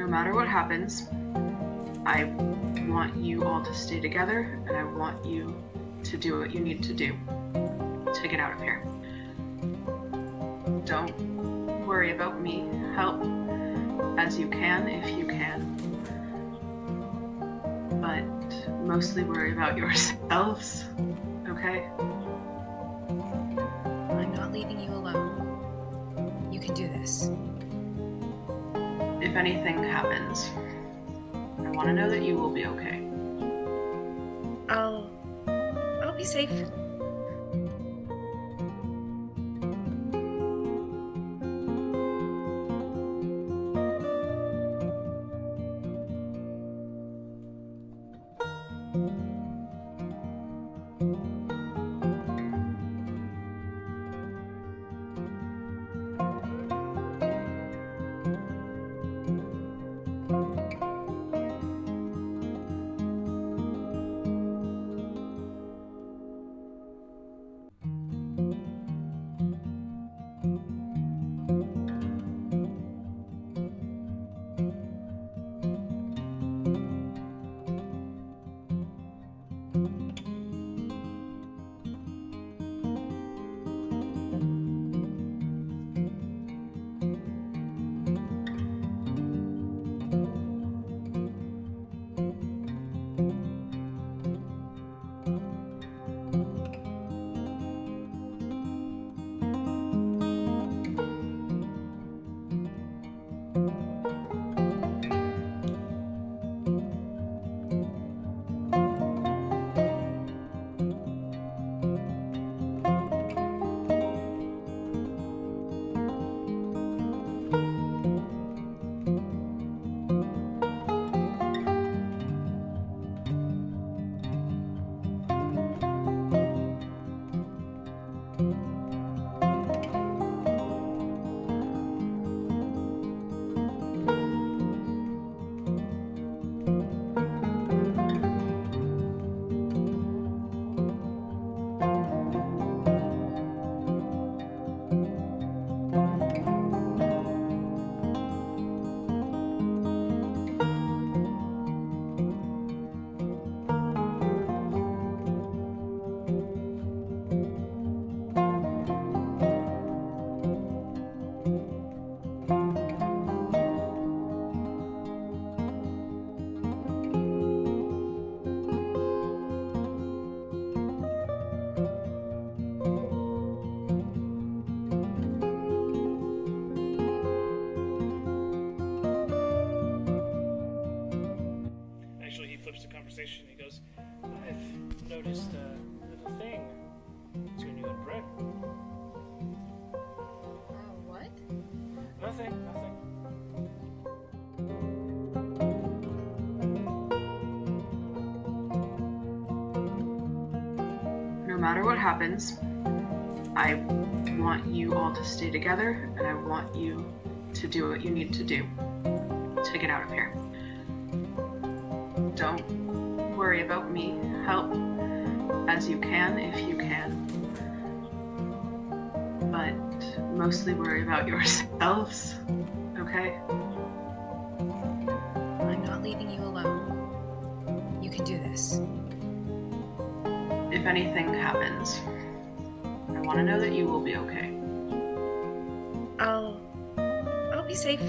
No matter what happens, I want you all to stay together, and I want you to do what you need to do to get out of here. Don't worry about me. Help as you can if you can. But mostly worry about yourselves, okay? I'm not leaving you alone. You can do this. If anything happens, I want to know that you will be okay. I'll be safe. Actually, he flips the conversation. He goes, I've noticed a little thing between you and Brett. What? Nothing. No matter what happens, I want you all to stay together, and I want you to do what you need to do to get out of here. Don't worry about me. Help as you can if you can. But mostly worry about yourselves, okay? I'm not leaving you alone. You can do this. If anything happens, I want to know that you will be okay. I'll be safe.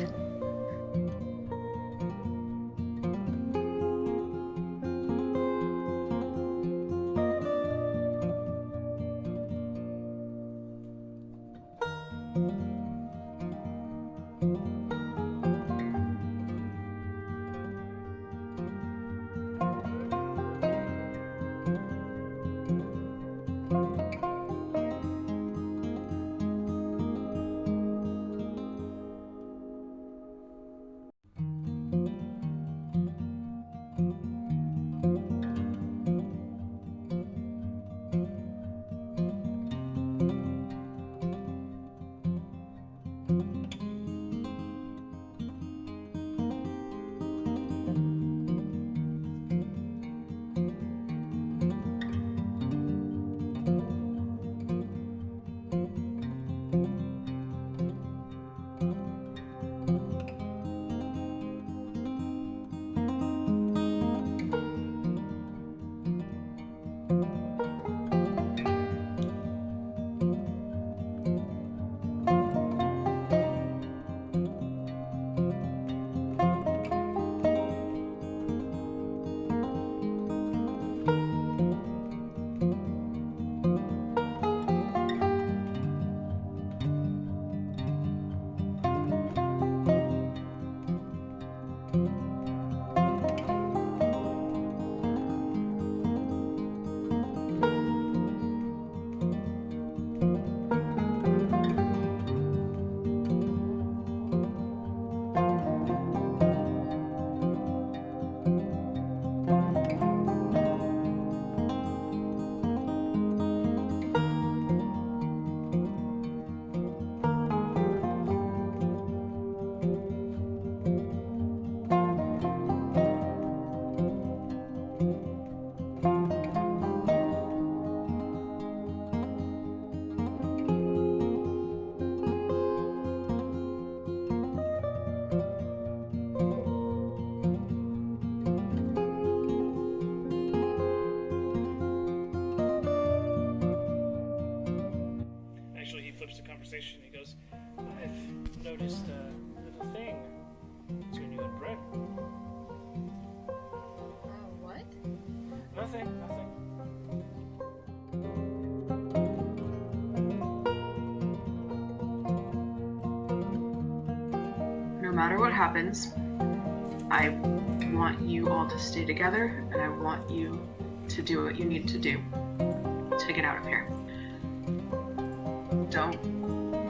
matter what happens, I want you all to stay together, and I want you to do what you need to do to get out of here. Don't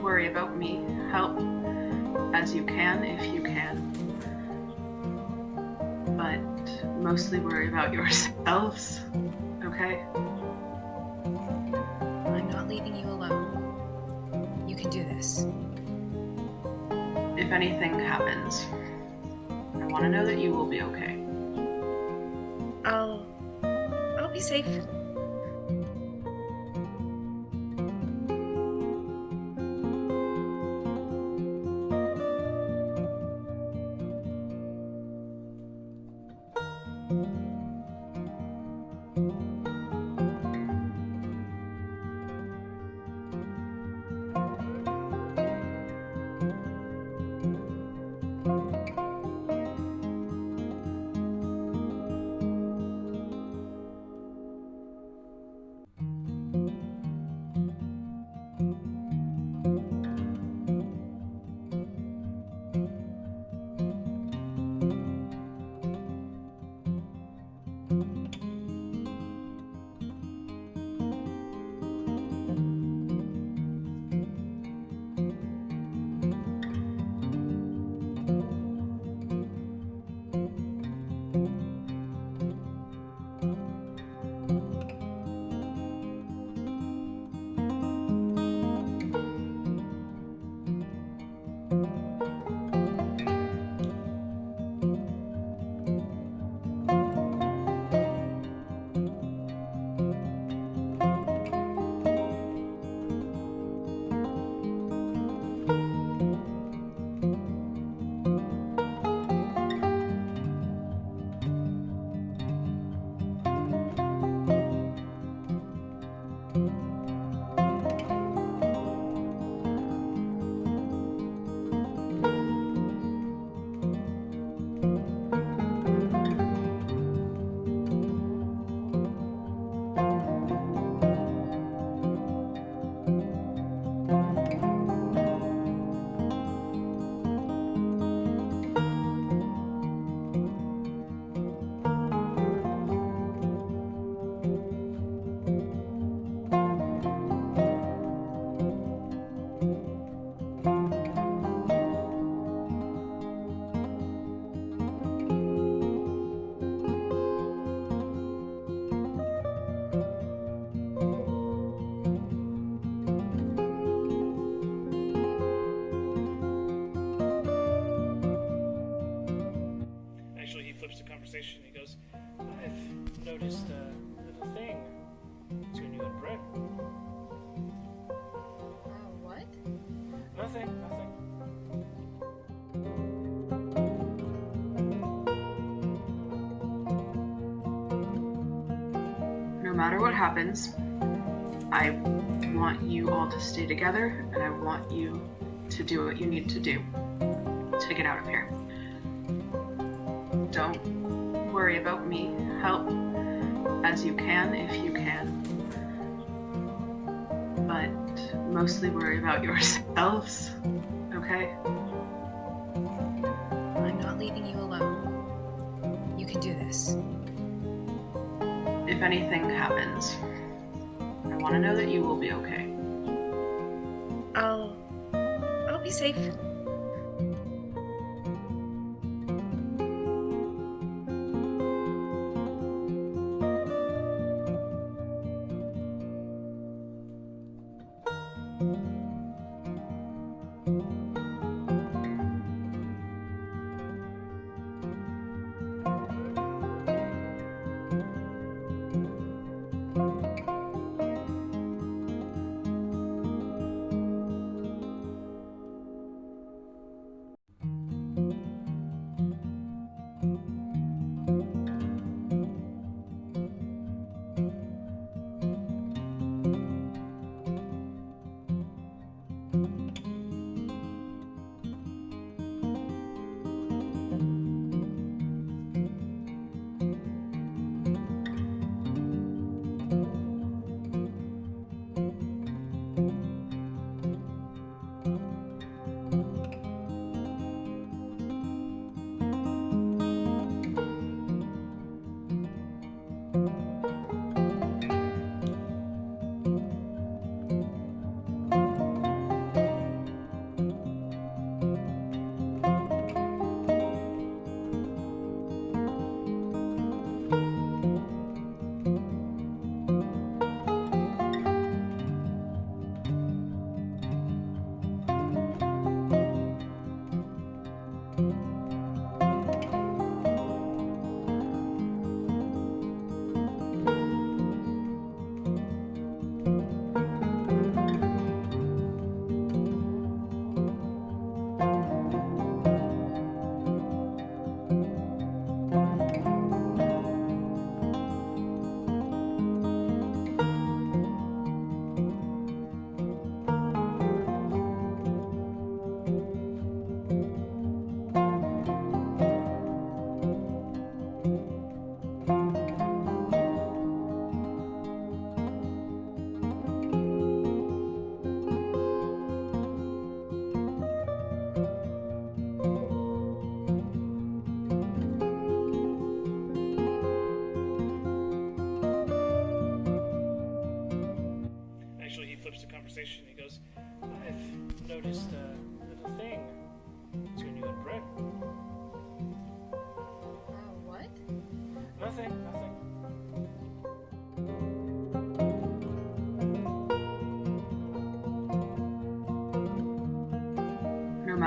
worry about me. Help as you can if you can. But mostly worry about yourselves, okay? I'm not leaving you alone. You can do this. If anything happens, I want to know that you will be okay. I'll be safe. Actually, he flips the conversation. He goes, I've noticed a little thing between you and Brett. What? Nothing. No matter what happens, I want you all to stay together, and I want you to do what you need to do to get out of here. Don't worry about me. Help as you can if you can. But mostly worry about yourselves, okay? I'm not leaving you alone. You can do this. If anything happens, I want to know that you will be okay. I'll be safe.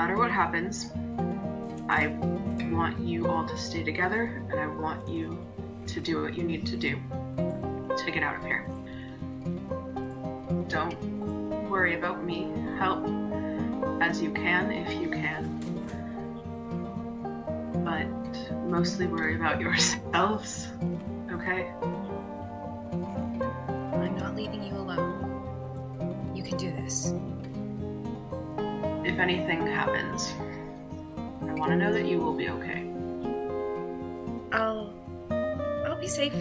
matter what happens, I want you all to stay together, and I want you to do what you need to do to get out of here. Don't worry about me. Help as you can if you can. But mostly worry about yourselves, okay? I'm not leaving you alone. You can do this. If anything happens, I want to know that you will be okay. I'll be safe.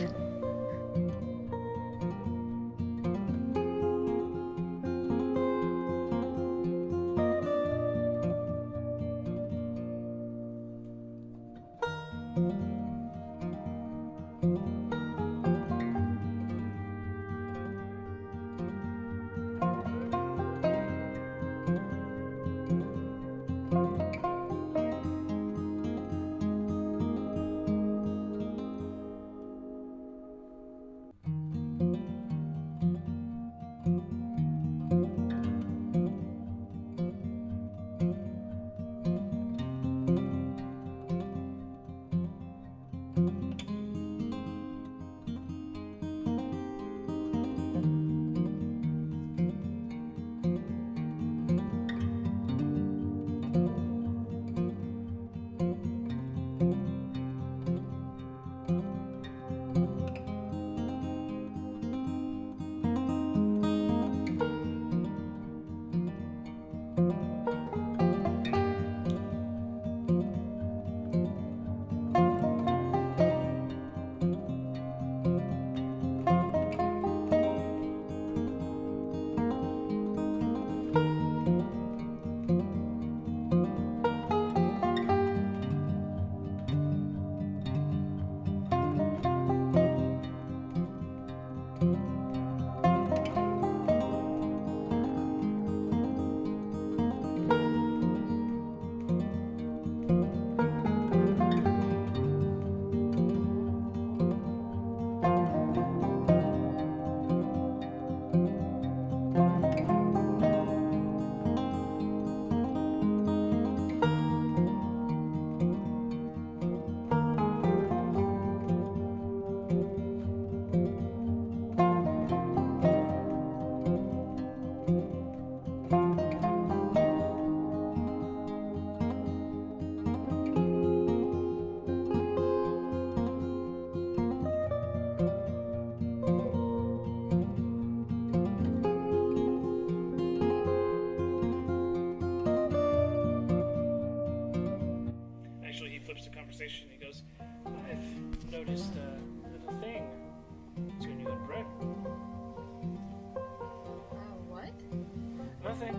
Actually, he flips the conversation. He goes, I've noticed a little thing between you and Brett. What? Nothing.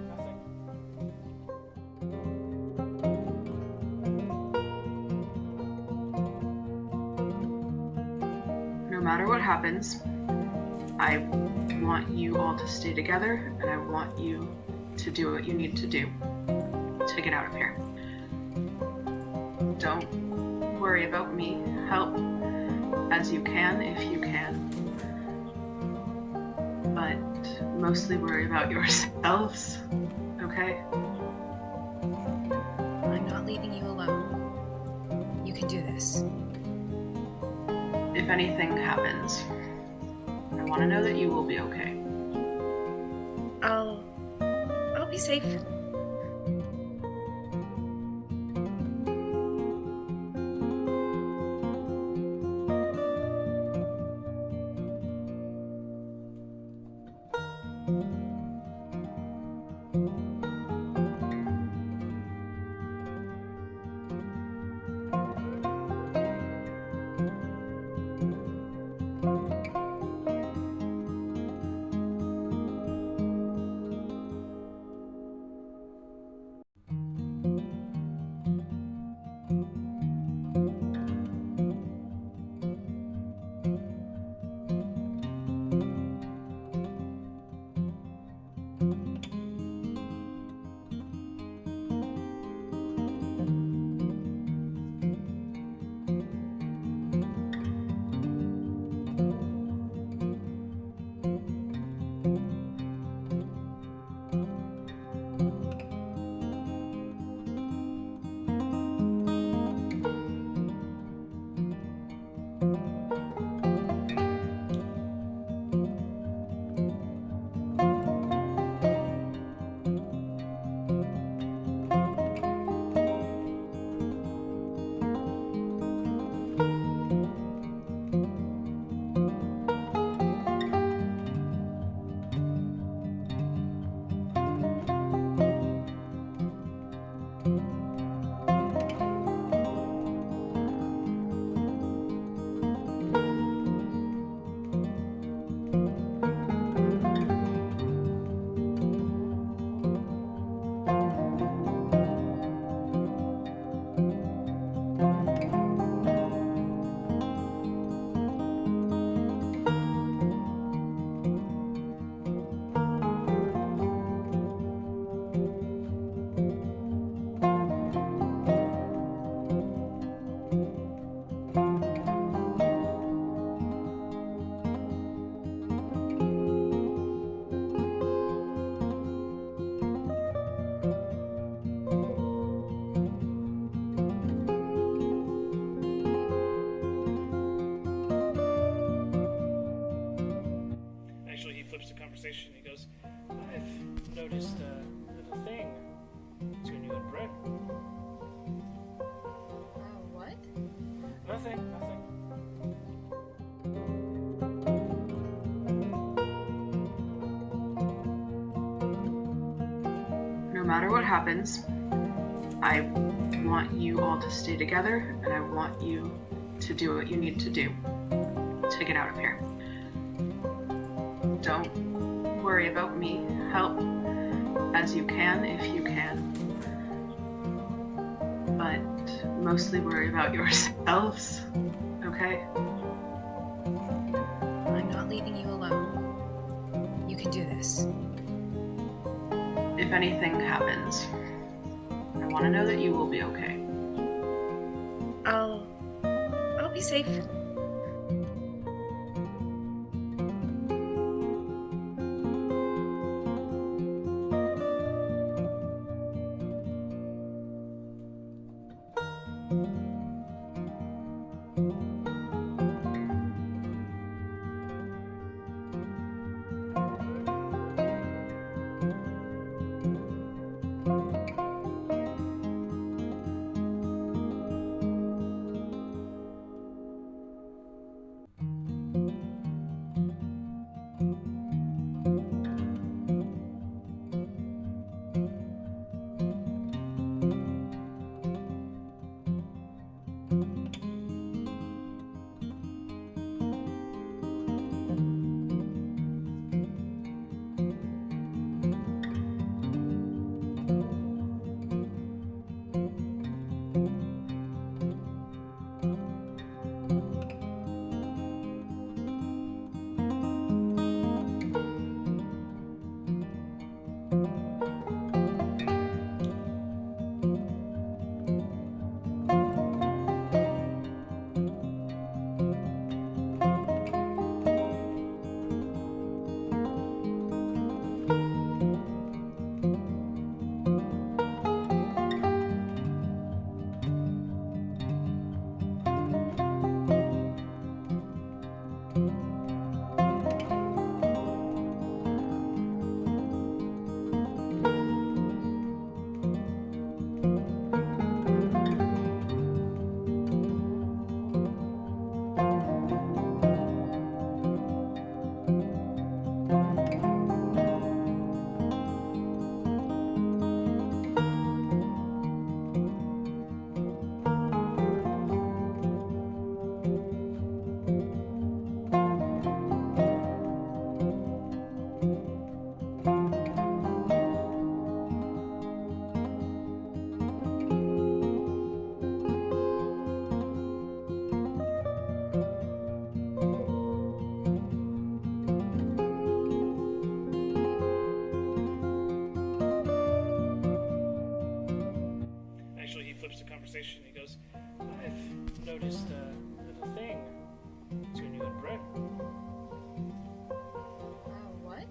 No matter what happens, I want you all to stay together, and I want you to do what you need to do to get out of here. Don't worry about me. Help as you can if you can. But mostly worry about yourselves, okay? I'm not leaving you alone. You can do this. If anything happens, I want to know that you will be okay. I'll be safe. conversation. He goes, I've noticed a little thing between you and Brett. What? Nothing. No matter what happens, I want you all to stay together, and I want you to do what you need to do to get out of here. Don't worry about me. Help as you can if you can. But mostly worry about yourselves, okay? I'm not leaving you alone. You can do this. If anything happens, I want to know that you will be okay. I'll be safe. The conversation. He goes, I've noticed a little thing between you and Brett. What?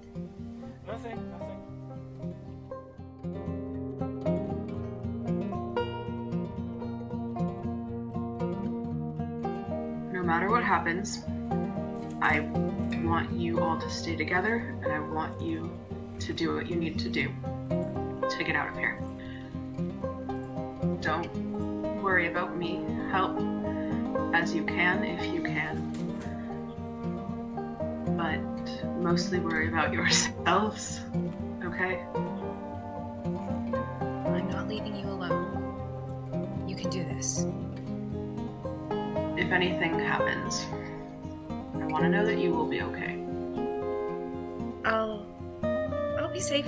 Nothing. No matter what happens, I want you all to stay together, and I want you to do what you need to do to get out of here. Don't worry about me. Help as you can if you can. But mostly worry about yourselves, okay? I'm not leaving you alone. You can do this. If anything happens, I want to know that you will be okay. I'll be safe.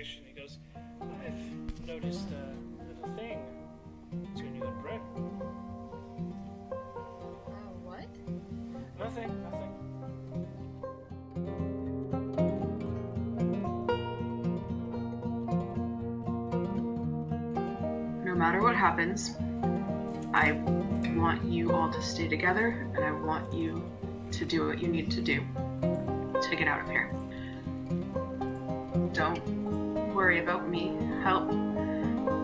conversation. He goes, I've noticed a little thing between you and Brett. What? Nothing. No matter what happens, I want you all to stay together, and I want you to do what you need to do to get out of here. Don't worry about me. Help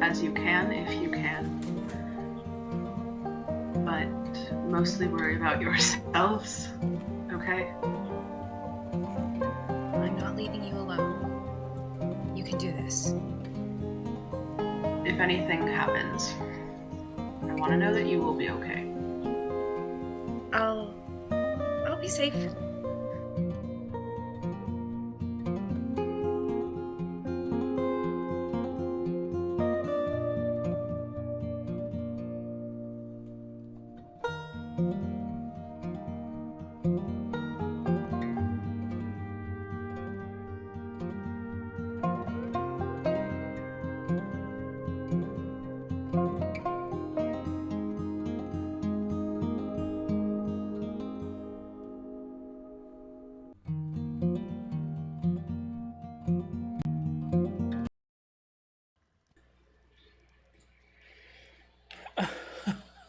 as you can if you can. But mostly worry about yourselves, okay? I'm not leaving you alone. You can do this. If anything happens, I want to know that you will be okay. I'll be safe.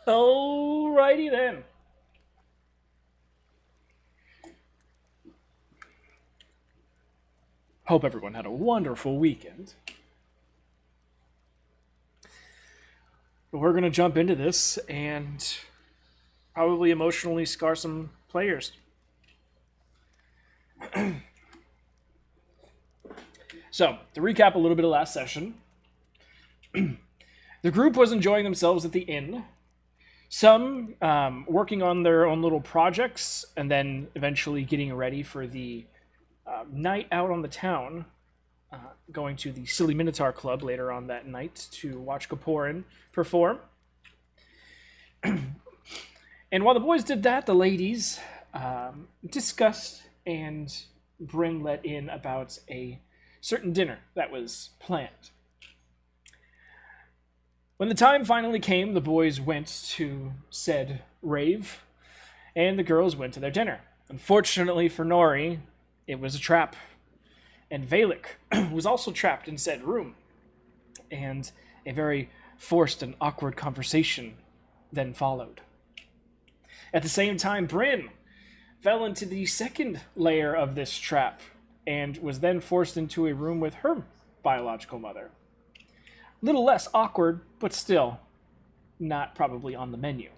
Alrighty then. Hope everyone had a wonderful weekend. But we're going to jump into this and probably emotionally scar some players. So, to recap a little bit of last session, the group was enjoying themselves at the inn. Some working on their own little projects, and then eventually getting ready for the night out on the town, going to the Silly Minotaur Club later on that night to watch Kaporin perform. And while the boys did that, the ladies discussed and Bryn let in about a certain dinner that was planned. When the time finally came, the boys went to said rave, and the girls went to their dinner. Unfortunately for Nori, it was a trap, and Valik was also trapped in said room, and a very forced and awkward conversation then followed. At the same time, Bryn fell into the second layer of this trap, and was then forced into a room with her biological mother. Little less awkward, but still not probably on the menu.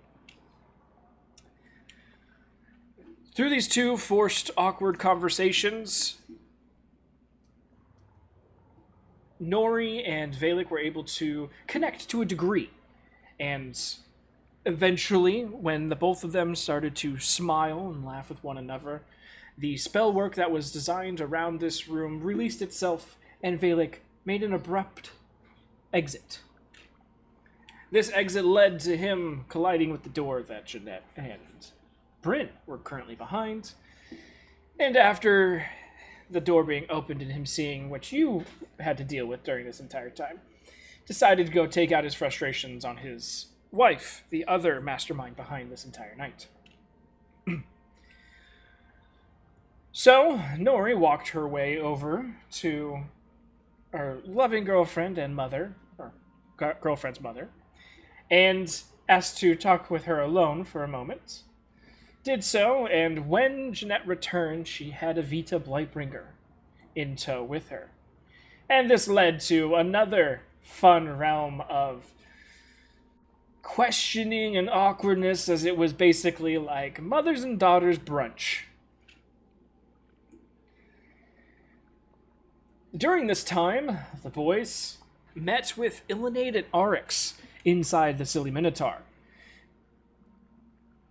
Through these two forced, awkward conversations, Nori and Valik were able to connect to a degree. And eventually, when the both of them started to smile and laugh with one another, the spell work that was designed around this room released itself, and Valik made an abrupt exit. This exit led to him colliding with the door that Jeanette and Bryn were currently behind. And after the door being opened and him seeing what you had to deal with during this entire time, decided to go take out his frustrations on his wife, the other mastermind behind this entire night. So, Nori walked her way over to her loving girlfriend and mother, or girlfriend's mother, and asked to talk with her alone for a moment. Did so, and when Jeanette returned, she had Evita Blightbringer in tow with her. And this led to another fun realm of questioning and awkwardness, as it was basically like mothers and daughters brunch. During this time, the boys met with Ilinade and Arix inside the Silly Minotaur.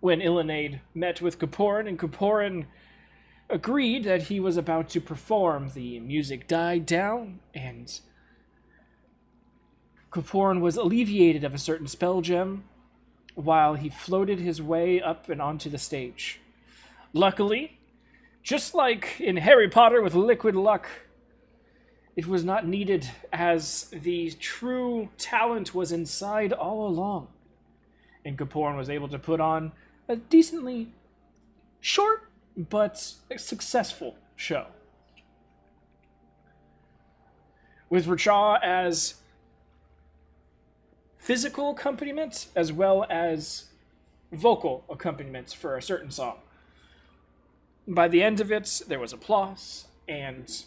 When Ilinade met with Kaporin, and Kaporin agreed that he was about to perform, the music died down, and Kaporin was alleviated of a certain spell gem while he floated his way up and onto the stage. Luckily, just like in Harry Potter with liquid luck, it was not needed, as the true talent was inside all along. And Kaporan was able to put on a decently short but successful show. With Rachaw as physical accompaniment as well as vocal accompaniment for a certain song. By the end of it, there was applause, and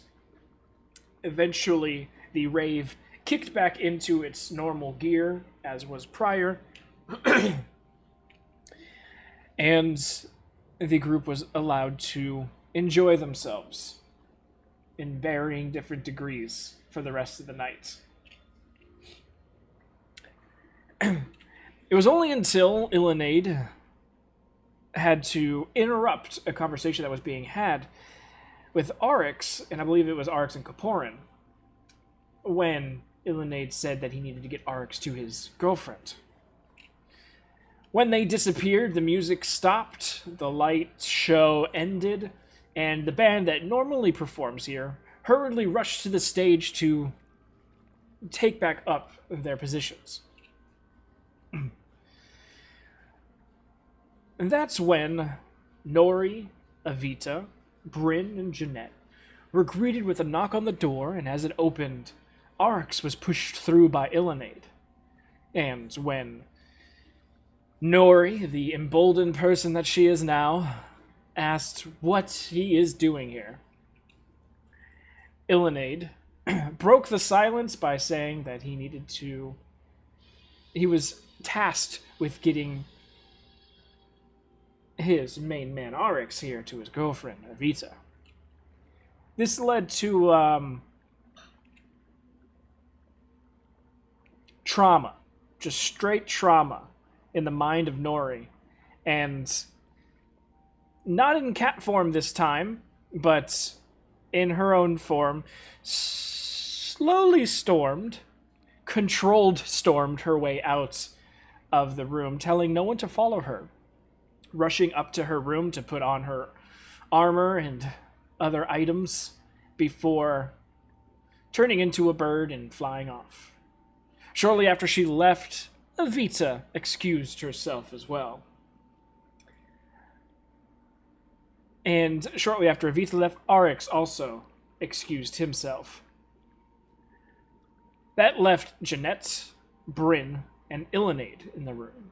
eventually the rave kicked back into its normal gear, as was prior, and the group was allowed to enjoy themselves in varying different degrees for the rest of the night. It was only until Ilinade had to interrupt a conversation that was being had with Arix, and I believe it was Arix and Kaporan, when Ilinade said that he needed to get Arix to his girlfriend. When they disappeared, the music stopped, the light show ended, and the band that normally performs here hurriedly rushed to the stage to take back up their positions. And that's when Nori, Avita, Bryn, and Jeanette were greeted with a knock on the door, and as it opened, Arix was pushed through by Ilinade. And when Nori, the emboldened person that she is now, asked what he is doing here, Ilinade broke the silence by saying that he was tasked with getting his main man Arix here to his girlfriend, Avita. This led to trauma, just straight trauma in the mind of Nori. And not in cat form this time, but in her own form, slowly controlled stormed her way out of the room, telling no one to follow her, rushing up to her room to put on her armor and other items before turning into a bird and flying off. Shortly after she left, Avita excused herself as well. And shortly after Avita left, Arix also excused himself. That left Jeanette, Bryn, and Ilinade in the room.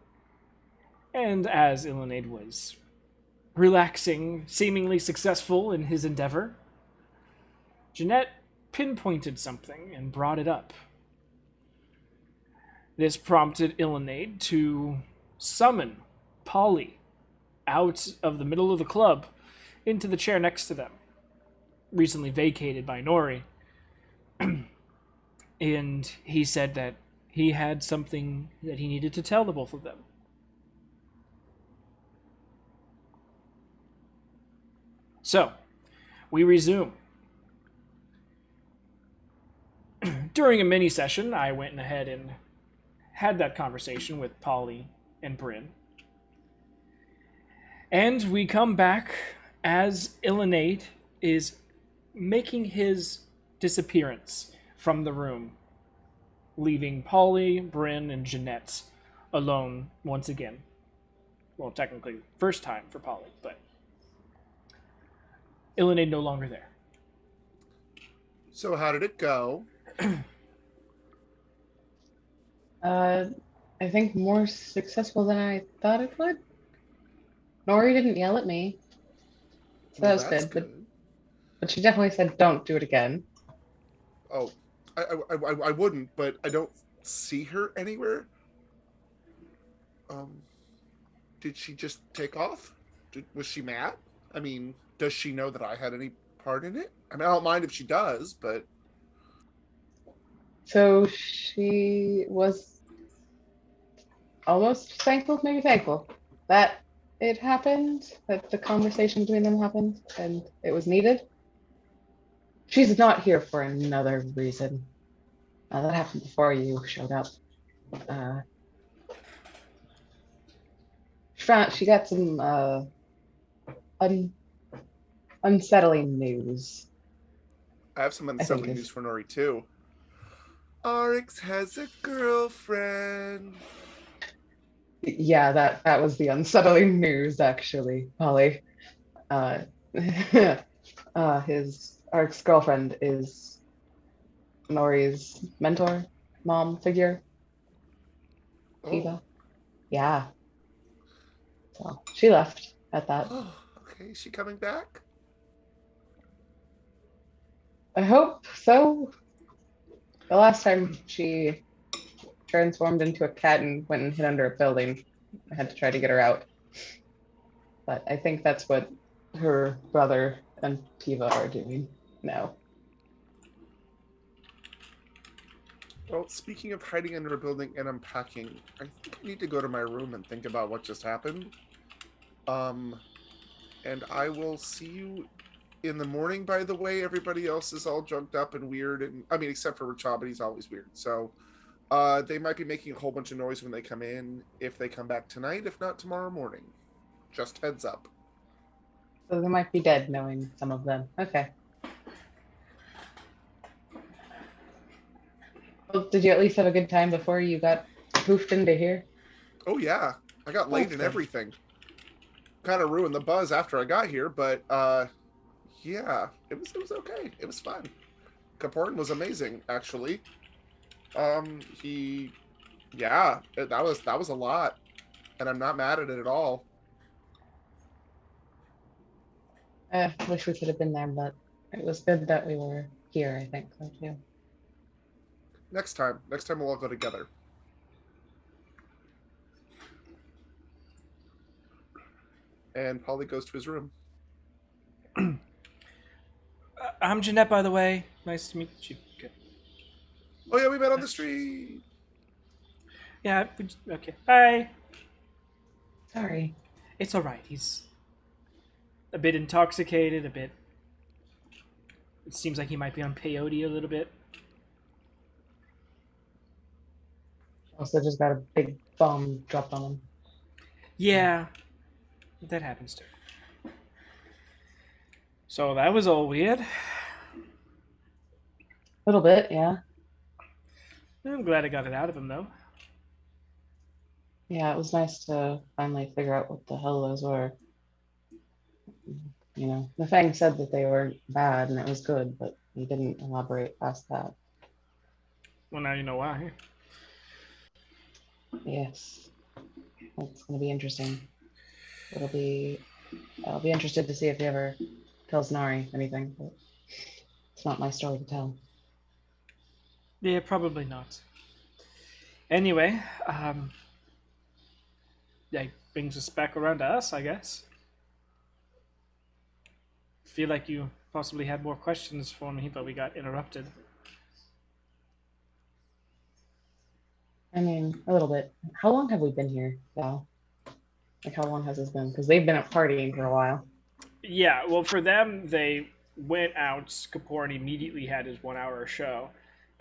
And as Ilinade was relaxing, seemingly successful in his endeavor, Jeanette pinpointed something and brought it up. This prompted Ilinade to summon Polly out of the middle of the club into the chair next to them, recently vacated by Nori. And he said that he had something that he needed to tell the both of them. So, we resume. During a mini session, I went ahead and had that conversation with Polly and Bryn. And we come back as Ilinade is making his disappearance from the room, leaving Polly, Bryn, and Jeanette alone once again. Well, technically, first time for Polly, but Ilinade no longer there. So how did it go? I think more successful than I thought it would. Nori didn't yell at me, so that was that's good. But she definitely said, "Don't do it again." Oh, I wouldn't, but I don't see her anywhere. Did she just take off? Was she mad? I mean, does she know that I had any part in it? I mean, I don't mind if she does, but... So she was almost thankful, maybe thankful, that it happened, that the conversation between them happened, and it was needed. She's not here for another reason. That happened before you showed up. She got some unsettling news. I have some I think unsettling is news for Nori too. Arix has a girlfriend. yeah, that was the unsettling news actually, Polly. Uh, his ex-girlfriend is Nori's mentor, mom figure, Oh, Tiva. Yeah, so she left at that. oh, okay. Is she coming back? I hope so. The last time she transformed into a cat and went and hid under a building, I had to try to get her out. But I think that's what her brother and Tiva are doing now. Well, speaking of hiding under a building and unpacking, I think I need to go to my room and think about what just happened. Um, and I will see you in the morning. By the way, everybody else is all drugged up and weird, and I mean, except for Rachel, but he's always weird. So, they might be making a whole bunch of noise when they come in. If they come back tonight, if not tomorrow morning, just heads up. So they might be dead, knowing some of them. Okay. Well, did you at least have a good time before you got poofed into here? Oh yeah, I got late That's and good. everything. Kind of ruined the buzz after I got here, but yeah, it was okay. It was fun. Caporn was amazing, actually. He, yeah, that was a lot, and I'm not mad at it at all. I wish we could have been there, but it was good that we were here, I think, so too. Next time we'll all go together. And Polly goes to his room. I'm Jeanette, by the way. Nice to meet you. Okay. Oh yeah, we met on the street. Yeah. Okay. Hi. Sorry. It's all right. He's a bit intoxicated. A bit. It seems like he might be on peyote a little bit. Also just got a big bomb dropped on him. Yeah, that happens too. So that was all weird. A little bit, yeah. I'm glad I got it out of him, though. Yeah, it was nice to finally figure out what the hell those were. You know, the Fang said that they were bad and it was good, but he didn't elaborate past that. Well, now you know why. Yes. That's gonna be interesting. I'll be interested to see if he ever tells Nari anything, but it's not my story to tell. Yeah, probably not. Anyway, that brings us back around to us, I guess. Feel like you possibly had more questions for me, but we got interrupted. I mean, a little bit. How long have we been here, Val? Like, how long has this been? Because they've been up partying for a while. Yeah, well, for them, they went out. Kapoor immediately had his 1 hour show.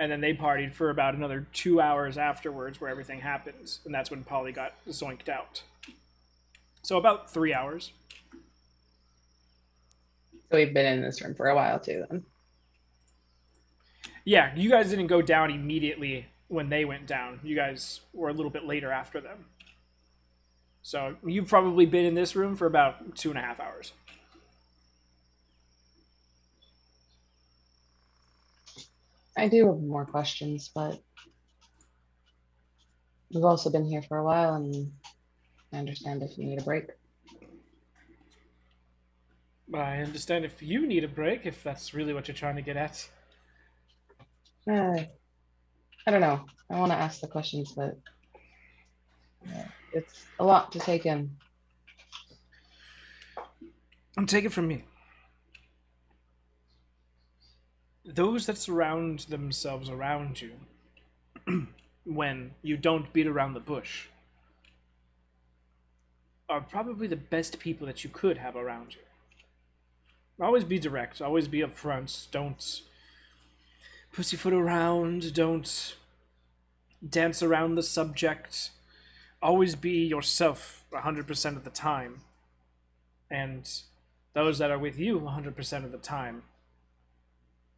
And then they partied for about another 2 hours afterwards where everything happens. And that's when Polly got zoinked out. So about 3 hours. So we've been in this room for a while too, then. Yeah, you guys didn't go down immediately when they went down. You guys were a little bit later after them. So you've probably been in this room for about 2.5 hours. I do have more questions, but we've also been here for a while, and I understand if you need a break. I understand if you need a break, if that's really what you're trying to get at. I don't know. I want to ask the questions, but it's a lot to take in. Take it from me. Those that surround themselves around you when you don't beat around the bush are probably the best people that you could have around you. Always be direct, always be upfront, don't pussyfoot around, don't dance around the subject. Always be yourself 100% of the time. And those that are with you 100% of the time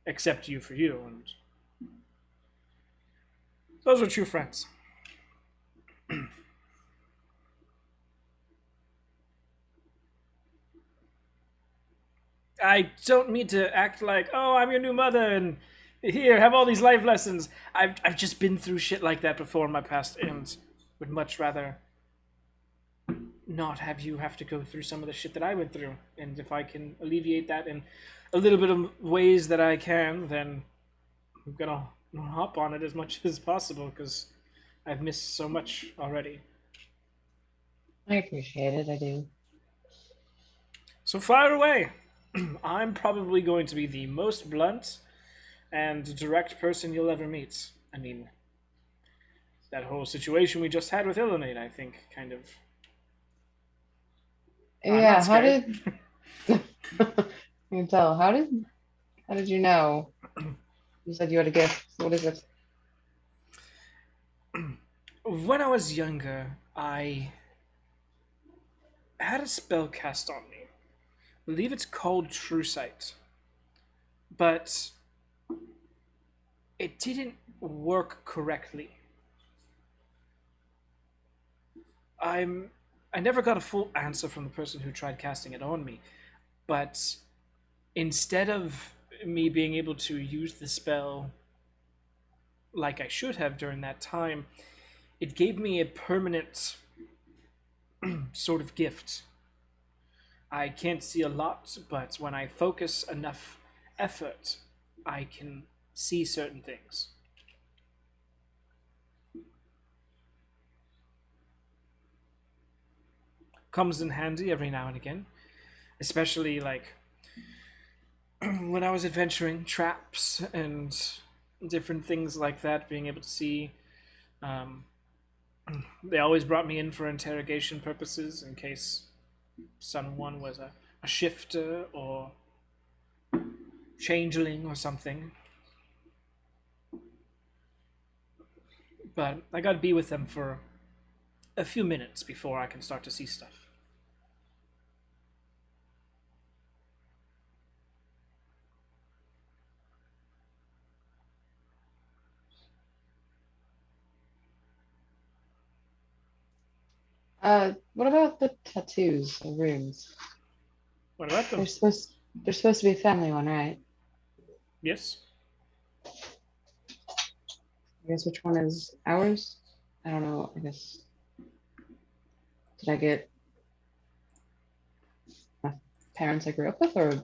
accept you for you, and those are true friends. I don't mean to act like, oh, I'm your new mother, and here, have all these life lessons. I've just been through shit like that before in my past, and would much rather not have you have to go through some of the shit that I went through. And if I can alleviate that in a little bit of ways that I can, then I'm gonna hop on it as much as possible because I've missed so much already. I appreciate it. I do. So fire away. I'm probably going to be the most blunt and direct person you'll ever meet. I mean, that whole situation we just had with Illuminate, I think, kind of. I'm Yeah. not How scared. did? You can tell. How did you know? You said you had a gift. What is it? When I was younger, I had a spell cast on me. I believe it's called True Sight. But it didn't work correctly. I'm I never got a full answer from the person who tried casting it on me, but instead of me being able to use the spell like I should have during that time, it gave me a permanent sort of gift. I can't see a lot, but when I focus enough effort, I can see certain things. Comes in handy every now and again, especially like when I was adventuring traps and different things like that, being able to see. Um, they always brought me in for interrogation purposes in case someone was a shifter or changeling or something. But I gotta be with them for a few minutes before I can start to see stuff. What about the tattoos or runes? What about They're them? supposed they're supposed to be a family one, right? Yes? I guess which one is ours? I don't know. I guess did I get my parents I grew up with, or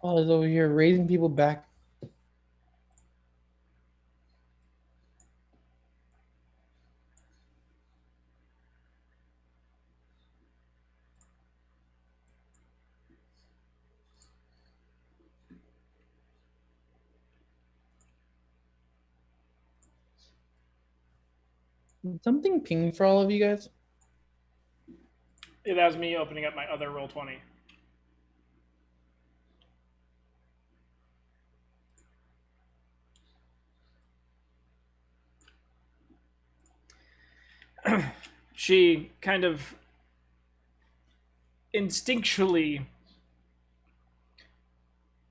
Oh, is over here raising people back. Something ping for all of you guys. Yeah, that was me opening up my other roll 20. She kind of instinctually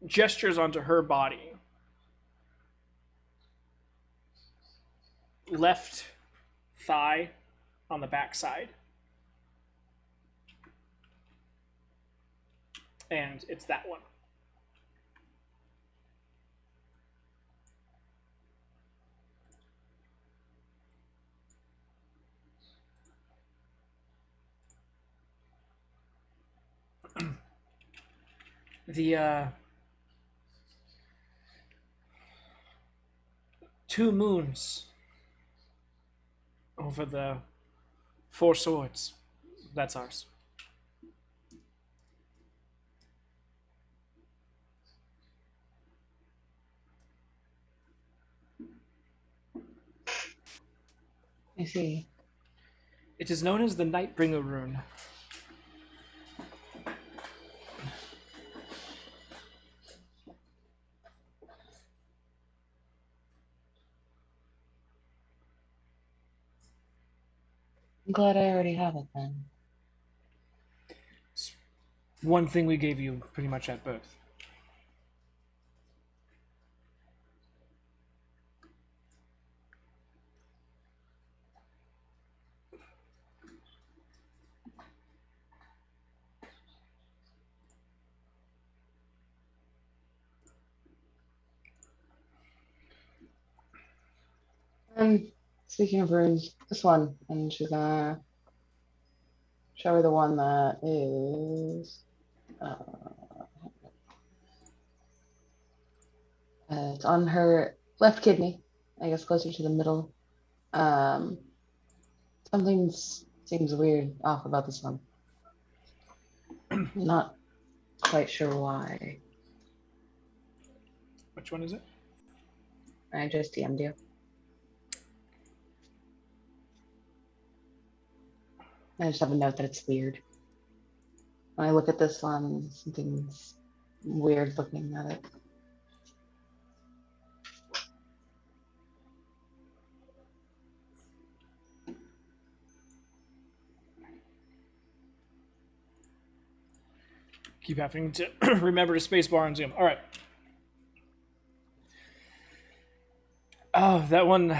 gestures onto her body. Left thigh on the backside. And it's that one. The two moons over the four swords. That's ours. I see. It is known as the Nightbringer rune. I'm glad I already have it then. It's one thing we gave you pretty much at birth. Speaking of runes, this one, and she's gonna show her the one that is. It's on her left kidney, I guess closer to the middle. Um, something seems weird off about this one. Not quite sure why. Which one is it? I just DM'd you. I just have a note that it's weird. When I look at this one, something's weird looking at it. Keep having to remember to spacebar and zoom. All right. Oh, that one.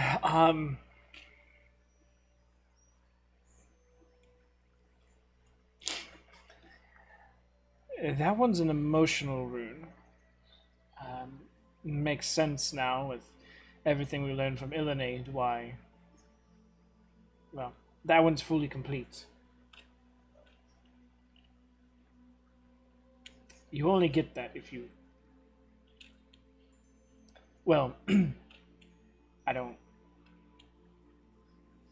That one's an emotional rune. Makes sense now with everything we learned from Ilinade why. Well, that one's fully complete. You only get that if you. Well, I don't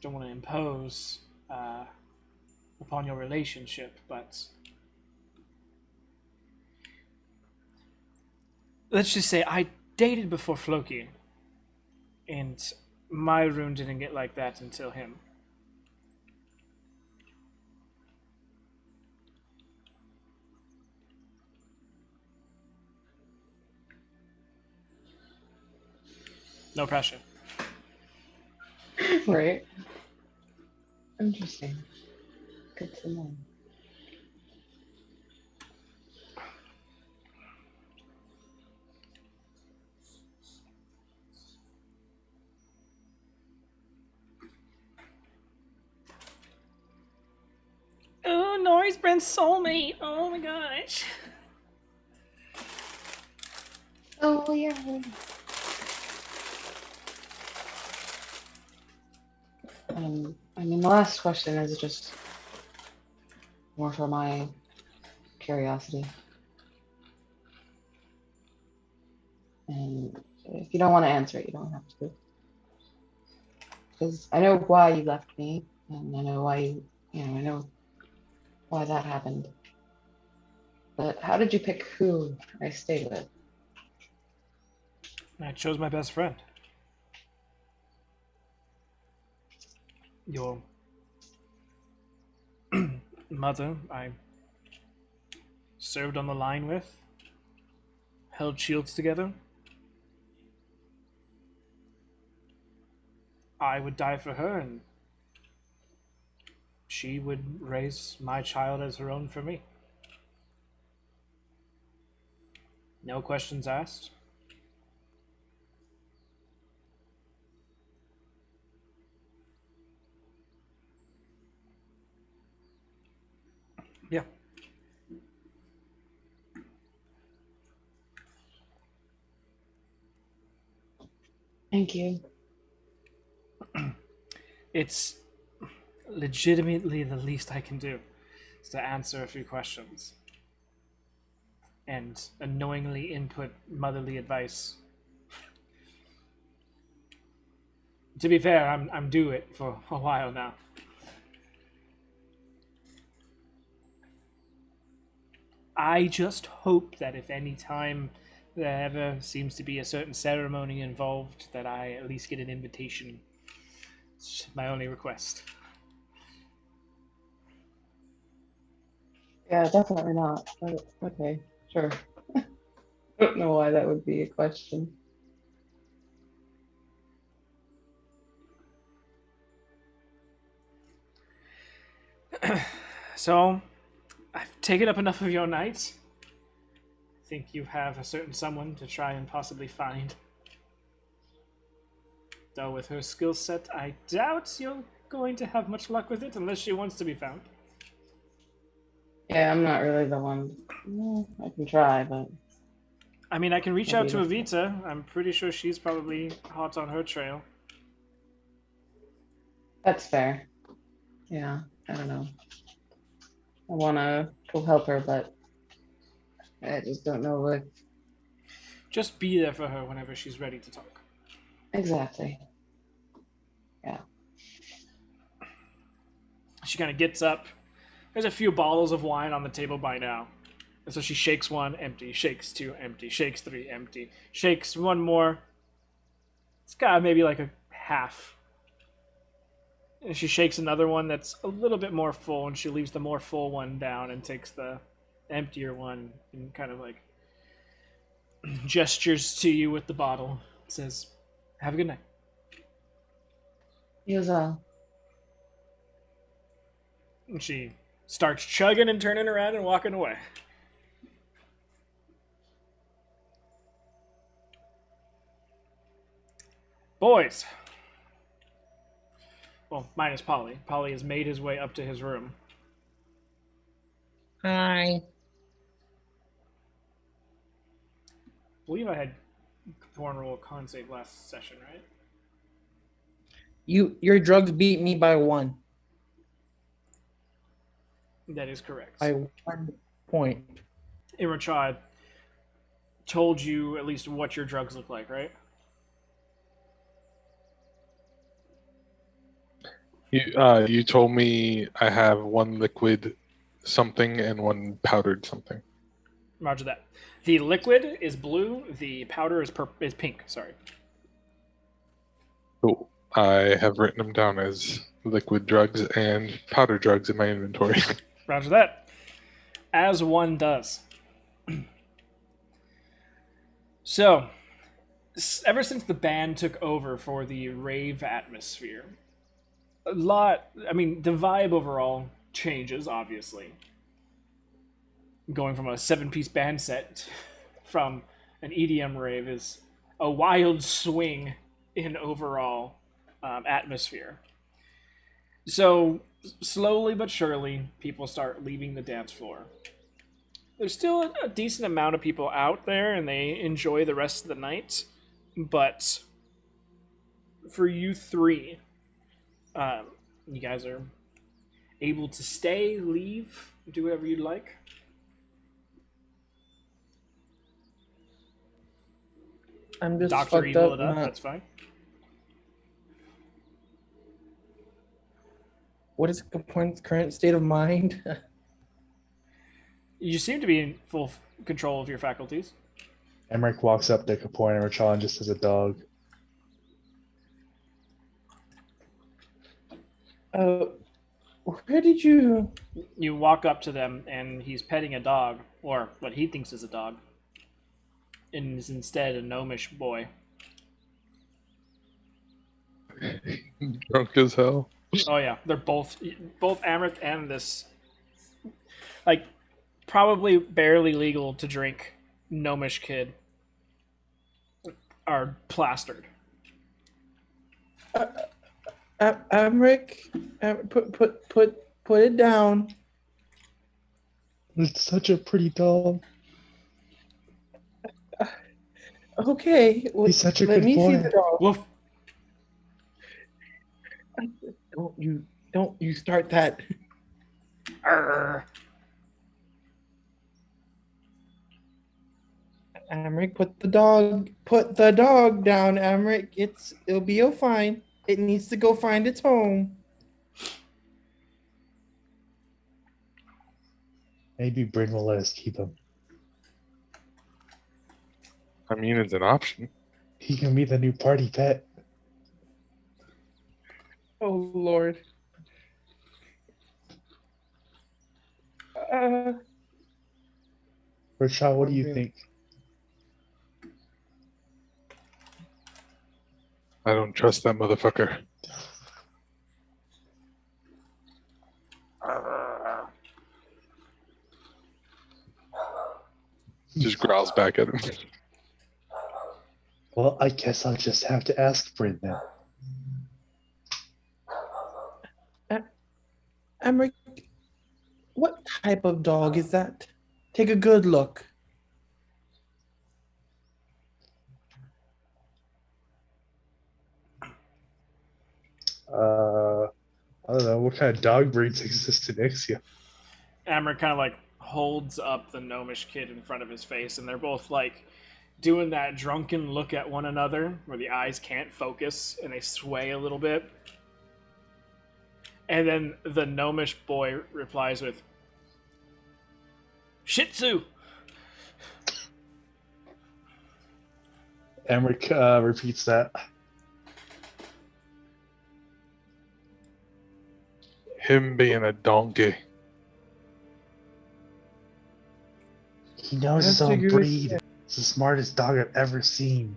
want to impose upon your relationship, but let's just say I dated before Floki, and my rune didn't get like that until him. No pressure. Right. Interesting. Good to know. Oh, Nori's Brent's soulmate. Oh my gosh. Oh yeah. I mean, the last question is just more for my curiosity. And if you don't want to answer it, you don't have to. Because I know why you left me, and I know why I know why that happened. But how did you pick who I stayed with? I chose my best friend. Your mother, I served on the line with, held shields together. I would die for her, and she would raise my child as her own for me. No questions asked. Yeah. Thank you. It's legitimately the least I can do is to answer a few questions and unknowingly input motherly advice. To be fair, I'm due it for a while now. I just hope that if any time there ever seems to be a certain ceremony involved, that I at least get an invitation It's my only request. Yeah, definitely not. But okay, sure. I don't know why that would be a question. So, I've taken up enough of your night. Think you have a certain someone to try and possibly find. Though with her skill set, I doubt you're going to have much luck with it unless she wants to be found. Yeah, I'm not really the one. Well, I can try, but I mean, I can reach out maybe to that's Evita. I'm pretty sure she's probably hot on her trail. that's fair. Yeah, I don't know. I wanna go help her, but I just don't know if Just be there for her whenever she's ready to talk. exactly. Yeah. She kind of gets up. There's a few bottles of wine on the table by now. And so she shakes one, empty, shakes two, empty, shakes three, empty, shakes one more. It's got maybe like a half. And she shakes another one that's a little bit more full, and she leaves the more full one down and takes the emptier one and kind of like gestures to you with the bottle. Says, "Have a good night." He was And she starts chugging and turning around and walking away. Boys. Well, minus Polly. Polly has made his way up to his room. Hi. I believe I had Thorn roll a con save last session, right? Your drugs beat me by 1. That is correct. By 1 point. Imrachad told you at least what your drugs look like, right? You told me I have one liquid something and one powdered something. Roger that. The liquid is blue. The powder is pink. Sorry. Cool. I have written them down as liquid drugs and powder drugs in my inventory. Roger that. As one does. So, ever since the band took over for the rave atmosphere, the vibe overall changes, obviously. Going from a 7-piece band set from an EDM rave is a wild swing in overall atmosphere. So, slowly but surely, people start leaving the dance floor. There's still a decent amount of people out there, and they enjoy the rest of the night. But for you three, you guys are able to stay, leave, do whatever you'd like. I'm just Doctor fucked evil up. it up, not- that's fine. What is Capone's current state of mind? You seem to be in full control of your faculties. Emmerich walks up to Capone and Rachel just as a dog. Where did you? You walk up to them, and he's petting a dog, or what he thinks is a dog, and is instead a gnomish boy. Drunk as hell. Oh yeah, they're both Amrit and this, like, probably barely legal to drink gnomish kid are plastered. Emmerich, put it down. It's such a pretty dog. Okay. Well, He's such a let good me see boy. the dog. Woof. Don't you start that. Arr. Emmerich, put the dog down, Emmerich. It'll be fine. It needs to go find its home. Maybe Bryn will let us keep him. I mean, it's an option. He can be the new party pet. Oh Lord. Rashad, what do you Okay. think? I don't trust that motherfucker. Just growls back at him. Well, I guess I'll just have to ask for it then. Emmerich, what type of dog is that? Take a good look. I don't know what kind of dog breeds exist in Ixia. Amber kind of like holds up the gnomish kid in front of his face, and they're both like doing that drunken look at one another where the eyes can't focus and they sway a little bit. And then the gnomish boy replies with, Shih Tzu! Emmerich repeats that. Him being a donkey. He knows his That's a own good- breed. It's the smartest dog I've ever seen.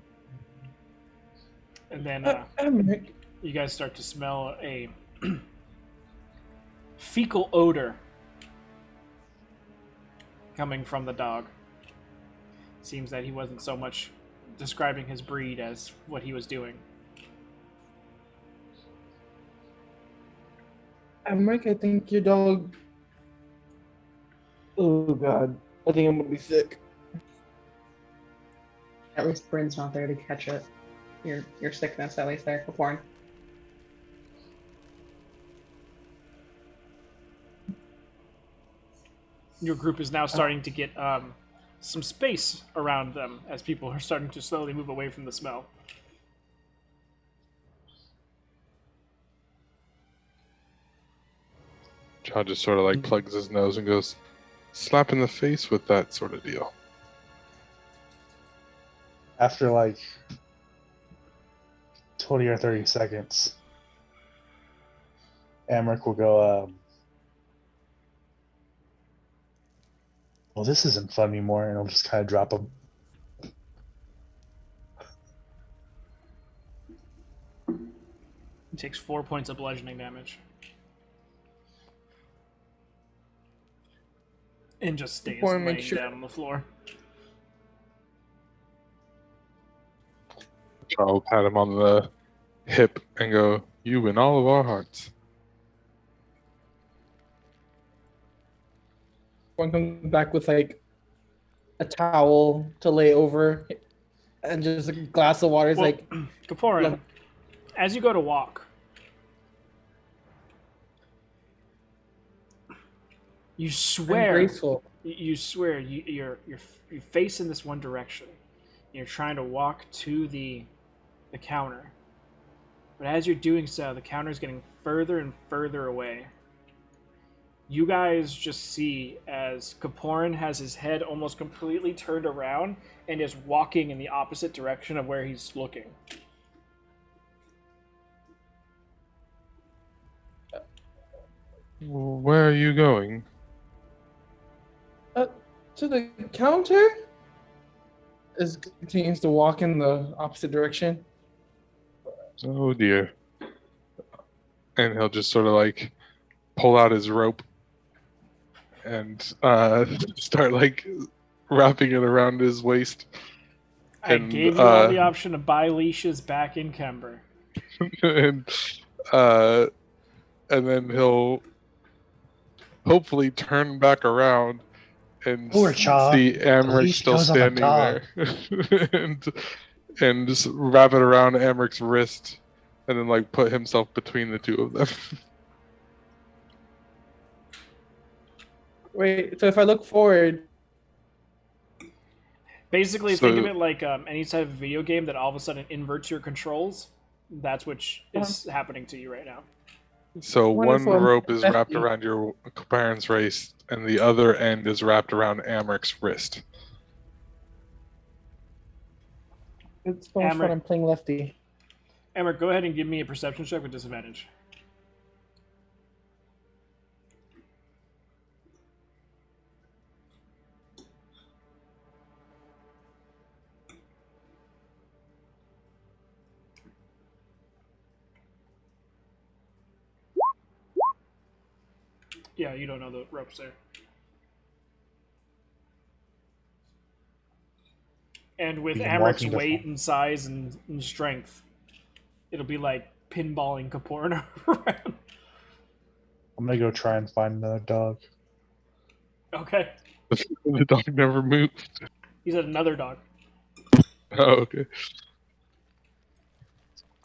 And then Emmerich, you guys start to smell a fecal odor coming from the dog. Seems that he wasn't so much describing his breed as what he was doing. Emmerich, I think your dog. Oh God, I think I'm gonna be sick. At least Bryn's not there to catch it. Your sickness, at least there for porn. Your group is now starting to get some space around them as people are starting to slowly move away from the smell. John just sort of like plugs his nose and goes, slap in the face with that sort of deal. After like 20 or 30 seconds, Emmerich will go, well, this isn't fun anymore, and he'll just kind of drop him. He takes 4 points of bludgeoning damage. And just stays Wanna make laying sure- down on the floor. I'll pat him on the hip and go, you win all of our hearts. One comes back with like a towel to lay over, and just a glass of water. It's Well, like Kaporin, Look. as you go to walk, you I'm swear, graceful. you swear you're facing this one direction. You're trying to walk to the counter. But as you're doing so, the counter is getting further and further away. You guys just see as Kaporin has his head almost completely turned around and is walking in the opposite direction of where he's looking. Where are you going? To the counter. As continues to walk in the opposite direction. Oh dear. And he'll just sort of like pull out his rope and start like wrapping it around his waist. I And, gave you all the option to buy leashes back in Kember. and then he'll hopefully turn back around and Poor Chaw. see The Amric leash still goes on the standing dog. there. and just wrap it around Amric's wrist and then like put himself between the two of them. Wait, so if I look forward, Basically, think of So- it like any type of video game that all of a sudden inverts your controls. That's what is happening to you right now. So Wonderful. one rope is wrapped Bestie. around your parents' waist and the other end is wrapped around Amric's wrist. it's so much fun. Emmerich. I'm playing lefty. Emmer, go ahead and give me a perception check with disadvantage. Yeah, you don't know the ropes there. And with He's Amric's walking the weight phone. and size and strength, it'll be like pinballing Kaporn around. I'm gonna go try and find another dog. Okay. The dog never moved. He said another dog. Oh, okay.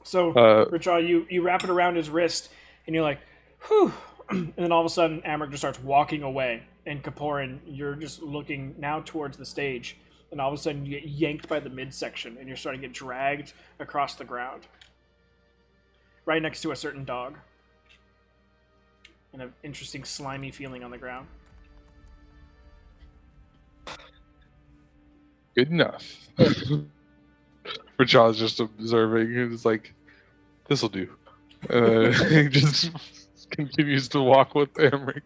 So, Uh, Richard, you wrap it around his wrist, and you're like, whew. And then all of a sudden, Amric just starts walking away. And Kaporin, you're just looking now towards the stage. And all of a sudden, you get yanked by the midsection, and you're starting to get dragged across the ground. Right next to a certain dog. And an interesting slimy feeling on the ground. good enough. Rajah's just observing. He's like, this'll do. He just continues to walk with Amric.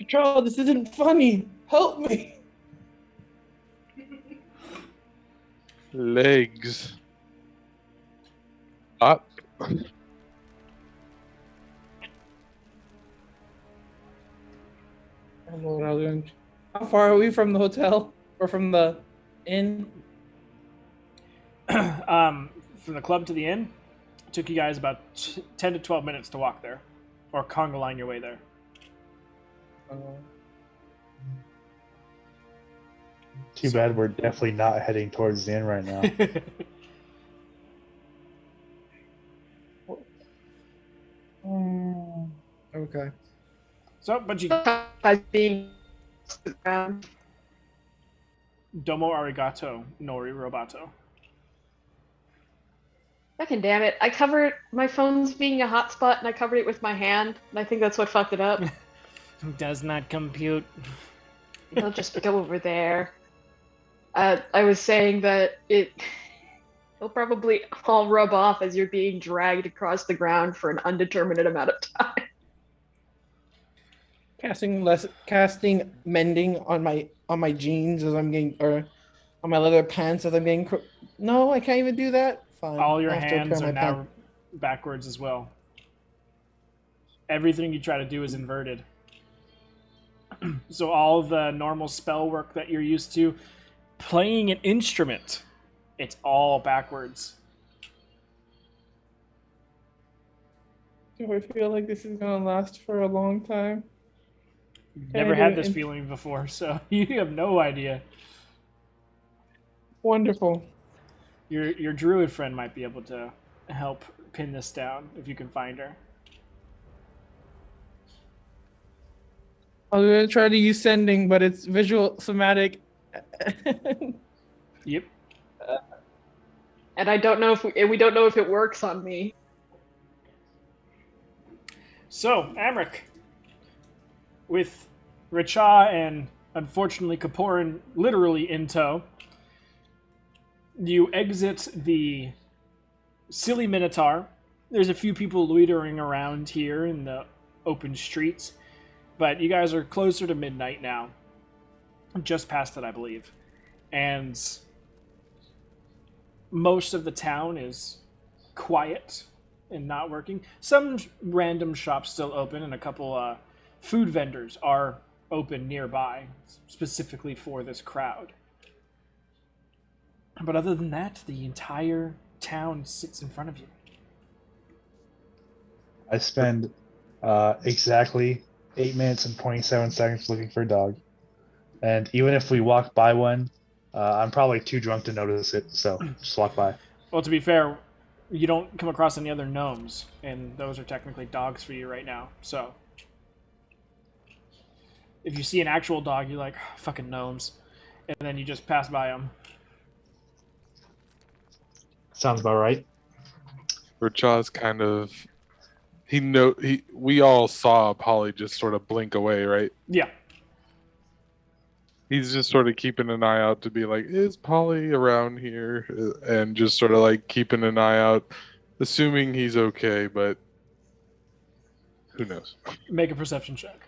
Charles, this isn't funny. Help me. Legs. Up. I don't know what I was doing. How far are we from the hotel or from the inn? From the club to the inn, it took you guys about 10 to 12 minutes to walk there. Or conga line your way there. Too bad we're definitely not heading towards the inn right now. Okay. So, but you As being around. domo arigato, nori robato. Fucking damn it. I covered my phone's being a hotspot and I covered it with my hand. And I think that's what fucked it up. Does not compute. I'll just go over there. I was saying that it'll probably all rub off as you're being dragged across the ground for an undeterminate amount of time. Casting mending on my jeans as I'm getting, or on my leather pants as I'm getting. No, I can't even do that. Fine. All your I'll have to hands repair are my now pants. backwards as well. Everything you try to do is inverted. So all the normal spell work that you're used to, playing an instrument, it's all backwards. Do I feel like this is gonna last for a long time? You've Can I never do had it this in- feeling before, so you have no idea. Wonderful. Your druid friend might be able to help pin this down if you can find her. I was gonna try to use sending, but it's visual somatic. Yep. And I don't know if we don't know if it works on me. So, Amric, with Richa and unfortunately Kaporin literally in tow, you exit the silly Minotaur. There's a few people loitering around here in the open streets, but you guys are closer to midnight now. Just past it, I believe. And most of the town is quiet and not working. Some random shops still open, and a couple food vendors are open nearby, specifically for this crowd. But other than that, the entire town sits in front of you. I spend exactly 8 minutes and 27 seconds looking for a dog. And even if we walk by one, I'm probably too drunk to notice it, so just walk by. Well, to be fair, you don't come across any other gnomes, and those are technically dogs for you right now. So, if you see an actual dog, you're like, fucking gnomes. And then you just pass by them. Sounds about right. Rajah's kind of we all saw Polly just sort of blink away, right? Yeah. He's just sort of keeping an eye out to be like, is Polly around here? And just sort of like keeping an eye out, assuming he's okay, but who knows? Make a perception check.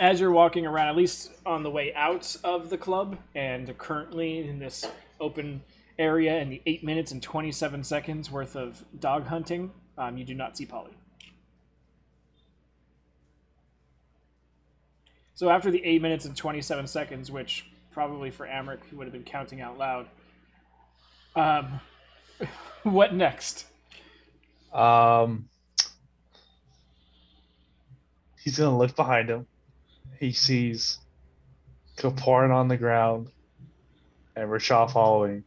as you're walking around, at least on the way out of the club, and currently in this open area in the 8 minutes and 27 seconds worth of dog hunting, you do not see Polly. So after the 8 minutes and 27 seconds, which probably for Amric he would have been counting out loud, what next? He's gonna look behind him. He sees Kaporn on the ground and Rashaw following.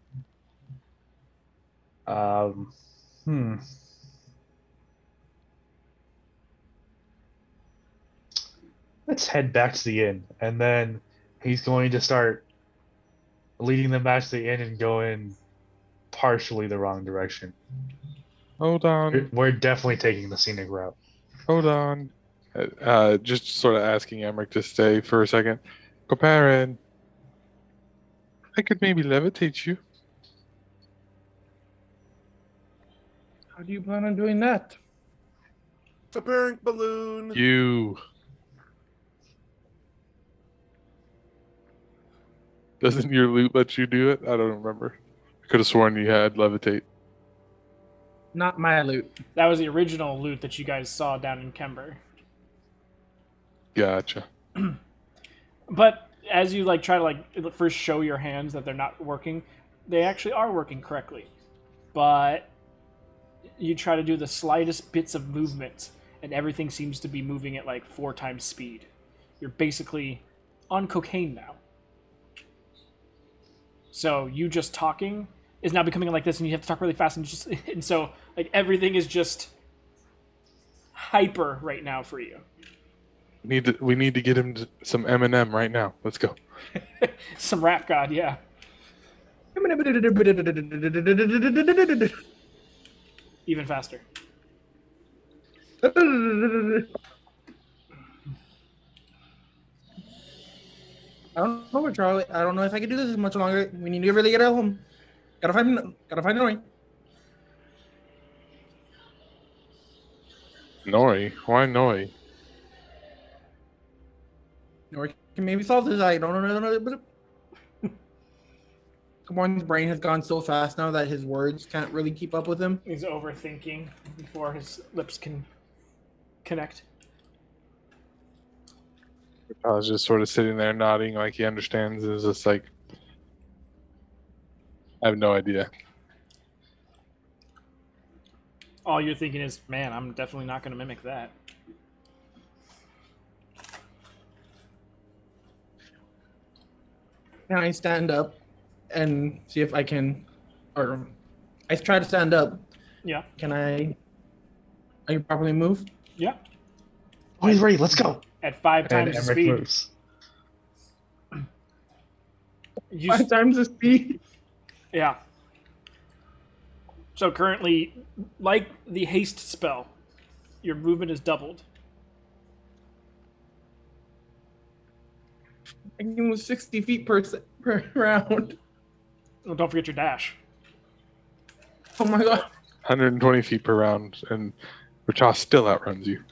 Let's head back to the inn, and then he's going to start leading them back to the inn and going partially the wrong direction. Hold on. We're definitely taking the scenic route. Hold on. Just sort of asking Emmerich to stay for a second. Koparin, I could maybe levitate you. How do you plan on doing that? The pink balloon. You. Doesn't your loot let you do it? I don't remember. I could have sworn you had levitate. Not my loot. That was the original loot that you guys saw down in Kember. Gotcha. But as you try to first show your hands that they're not working, they actually are working correctly. But you try to do the slightest bits of movement, and everything seems to be moving at 4 times speed. You're basically on cocaine now. So you just talking is now becoming like this, and you have to talk really fast, and so everything is just hyper right now for you. We need to get him some Eminem right now. Let's go. Some rap god, yeah. Even faster. I don't know, Charlie. I don't know if I can do this much longer. We need to really get home. Gotta find Nori. Nori? Why Nori? Nori can maybe solve this. I don't know. Kaporn's brain has gone so fast now that his words can't really keep up with him. He's overthinking before his lips can connect. I was just sort of sitting there nodding like he understands. It's just I have no idea. All you're thinking is, man, I'm definitely not going to mimic that. Can I stand up and see if I can, or I try to stand up. Yeah. Are you properly moved? Yeah. Oh, he's ready. Let's go. At 5 And times the Emmerich speed. moves. 5 times the speed? Yeah. So currently, like the haste spell, your movement is doubled. I can move 60 feet per round. Well, don't forget your dash. Oh my god. 120 feet per round, and Rachas still outruns you.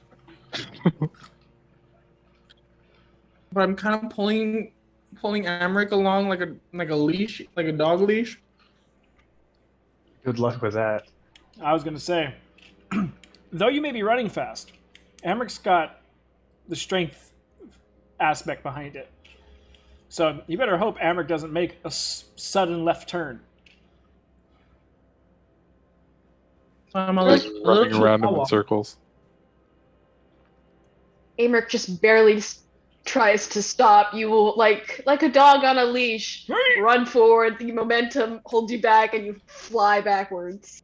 But I'm kind of pulling Amric along like a leash, like a dog leash. Good luck with that. I was going to say, though you may be running fast, Amric's got the strength aspect behind it. So you better hope Amric doesn't make a sudden left turn. So I'm Running around him in circles. Amric just barely tries to stop. You will, like a dog on a leash, run forward. The momentum holds you back, and you fly backwards.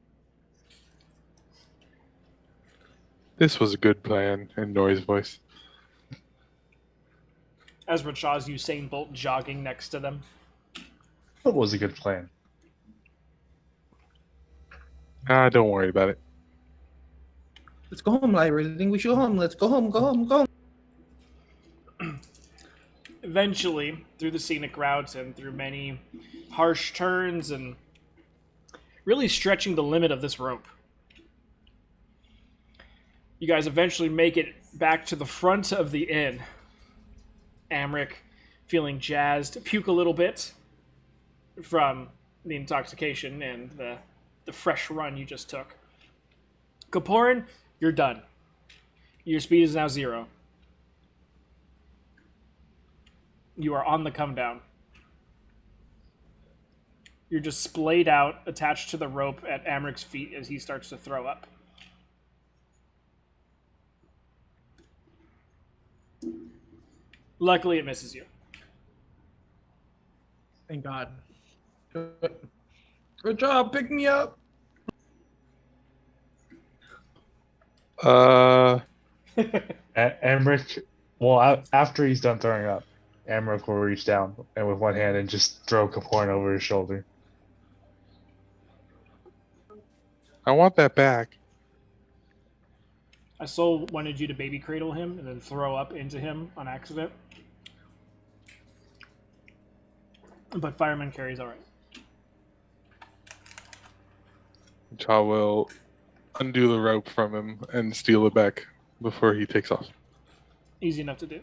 This was a good plan, in Nori's voice. As Rachaz Usain Bolt jogging next to them. That was a good plan. Don't worry about it. Let's go home, Lyra. I think we should go home. Let's go home. Go home. Go home. Eventually, through the scenic routes and through many harsh turns and really stretching the limit of this rope, you guys eventually make it back to the front of the inn. Amric, feeling jazzed, puke a little bit from the intoxication and the fresh run you just took. Kaporin, you're done. Your speed is now 0. You are on the come down. You're just splayed out, attached to the rope at Amric's feet as he starts to throw up. Luckily, it misses you. Thank God. Good job, pick me up. Emmerich, well, after he's done throwing up, Emmerich will reach down and with one hand and just throw Kaporn over his shoulder. I want that back. I so wanted you to baby cradle him and then throw up into him on accident. But fireman carries alright. Cha will undo the rope from him and steal it back before he takes off. Easy enough to do.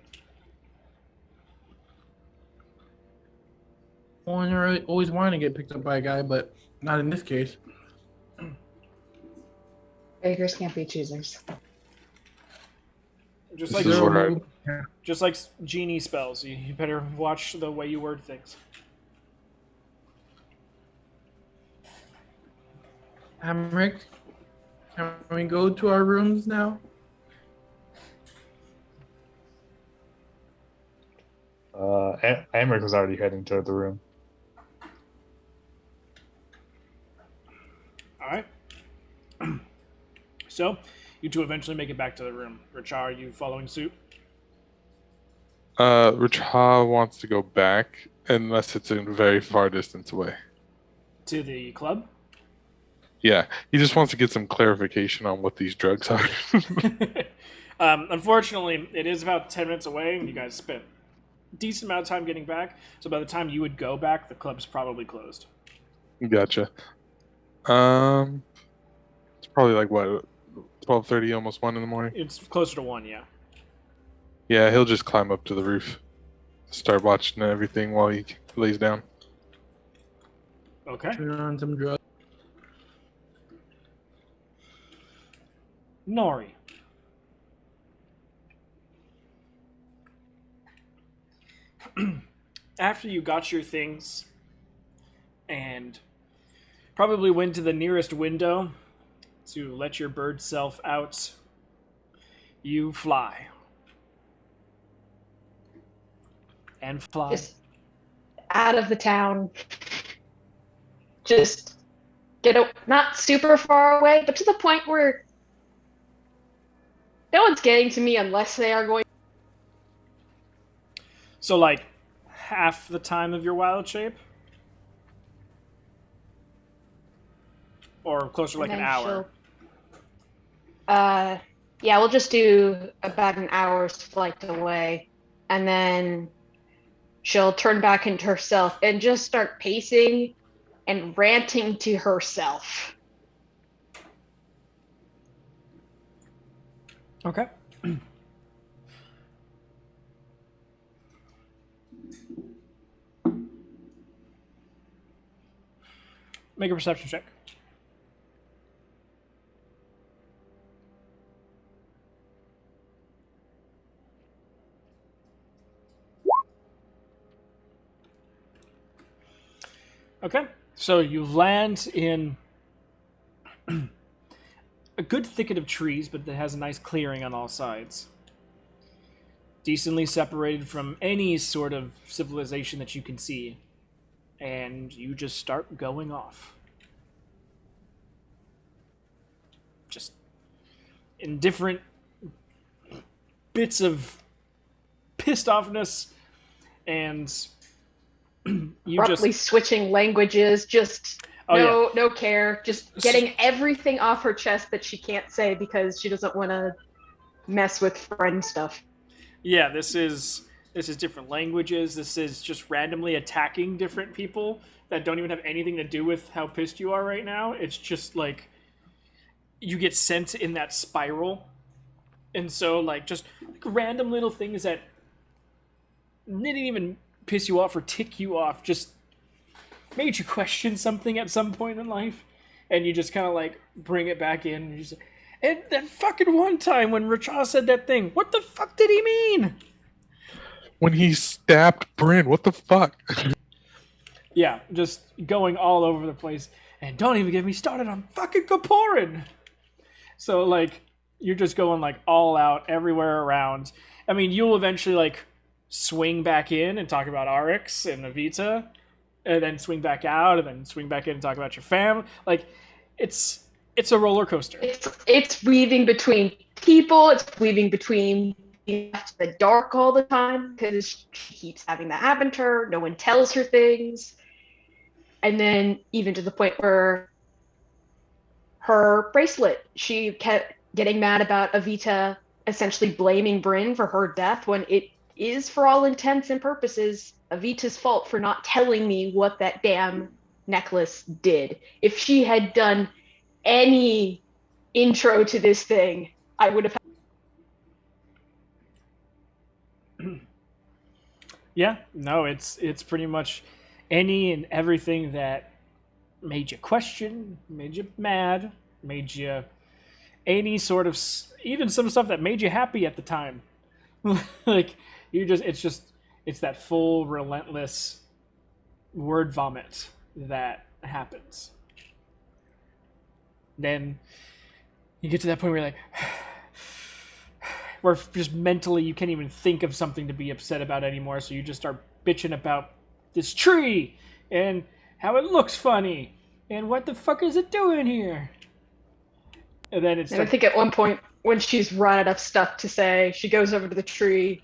Always wanted to get picked up by a guy, but not in this case. Beggars can't be choosers. Just This like is where just like genie spells, you better watch the way you word things. Amric, can we go to our rooms now? Emmerich was already heading toward the room. Alright. So, you two eventually make it back to the room. Richard, are you following suit? Richa wants to go back unless it's a very far distance away. To the club? Yeah, he just wants to get some clarification on what these drugs are. Unfortunately, it is about 10 minutes away, and you guys spent a decent amount of time getting back. So by the time you would go back, the club's probably closed. Gotcha. It's probably like what, 12:30, almost 1 in the morning. It's closer to 1, yeah. Yeah, he'll just climb up to the roof, start watching everything while he lays down. Okay. Turn on some drugs. Nori. After you got your things and probably went to the nearest window to let your bird self out, you fly. And fly. Just out of the town. Just not super far away, but to the point where no one's getting to me unless they are going. So, like, half the time of your wild shape? Or closer, like an hour? Yeah, we'll just do about an hour's flight away. And then she'll turn back into herself and just start pacing and ranting to herself. Okay. Make a perception check. Okay, so you land in a good thicket of trees, but that has a nice clearing on all sides. Decently separated from any sort of civilization that you can see. And you just start going off. Just in different bits of pissed offness, and you Abruptly just switching languages, just no care, just getting everything off her chest that she can't say because she doesn't want to mess with friend stuff. Yeah, this is different languages. This is just randomly attacking different people that don't even have anything to do with how pissed you are right now. It's just like you get sent in that spiral. And so like just random little things that didn't even piss you off or tick you off, just made you question something at some point in life, and you just kind of like bring it back in. And, and that fucking one time when Rachel said that thing, what the fuck did he mean? When he stabbed Bryn, what the fuck? Yeah, just going all over the place. And don't even get me started on fucking Kaporin. So like you're just going like all out everywhere around. I mean, you'll eventually like swing back in and talk about Arix and Avita, and then swing back out, and then swing back in and talk about your family. Like, it's a roller coaster. It's weaving between people. It's weaving between being left in the dark all the time because she keeps having that happen to her. No one tells her things, and then even to the point where her bracelet, she kept getting mad about Avita essentially blaming Bryn for her death when it is, for all intents and purposes, Avita's fault for not telling me what that damn necklace did. If she had done any intro to this thing, I would have. Yeah, no, it's pretty much any and everything that made you question, made you mad, made you any sort of, even some stuff that made you happy at the time. Like it's that full relentless word vomit that happens. Then you get to that point where you're like, where just mentally you can't even think of something to be upset about anymore, so you just start bitching about this tree and how it looks funny and what the fuck is it doing here. And then it's and I think at one point when she's run out of stuff to say, she goes over to the tree,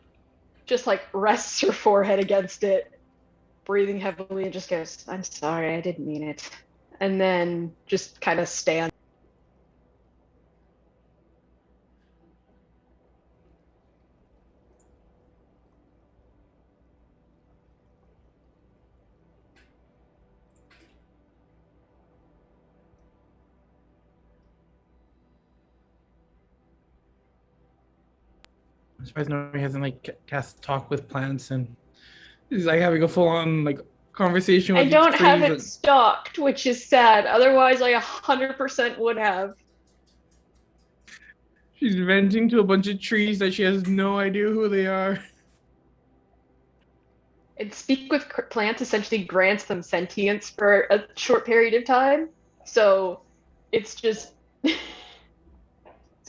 just like rests her forehead against it, breathing heavily, and just goes, "I'm sorry, I didn't mean it," and then just kind of stands. I'm surprised nobody hasn't like cast talk with plants and is like having a full on like conversation with I don't these have trees it and- stocked, which is sad. Otherwise, I 100% would have. She's venting to a bunch of trees that she has no idea who they are. And speak with plants essentially grants them sentience for a short period of time. So it's just, it's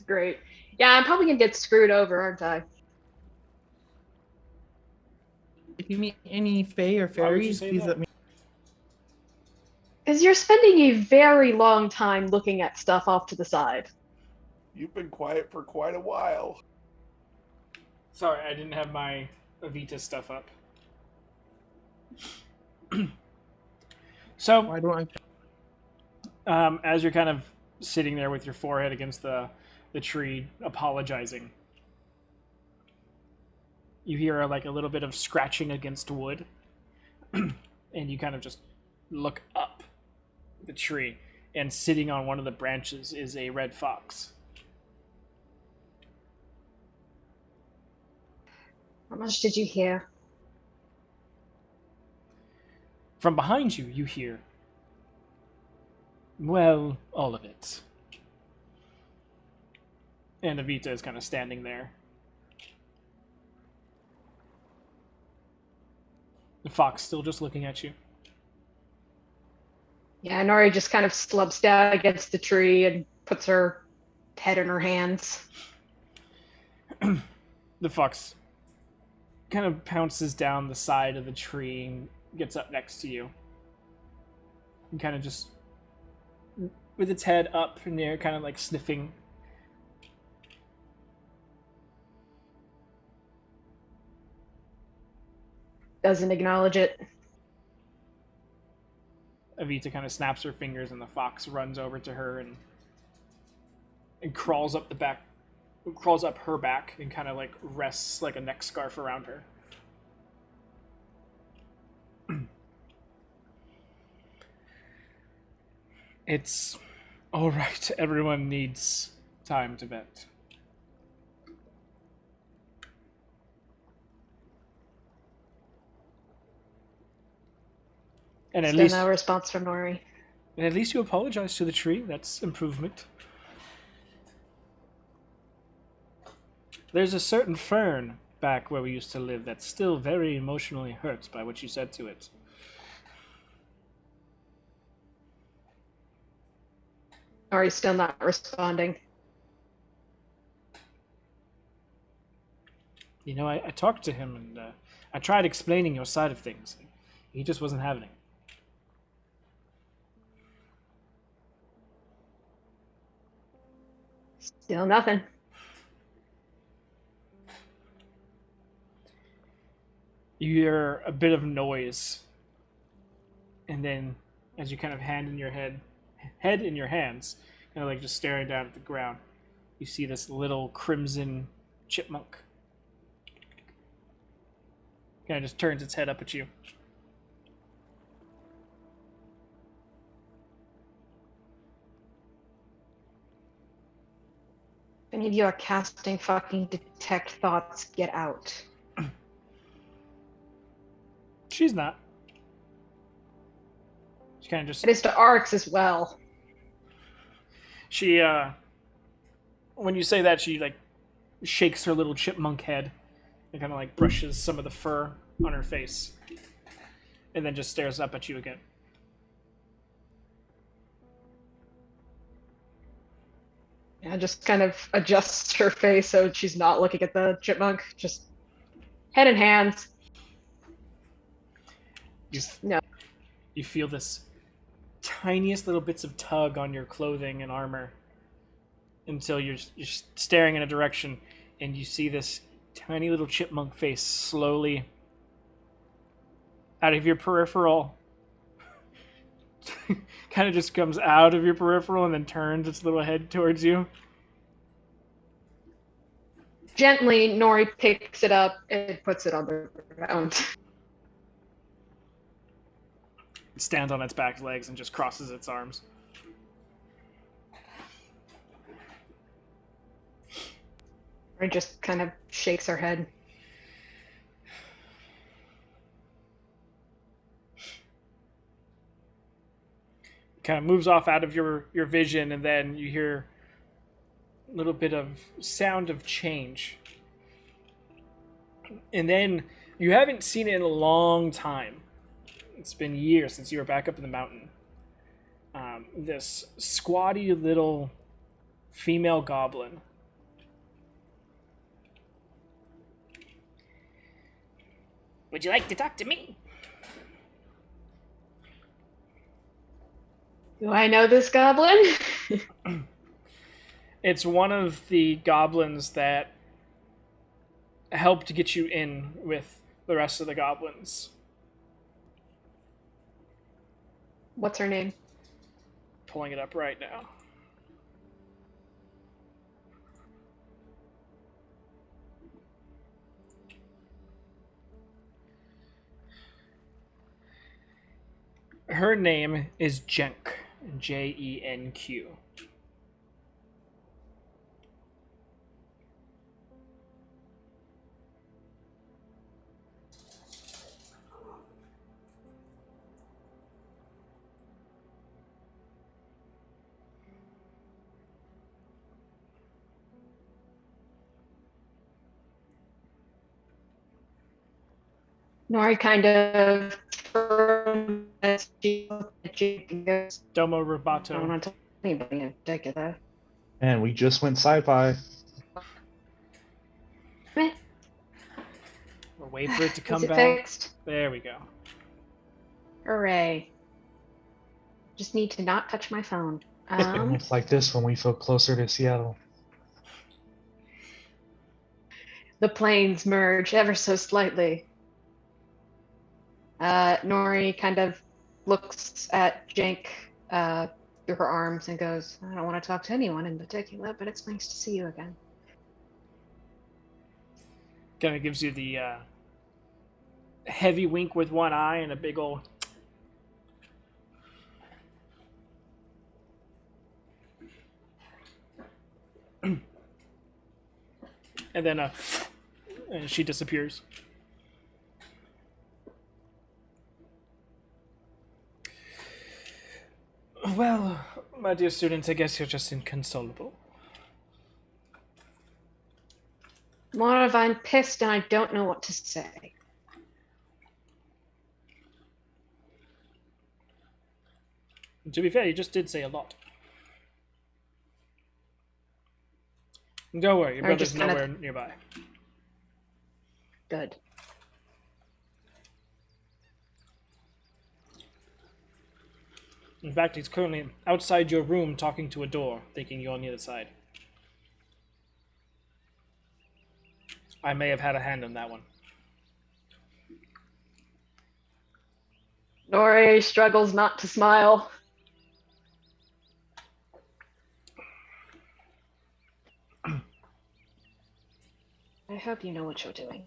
great. Yeah, I'm probably gonna get screwed over, aren't I? If you meet any fae or Why would you fairies, say please that? let me. Because you're spending a very long time looking at stuff off to the side. You've been quiet for quite a while. Sorry, I didn't have my Avita stuff up. So, Why don't I? as you're kind of sitting there with your forehead against the tree, apologizing, you hear like a little bit of scratching against wood, and you kind of just look up the tree, and sitting on one of the branches is a red fox. How much did you hear? From behind you, you hear, well, all of it. And Avita is kind of standing there. The fox still just looking at you. Yeah, Nori just kind of slumps down against the tree and puts her head in her hands. The fox kind of pounces down the side of the tree and gets up next to you. And kind of just, with its head up in the air, kind of like sniffing. Doesn't acknowledge it. Avita kind of snaps her fingers, and the fox runs over to her and crawls up her back and kind of like rests like a neck scarf around her. It's all right. Everyone needs time to vent. And Still no response from Nori. and at least you apologize to the tree. That's improvement. There's a certain fern back where we used to live that's still very emotionally hurt by what you said to it. Nori's still not responding. You know, I talked to him and I tried explaining your side of things. He just wasn't having it. Still nothing. You hear a bit of noise, and then as you kind of head in your hands, kind of like just staring down at the ground, you see this little crimson chipmunk. Kind of just turns its head up at you. If any of you are casting fucking detect thoughts, get out. She's not. She kind of just... It is to Arx as well. She, when you say that, she, like, shakes her little chipmunk head and kind of, like, brushes some of the fur on her face. And then just stares up at you again. Yeah, just kind of adjusts her face so she's not looking at the chipmunk. Just head in hands. No. You feel this tiniest little bits of tug on your clothing and armor until you're staring in a direction and you see this tiny little chipmunk face slowly out of your peripheral. Kind of just comes out of your peripheral and then turns its little head towards you. Gently, Nori picks it up and puts it on the ground. It stands on its back legs and just crosses its arms. Or just kind of shakes her head. Kind of moves off out of your vision, and then you hear a little bit of sound of change. And then you haven't seen it in a long time. It's been years since you were back up in the mountain. This squatty little female goblin. Would you like to talk to me? Do I know this goblin? It's one of the goblins that helped to get you in with the rest of the goblins. What's her name? Pulling it up right now. Her name is Jenk. Jenq. Nori kind of Domo I don't Roboto. want to tell anybody in particular. And we just went sci-fi. Meh. We'll wait for it to come Is it back. fixed? There we go. Hooray. Just need to not touch my phone. It's like this when we feel closer to Seattle. The planes merge ever so slightly. Nori kind of looks at Jenk through her arms and goes, I don't want to talk to anyone in particular, but it's nice to see you again. Kind of gives you the heavy wink with one eye and a big old... and then and she disappears. Well, my dear student, I guess you're just inconsolable. More if I'm pissed and I don't know what to say. To be fair, you just did say a lot. Don't worry, your Or brother's just kind of- nowhere nearby. Good. In fact, he's currently outside your room talking to a door, thinking you're on the other side. I may have had a hand on that one. Nori struggles not to smile. I hope you know what you're doing.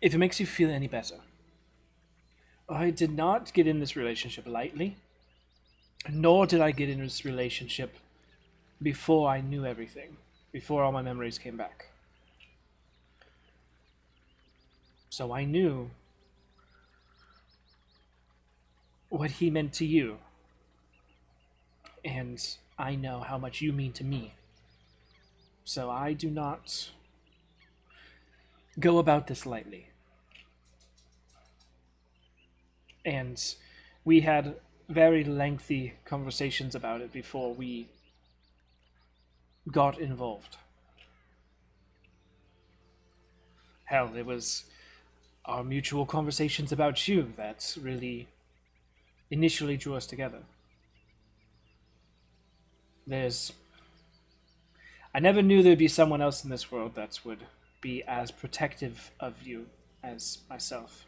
If it makes you feel any better, I did not get in this relationship lightly, nor did I get in this relationship before I knew everything, before all my memories came back. So I knew what he meant to you, and I know how much you mean to me. So I do not go about this lightly. And we had very lengthy conversations about it before we got involved. Hell, it was our mutual conversations about you that really initially drew us together. I never knew there'd be someone else in this world that would be as protective of you as myself.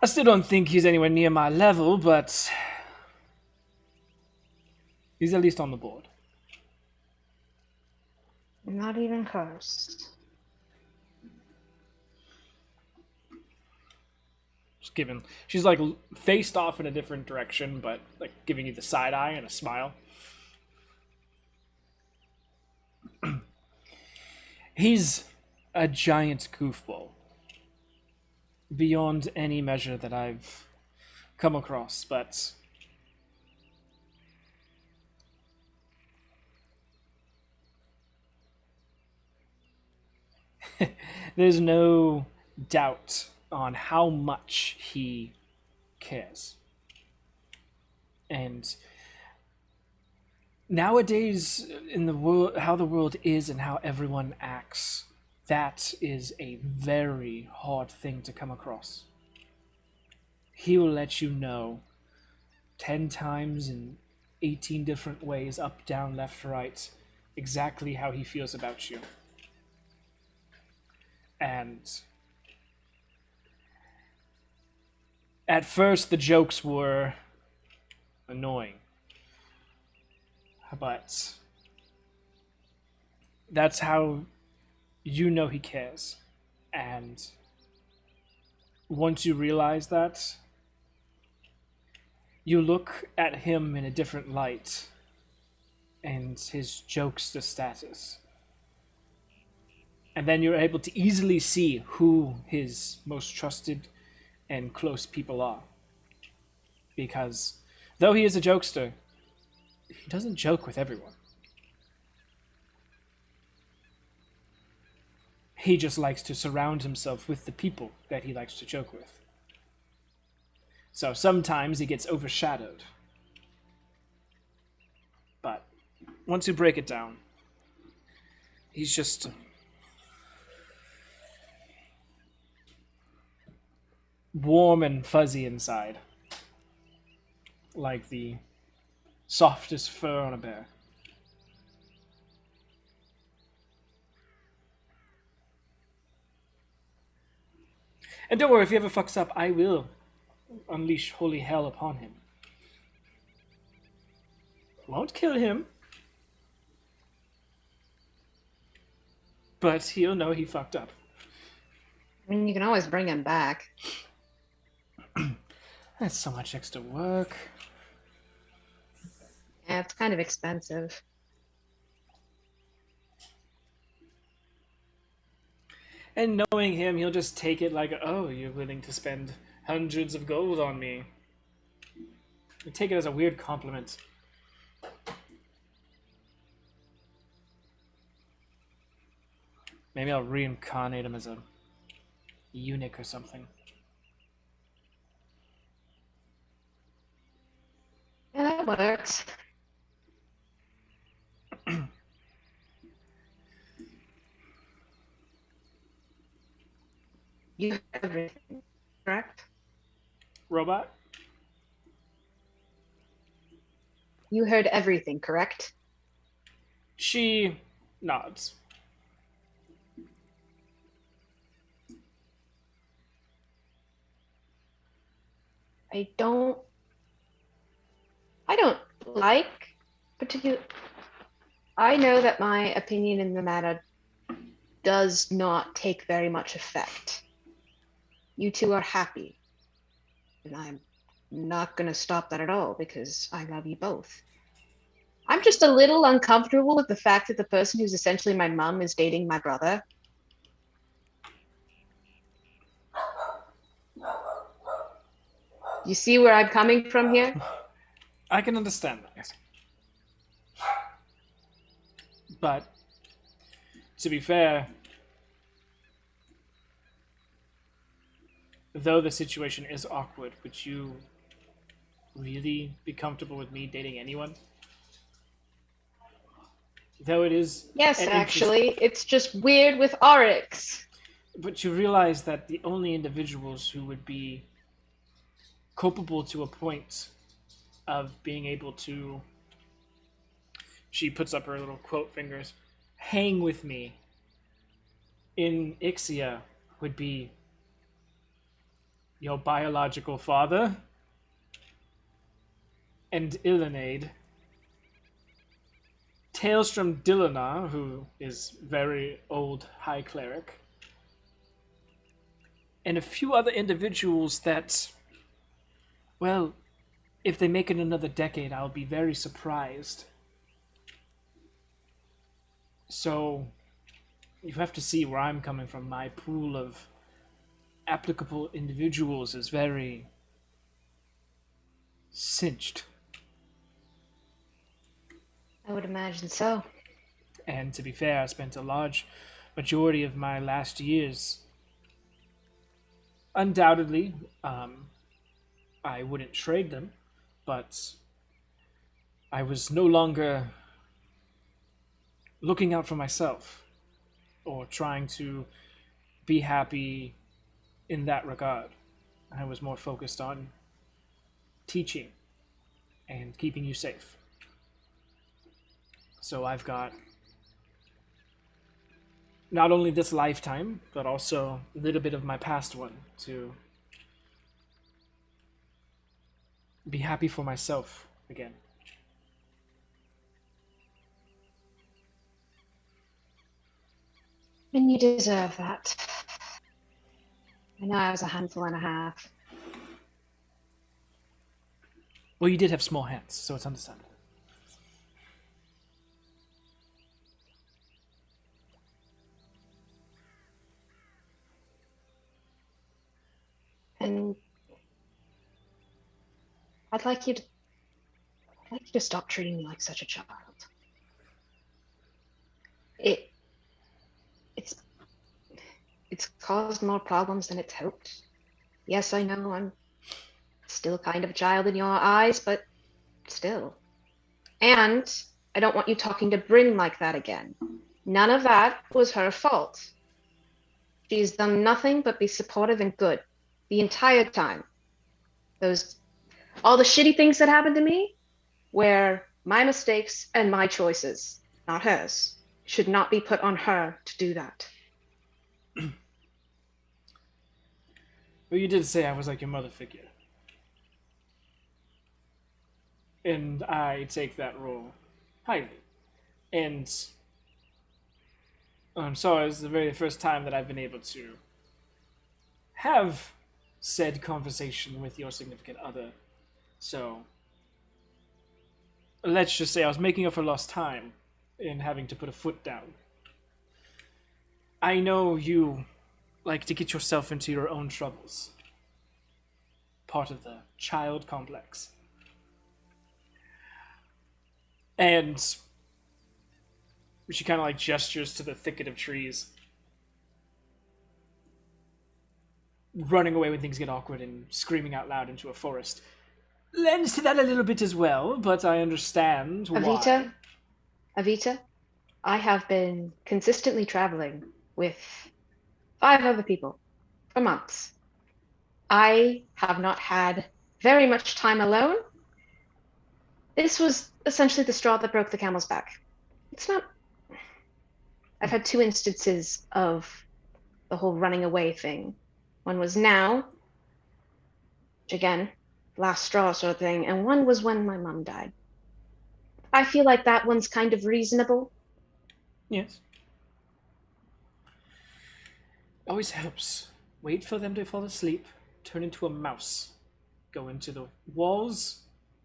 I still don't think he's anywhere near my level, but he's at least on the board. Not even close. She's like faced off in a different direction, but like giving you the side eye and a smile. He's a giant goofball. Beyond any measure that I've come across, but there's no doubt on how much he cares. And nowadays, in the world, how the world is and how everyone acts, that is a very hard thing to come across. He will let you know 10 times in 18 different ways, up, down, left, right, exactly how he feels about you. And at first, the jokes were annoying. But that's how you know he cares. And once you realize that, you look at him in a different light, and his jokes to status. And then you're able to easily see who his most trusted and close people are. Because though he is a jokester, he doesn't joke with everyone. He just likes to surround himself with the people that he likes to joke with. So sometimes he gets overshadowed. But once you break it down, he's just warm and fuzzy inside, like the softest fur on a bear. And don't worry, if he ever fucks up, I will unleash holy hell upon him. Won't kill him, but he'll know he fucked up. I mean, you can always bring him back. That's so much extra work. Yeah, it's kind of expensive. And knowing him, he'll just take it like, oh, you're willing to spend hundreds of gold on me. You take it as a weird compliment. Maybe I'll reincarnate him as a eunuch or something. Yeah, that works. You heard everything, correct? Robot? You heard everything, correct? She nods. I don't like particular. I know that my opinion in the matter does not take very much effect. You two are happy. And I'm not going to stop that at all because I love you both. I'm just a little uncomfortable with the fact that the person who's essentially my mom is dating my brother. You see where I'm coming from here? I can understand that. But, to be fair, though the situation is awkward, would you really be comfortable with me dating anyone? Though it is... Yes, an actually. It's just weird with Oryx. But you realize that the only individuals who would be culpable to a point of being able to... She puts up her little quote fingers. Hang with me in Ixia would be your biological father and Illinade. Tales from Dillana, who is very old high cleric, and a few other individuals that, well, if they make it another decade, I'll be very surprised. So, you have to see where I'm coming from. My pool of applicable individuals is very cinched. I would imagine so. And to be fair, I spent a large majority of my last years. Undoubtedly, I wouldn't trade them, but I was no longer looking out for myself or trying to be happy in that regard. I was more focused on teaching and keeping you safe. So I've got not only this lifetime, but also a little bit of my past one to be happy for myself again. And you deserve that. I know I was a handful and a half. Well, you did have small hands, so it's understandable. And I'd like you to stop treating me like such a child. It's caused more problems than it's helped. Yes, I know I'm still kind of a child in your eyes, but still. And I don't want you talking to Bryn like that again. None of that was her fault. She's done nothing but be supportive and good the entire time. All the shitty things that happened to me were my mistakes and my choices, not hers. Should not be put on her to do that. Well, you did say I was like your mother figure. And I take that role highly. And so it's the very first time that I've been able to have said conversation with your significant other. So let's just say I was making up for lost time in having to put a foot down. I know you like to get yourself into your own troubles. Part of the child complex. And she kind of like gestures to the thicket of trees. Running away when things get awkward and screaming out loud into a forest. Lends to that a little bit as well, but I understand why. Avita, I have been consistently traveling with 5 other people for months. I have not had very much time alone. This was essentially the straw that broke the camel's back. It's not. I've had 2 instances of the whole running away thing. One was now, which again, last straw sort of thing, and one was when my mom died. I feel like that one's kind of reasonable. Yes. Always helps. Wait for them to fall asleep, turn into a mouse, go into the walls,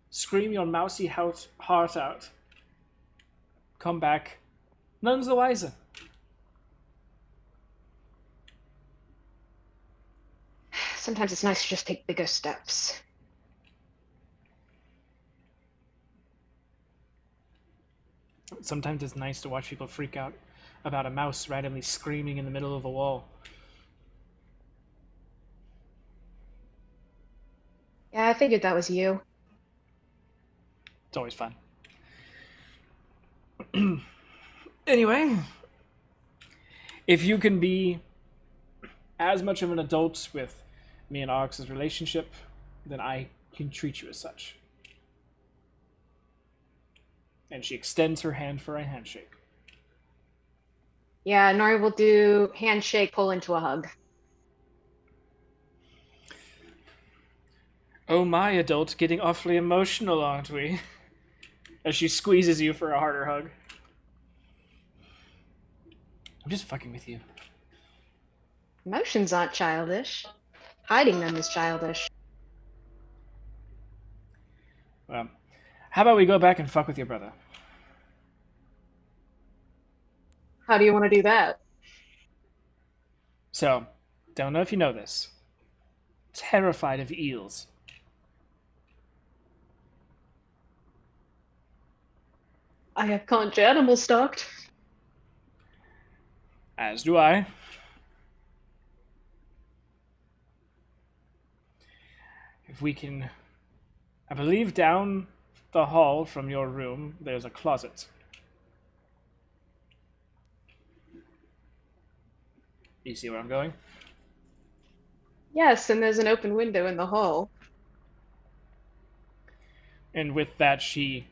scream your mousy heart out, come back, none's the wiser. Sometimes it's nice to just take bigger steps. Sometimes it's nice to watch people freak out about a mouse randomly screaming in the middle of a wall. Yeah, I figured that was you. It's always fun. Anyway, if you can be as much of an adult with me and Ox's relationship, then I can treat you as such. And she extends her hand for a handshake. Yeah, Nori will do handshake, pull into a hug. Oh my, adult, getting awfully emotional, aren't we? As she squeezes you for a harder hug. I'm just fucking with you. Emotions aren't childish. Hiding them is childish. Well, how about we go back and fuck with your brother? How do you want to do that? So, don't know if you know this. Terrified of eels. I have conch animals stalked. As do I. If we can... I believe down the hall from your room, there's a closet. You see where I'm going? Yes, and there's an open window in the hall. And with that, she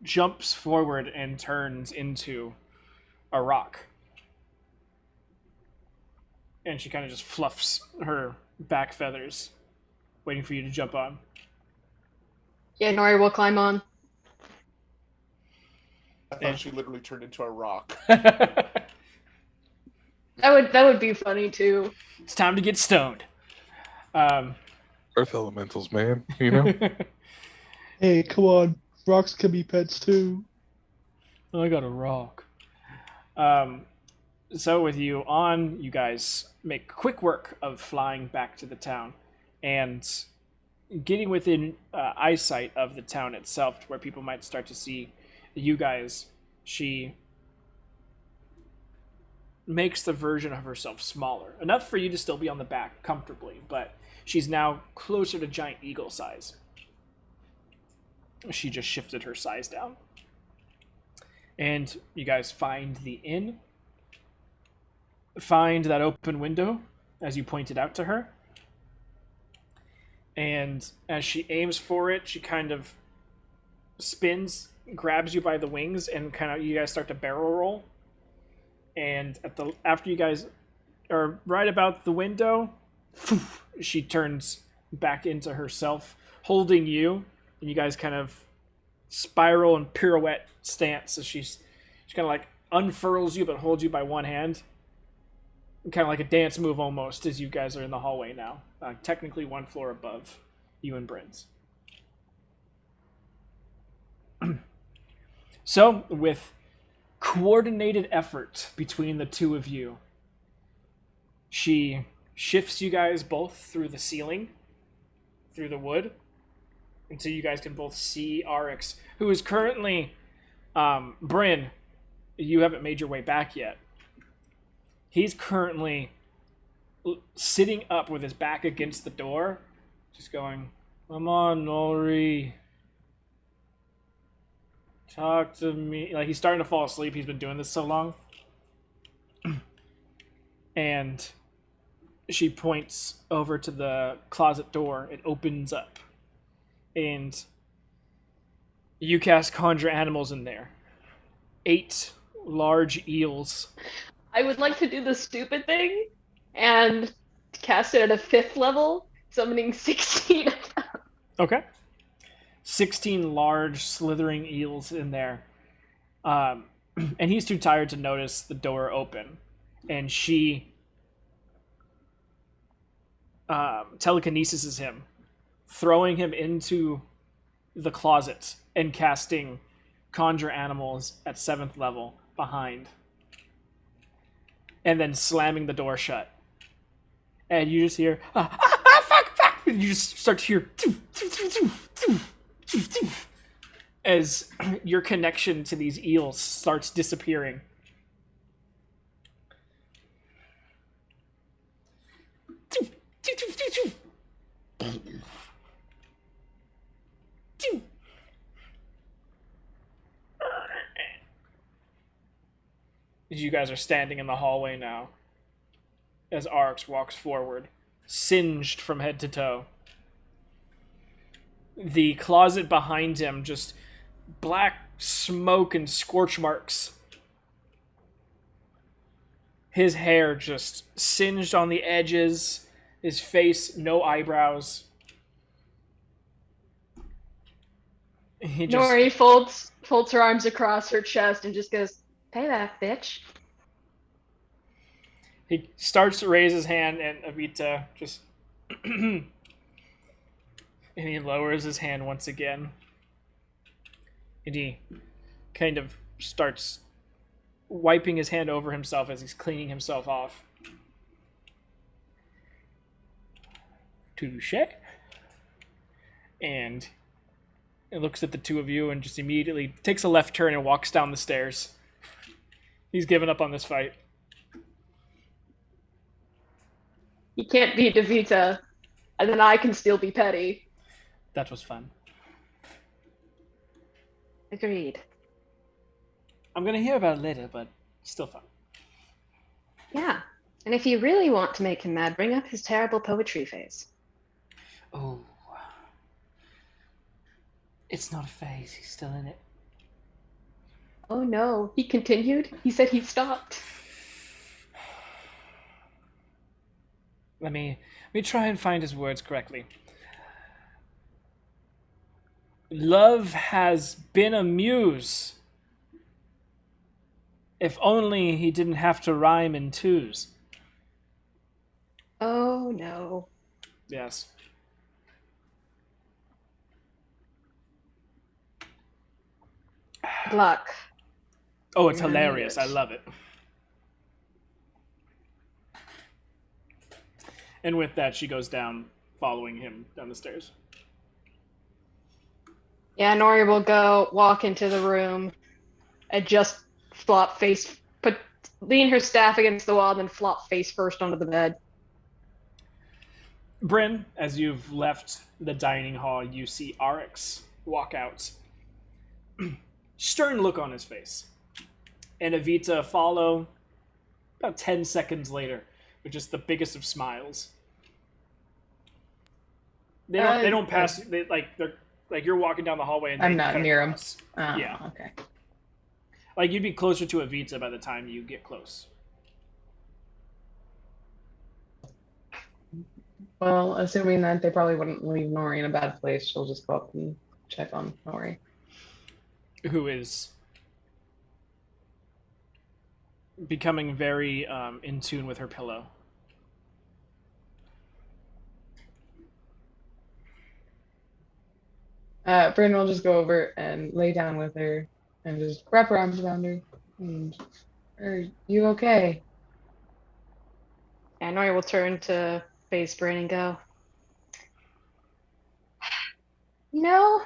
jumps forward and turns into a rock. And she kind of just fluffs her back feathers, waiting for you to jump on. Yeah, Nori will climb on. I thought she literally turned into a rock. That would be funny too. It's time to get stoned. Earth elementals, man. You know? Hey, come on. Rocks can be pets too. I got a rock. So with you on, you guys make quick work of flying back to the town and getting within eyesight of the town itself, to where people might start to see you guys. She makes the version of herself smaller, enough for you to still be on the back comfortably, but she's now closer to giant eagle size. She just shifted her size down. And you guys find the inn, find that open window, as you pointed out to her. And as she aims for it, she kind of spins, grabs you by the wings, and kind of you guys start to barrel roll. And after you guys are right about the window, she turns back into herself, holding you, and you guys kind of spiral and pirouette stance as she kind of like unfurls you but holds you by one hand. Kind of like a dance move almost, as you guys are in the hallway now. Technically one floor above you and Bryn's. So, with coordinated effort between the two of you, She shifts you guys both through the ceiling, through the wood, until you guys can both see Arix, who is currently, Bryn, you haven't made your way back yet. He's currently sitting up with his back against the door, just going, "Come on, Nori. Talk to me." Like, he's starting to fall asleep. He's been doing this so long. And she points over to the closet door. It opens up. And you cast Conjure Animals in there. 8 large eels. I would like to do the stupid thing and cast it at a 5th level, summoning 16 of them. Okay. 16 large slithering eels in there. And he's too tired to notice the door open. And she telekinesis him, throwing him into the closet and casting Conjure Animals at 7th level behind. And then slamming the door shut. And you just hear, fuck! And you just start to hear, as your connection to these eels starts disappearing. You guys are standing in the hallway now as Arx walks forward, singed from head to toe. The closet behind him, just black smoke and scorch marks. His hair just singed on the edges. His face, no eyebrows. He just... Nori folds her arms across her chest and just goes, "Payback, bitch." He starts to raise his hand, and Avita just... and he lowers his hand once again. And he kind of starts wiping his hand over himself as he's cleaning himself off. Touche. And it looks at the two of you and just immediately takes a left turn and walks down the stairs. He's given up on this fight. You can't beat Davita, and then I can still be petty. That was fun. Agreed. I'm going to hear about it later, but still fun. Yeah. And if you really want to make him mad, bring up his terrible poetry phase. Oh. It's not a phase. He's still in it. Oh no, he continued? He said he stopped. Let me try and find his words correctly. Love has been a muse. If only he didn't have to rhyme in twos. Oh no. Yes. Good luck. Oh, it's Yeah, hilarious. I yes. love it. And with that, she goes down, following him down the stairs. Yeah, Nori will go walk into the room and just flop face, lean her staff against the wall, and then flop face first onto the bed. Bryn, as you've left the dining hall, you see Arix walk out. Stern look on his face. And Avita follow about 10 seconds later with just the biggest of smiles. They don't pass. They're like you're walking down the hallway and I'm they not cut near him. across. Oh, Yeah. okay. Like you'd be closer to Avita by the time you get close. Well, assuming that they probably wouldn't leave Nori in a bad place, she'll just go up and check on Nori. Who is becoming very in tune with her pillow. Bryn will just go over and lay down with her and just wrap her arms around her. And, are you okay? And Nori will turn to face Brain and go, no,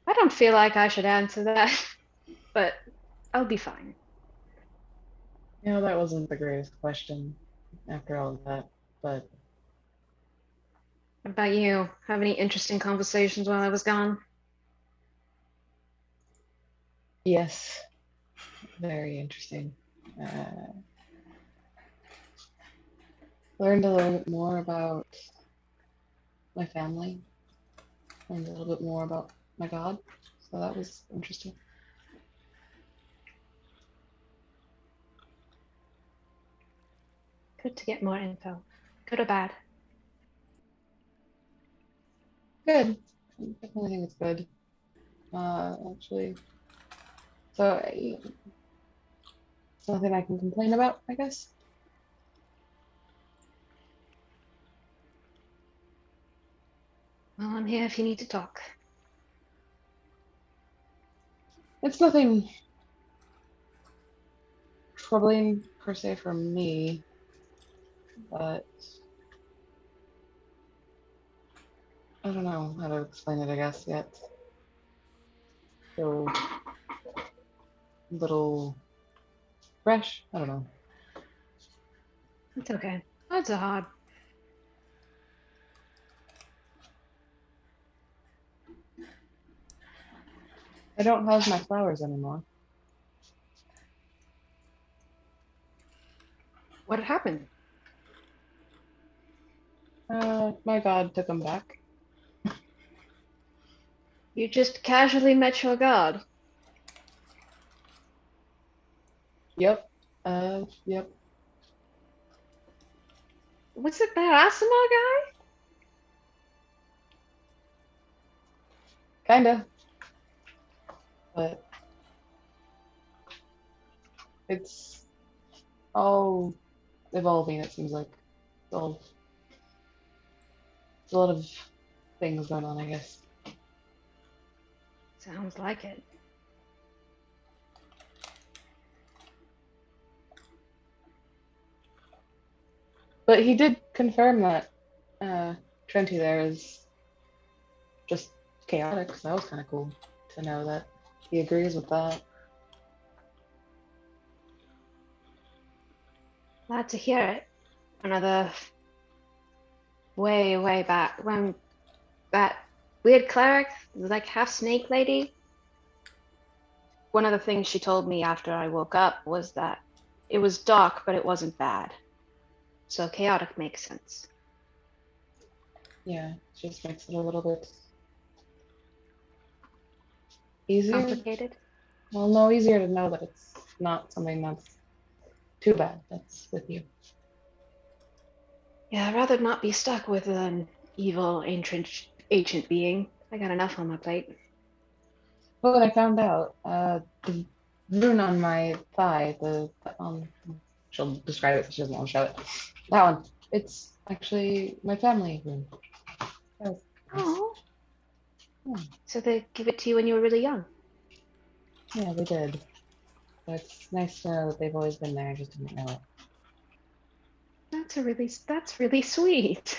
I don't feel like I should answer that, but I'll be fine. That wasn't the greatest question after all of that, but What about you? Have any interesting conversations while I was gone? yes, very interesting. Uh, Learned a little bit more about my family, learned a little bit more about my God, so that was interesting. Good to get more info. Good or bad? Good. I definitely think it's good. Actually, so it's nothing I can complain about, I guess. Well, I'm here if you need to talk. It's nothing troubling per se for me, but I don't know how to explain it, I guess, yet. So little fresh. I don't know. It's okay. That's a hard. I don't have my flowers anymore. What happened? My God took them back. You just casually met your god. Yep. Yep. Was it that Asimo guy? Kinda. But it's all evolving, it seems like. It's a lot of things going on, I guess. Sounds like it. But he did confirm that Trenty there is just chaotic, so that was kind of cool to know that he agrees with that. Glad to hear it. Another way back when that weird cleric, like half snake lady. One of the things she told me after I woke up was that it was dark, but it wasn't bad. So chaotic makes sense. Yeah, it just makes it a little bit easier. Complicated. Well, no, easier to know that it's not something that's too bad that's with you. Yeah, I'd rather not be stuck with an evil ancient being. I got enough on my plate. But when I found out, the rune on my thigh, she'll describe it, but she doesn't want to show it. That one, it's actually my family rune. That was nice. Oh. Yeah. So they give it to you when you were really young. Yeah, they did. So it's nice to know that they've always been there. I just didn't know it. That's really sweet.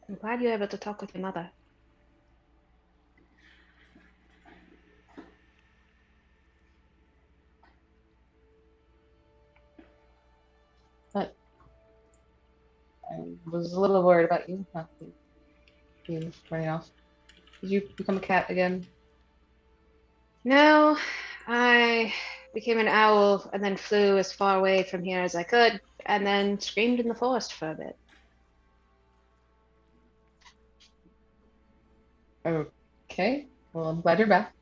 I'm glad you're able to talk with your mother. But I was a little worried about you, not you running off. Did you become a cat again? No, I became an owl and then flew as far away from here as I could, and then screamed in the forest for a bit. Okay. Well, I'm glad you're back.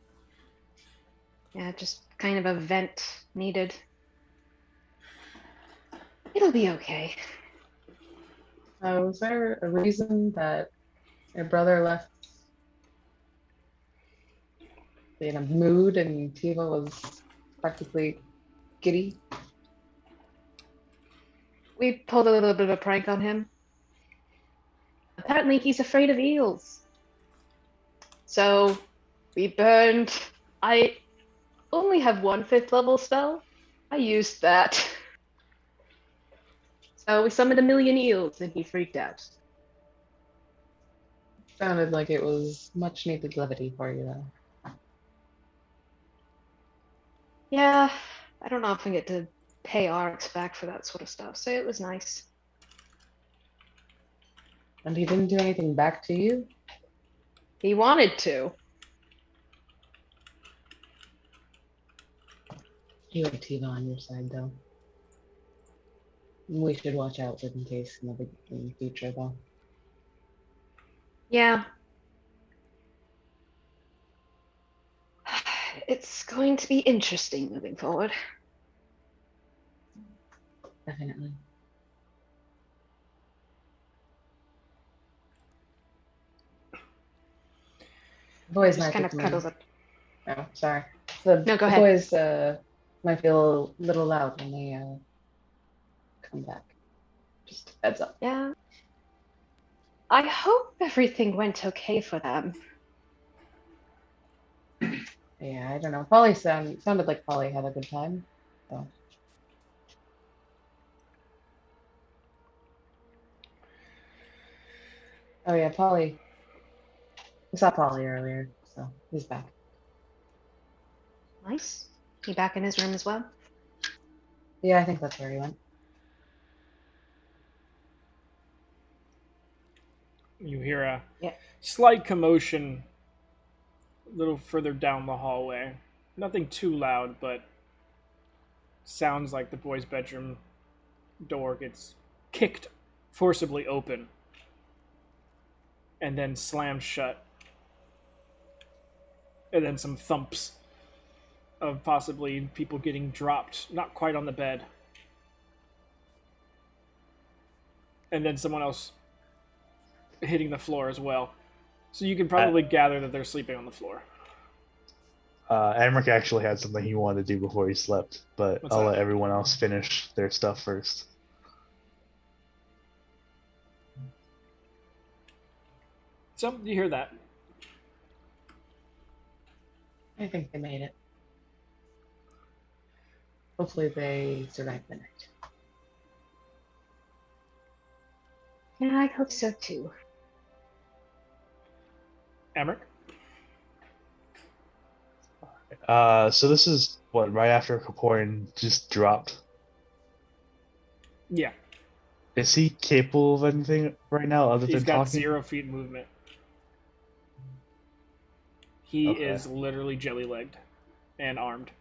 Yeah, just kind of a vent needed. It'll be okay. Was there a reason that your brother left in a mood and Tiva was practically giddy? We pulled a little bit of a prank on him. Apparently, he's afraid of eels. So we burned only have one 5th level spell. I used that. So we summoned a million eels and he freaked out. Sounded like it was much needed levity for you, though. Yeah, I don't often get to pay Arx back for that sort of stuff, so it was nice. And he didn't do anything back to you? He wanted to. You have Tiva on your side, though. We should watch out for in case in the future, though. Yeah. It's going to be interesting moving forward. Definitely. The boys Just might kind be of cuddles coming. up. Oh, sorry. The, No, go the ahead. boys might feel a little loud when they come back. Just heads up. Yeah. I hope everything went okay for them. Yeah, I don't know. Polly sounded like Polly had a good time. So. Oh yeah, Polly. We saw Polly earlier, so he's back. Nice. He back in his room as well? Yeah, I think that's where he went. You hear a Yeah. slight commotion a little further down the hallway. Nothing too loud, but sounds like the boys' bedroom door gets kicked forcibly open and then slammed shut. And then some thumps of possibly people getting dropped, not quite on the bed. And then someone else hitting the floor as well. So you can probably gather that they're sleeping on the floor. Amric actually had something he wanted to do before he slept, but What's I'll that? let everyone else finish their stuff first. So you hear that. I think they made it. Hopefully they survived the night. Yeah, I hope so too. Emmerich? So this is what, right after Kaporin just dropped. Yeah. Is he capable of anything right now other He's than got talking? 0 feet movement. He Okay. is literally jelly-legged and armed.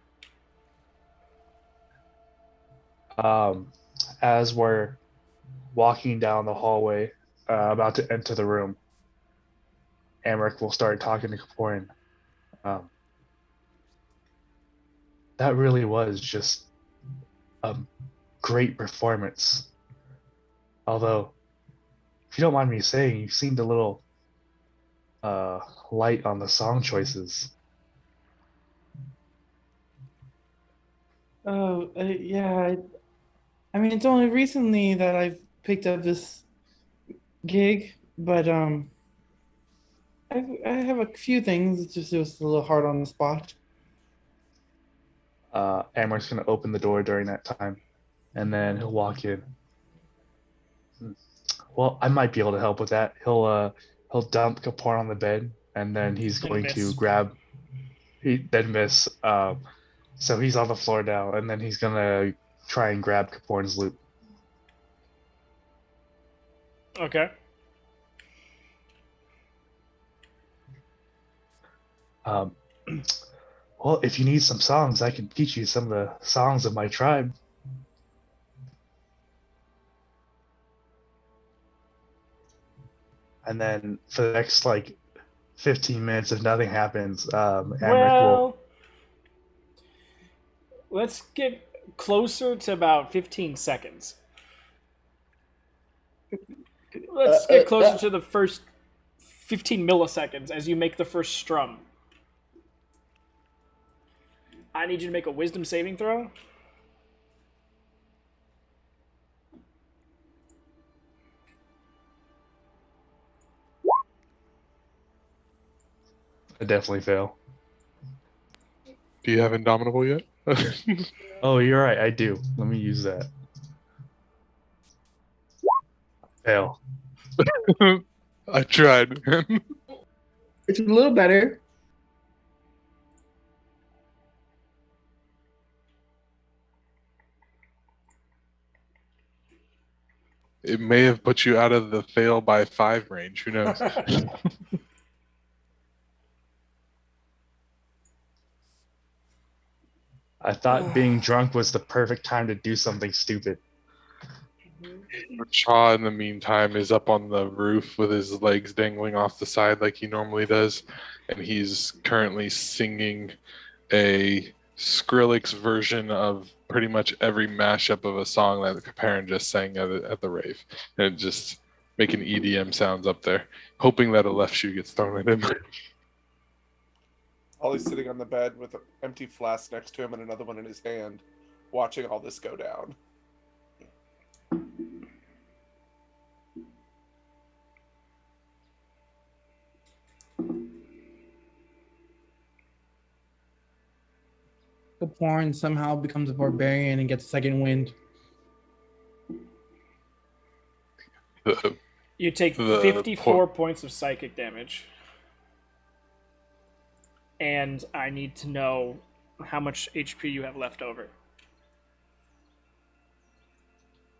As we're walking down the hallway, about to enter the room, Amric will start talking to Kaporin. That really was just a great performance. Although, if you don't mind me saying, you seemed a little light on the song choices. Oh, yeah. I mean, it's only recently that I've picked up this gig, but I have a few things. It's just it was a little hard on the spot. Amric's gonna open the door during that time, and then he'll walk in. Well, I might be able to help with that. He'll dump Kapor on the bed, and then he's And going miss. to grab. He then miss. So he's on the floor now, and then he's gonna try and grab Kaporn's loot. Okay. Well, if you need some songs, I can teach you some of the songs of my tribe. And then for the next 15 minutes, if nothing happens, Amric will. Let's get closer to about 15 seconds. Let's get closer to the first 15 milliseconds as you make the first strum. I need you to make a wisdom saving throw. I definitely fail. Do you have Indomitable yet? Oh, you're right. I do. Let me use that. Fail. I tried, man. It's a little better. It may have put you out of the fail by 5 range. Who knows? I thought being drunk was the perfect time to do something stupid. Shaw, in the meantime, is up on the roof with his legs dangling off the side like he normally does, and he's currently singing a Skrillex version of pretty much every mashup of a song that Caparin just sang at the rave, and just making EDM sounds up there, hoping that a left shoe gets thrown at him. Ollie's sitting on the bed with an empty flask next to him and another one in his hand, watching all this go down. The porn somehow becomes a barbarian and gets second wind. You take The 54 points of psychic damage. And I need to know how much HP you have left over.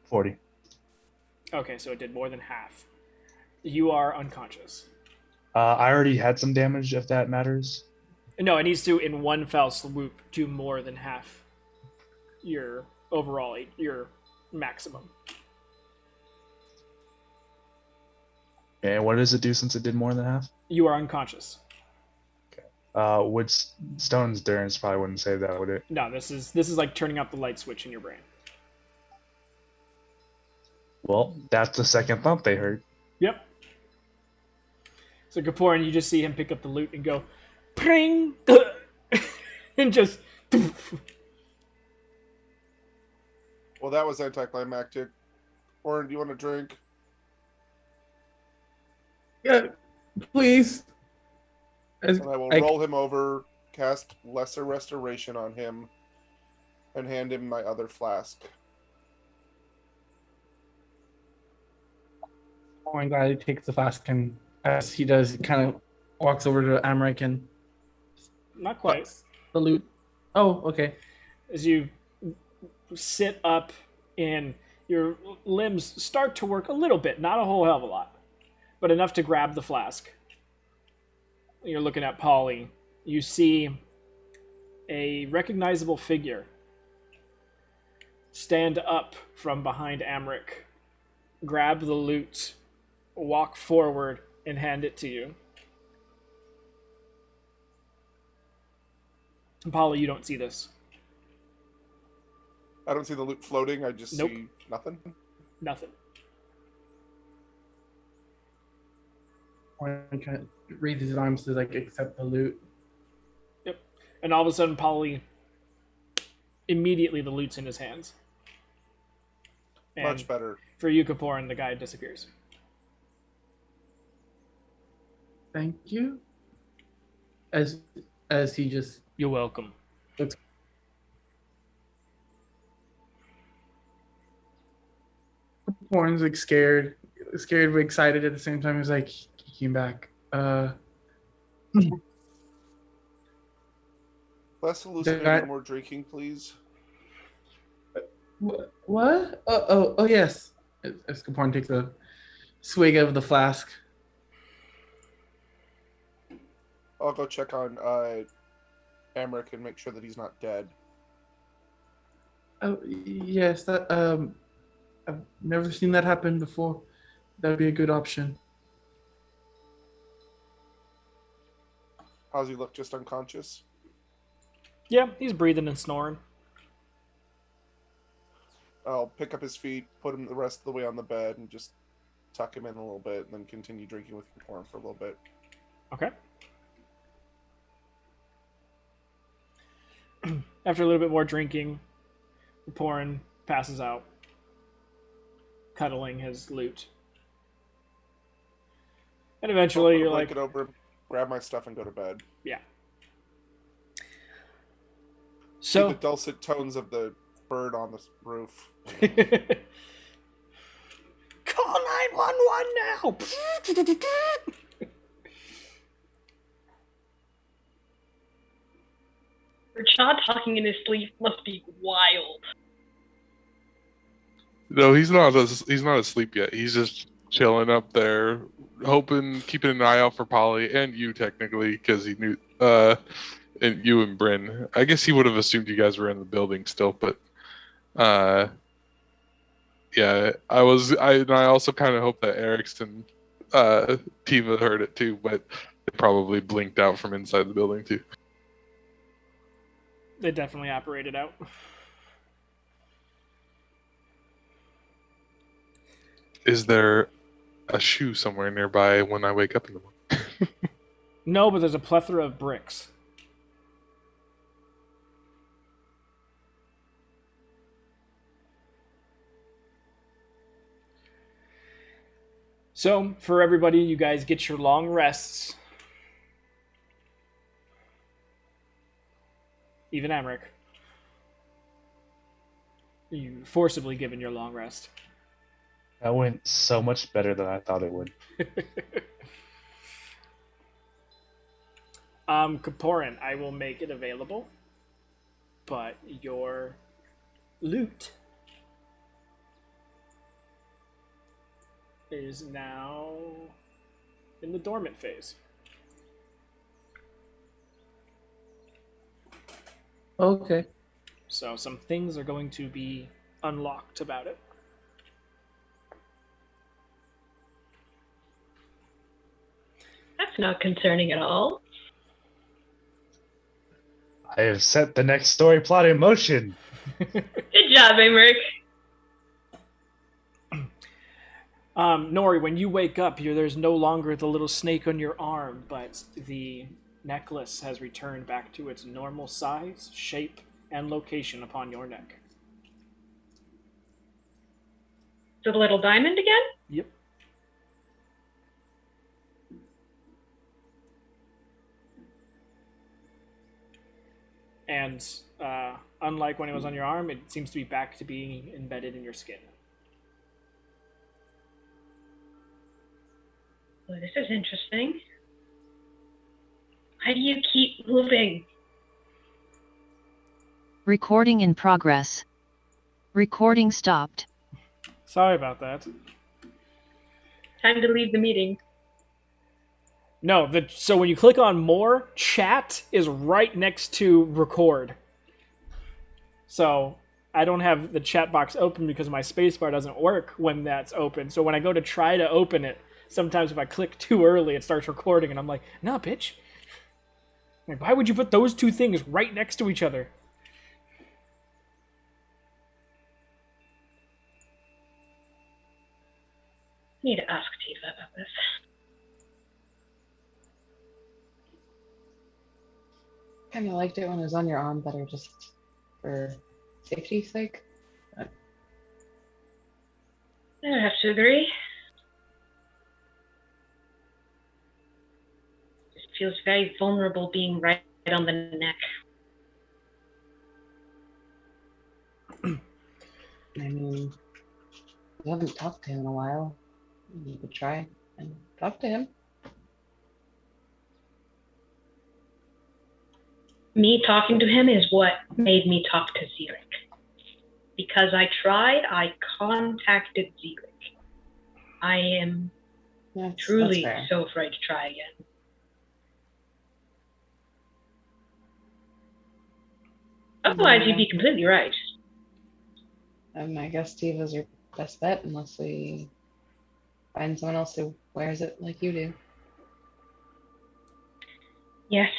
40. Okay, so it did more than half. You are unconscious. I already had some damage, if that matters. No, it needs to, in one fell swoop, do more than half your overall, your maximum. And what does it do since it did more than half? You are unconscious. Would Stone's Endurance probably wouldn't say that, would it? No, this is like turning up the light switch in your brain. Well, that's the second thump they heard. Yep. So Kaporan, you just see him pick up the loot and go, pring, and just. Well, that was anticlimactic. Oren, do you want a drink? Yeah, please. And I will roll him over, cast Lesser Restoration on him, and hand him my other flask. Oh, I'm glad he takes the flask, and as he does, he kind of walks over to Amric and Not quite. the loot. Oh, okay. As you sit up and your limbs start to work a little bit, not a whole hell of a lot, but enough to grab the flask. You're looking at Polly. You see a recognizable figure stand up from behind Amric, grab the loot, walk forward, and hand it to you. Polly, you don't see this. I don't see the loot floating, I just Nope. see nothing. Nothing. Or he kind of raises his arms to like accept the loot. Yep. And all of a sudden, Polly, immediately the loot's in his hands. And Much better. for you, Kaporan, the guy disappears. Thank you. As he just You're welcome. Warren's like scared but excited at the same time. He's like, he came back. Less hallucinating and more drinking, please. What? Oh, yes. As Kaporn takes a swig of the flask. I'll go check on Amric and make sure that he's not dead. Oh, yes. That I've never seen that happen before. That'd be a good option. How's he look? Just unconscious? Yeah, he's breathing and snoring. I'll pick up his feet, put him the rest of the way on the bed, and just tuck him in a little bit, and then continue drinking with Kaporan for a little bit. Okay. After a little bit more drinking, Kaporan passes out, cuddling his loot. And eventually I'll put a you're like, blanket over him, grab my stuff, and go to bed. yeah. So the dulcet tones of the bird on the roof. call 911 now. Rashad talking in his sleep must be wild. No, he's not asleep yet. He's just chilling up there, keeping an eye out for Polly and you technically, because he knew and you and Bryn. I guess he would have assumed you guys were in the building still, but yeah, I also kind of hope that Erickson Tiva heard it too, but they probably blinked out from inside the building too. They definitely operated out. Is there a shoe somewhere nearby when I wake up in the morning? No, but there's a plethora of bricks. So, for everybody, you guys get your long rests. Even Amric. You forcibly given your long rest. That went so much better than I thought it would. Kaporin, I will make it available, but your loot is now in the dormant phase. Okay. So some things are going to be unlocked about it. That's not concerning at all. I have set the next story plot in motion. Good job, Emmerich. Nori, when you wake up, there's no longer the little snake on your arm, but the necklace has returned back to its normal size, shape, and location upon your neck. So the little diamond again? Yep. And unlike when it was on your arm, it seems to be back to being embedded in your skin. Well, this is interesting. Why do you keep moving? Recording in progress. Recording stopped. Sorry about that. Time to leave the meeting. No, so when you click on more, chat is right next to record. So I don't have the chat box open because my spacebar doesn't work when that's open. So when I go to try to open it, sometimes if I click too early, it starts recording, and I'm like, "No, bitch! Like, why would you put those two things right next to each other?" Need to ask Tifa about this. Kind of liked it when it was on your arm better, just for safety's sake. I would have to agree. It feels very vulnerable being right on the neck. I mean, you haven't talked to him in a while. You could try and talk to him. Me talking to him is what made me talk to Xeric. Because I tried, I contacted Xeric. I am truly so afraid to try again. Otherwise, you'd be completely right. I guess Tiva's your best bet unless we find someone else who wears it like you do. Yes.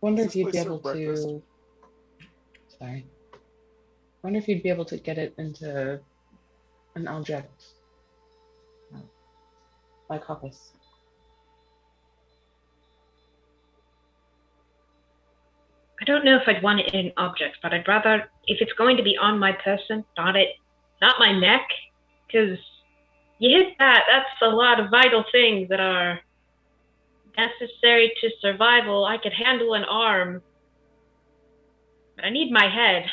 Wonder if you'd be able to. Sorry. Wonder if you'd be able to get it into an object like Office. I don't know if I'd want it in objects, but I'd rather, if it's going to be on my person, not my neck, because you hit that, that's a lot of vital things that are necessary to survival. I could handle an arm, but I need my head.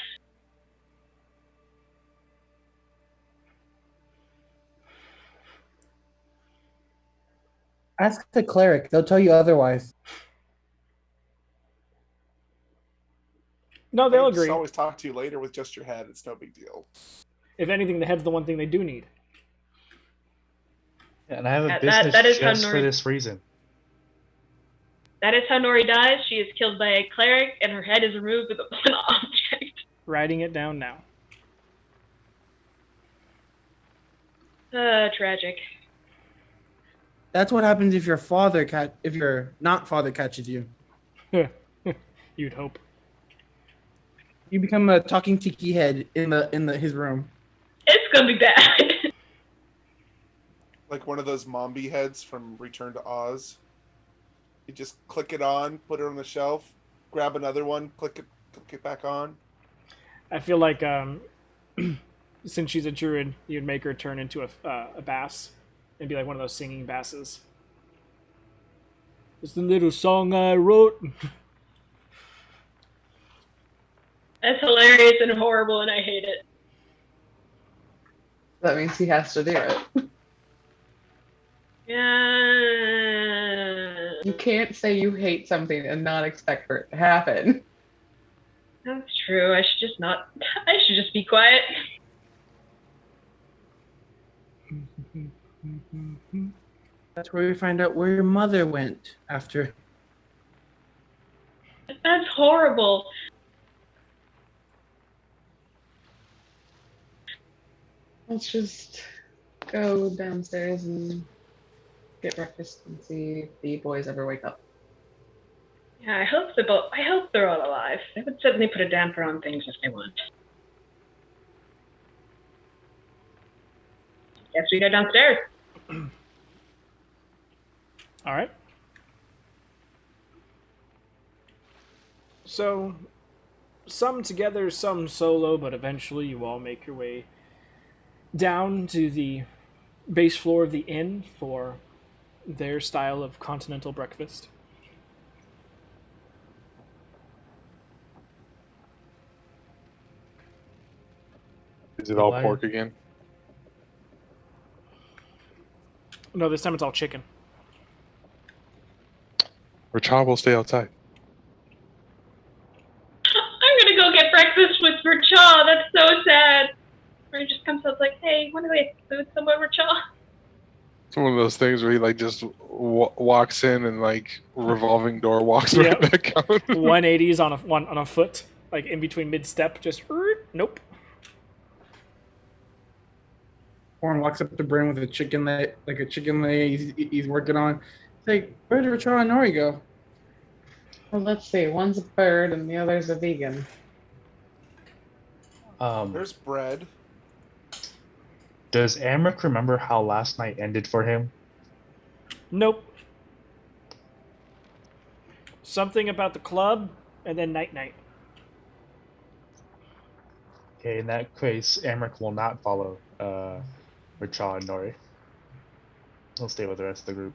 Ask the cleric; they'll tell you otherwise. No, I they'll can just agree. always talk to you later with just your head. It's no big deal. If anything, the head's the one thing they do need. Yeah, and I have a That business is how just for Nori- this reason. That is how Nori dies. She is killed by a cleric, and her head is removed with a blunt object. Writing it down now. Tragic. That's what happens if your not father catches you. You'd hope. You become a talking tiki head in his room. It's gonna be bad. Like one of those Mombi heads from Return to Oz. You just click it on, put it on the shelf, grab another one, click it back on. I feel like since she's a druid, you'd make her turn into a bass and be like one of those singing basses. It's the little song I wrote. That's hilarious and horrible, and I hate it. That means he has to do it. Yeah. You can't say you hate something and not expect for it to happen. That's true. I should just be quiet. That's where we find out where your mother went after. That's horrible. Let's just go downstairs and get breakfast and see if the boys ever wake up. Yeah, I hope they're all alive. They would certainly put a damper on things if they want. Guess we go downstairs. All right. So, some together, some solo, but eventually you all make your way down to the base floor of the inn for their style of continental breakfast. Is it all pork again? No, this time it's all chicken. Rachel will stay outside. I'm gonna go get breakfast with Rachaw. That's so sad. Or he just comes up like, hey, when do we have food somewhere, Rachaw? It's one of those things where he like just walks in and like revolving door walks right Yep. back out. 180s on a foot, like in between mid step. Just nope. Warren walks up to Bryn with a chicken leg he's working on. It's like, where did Rachel and Nori go? Well, let's see. One's a bird and the other's a vegan. There's bread. Does Amric remember how last night ended for him? Nope. Something about the club, and then night. Okay, in that case, Amric will not follow Rachel and Nori. He'll stay with the rest of the group.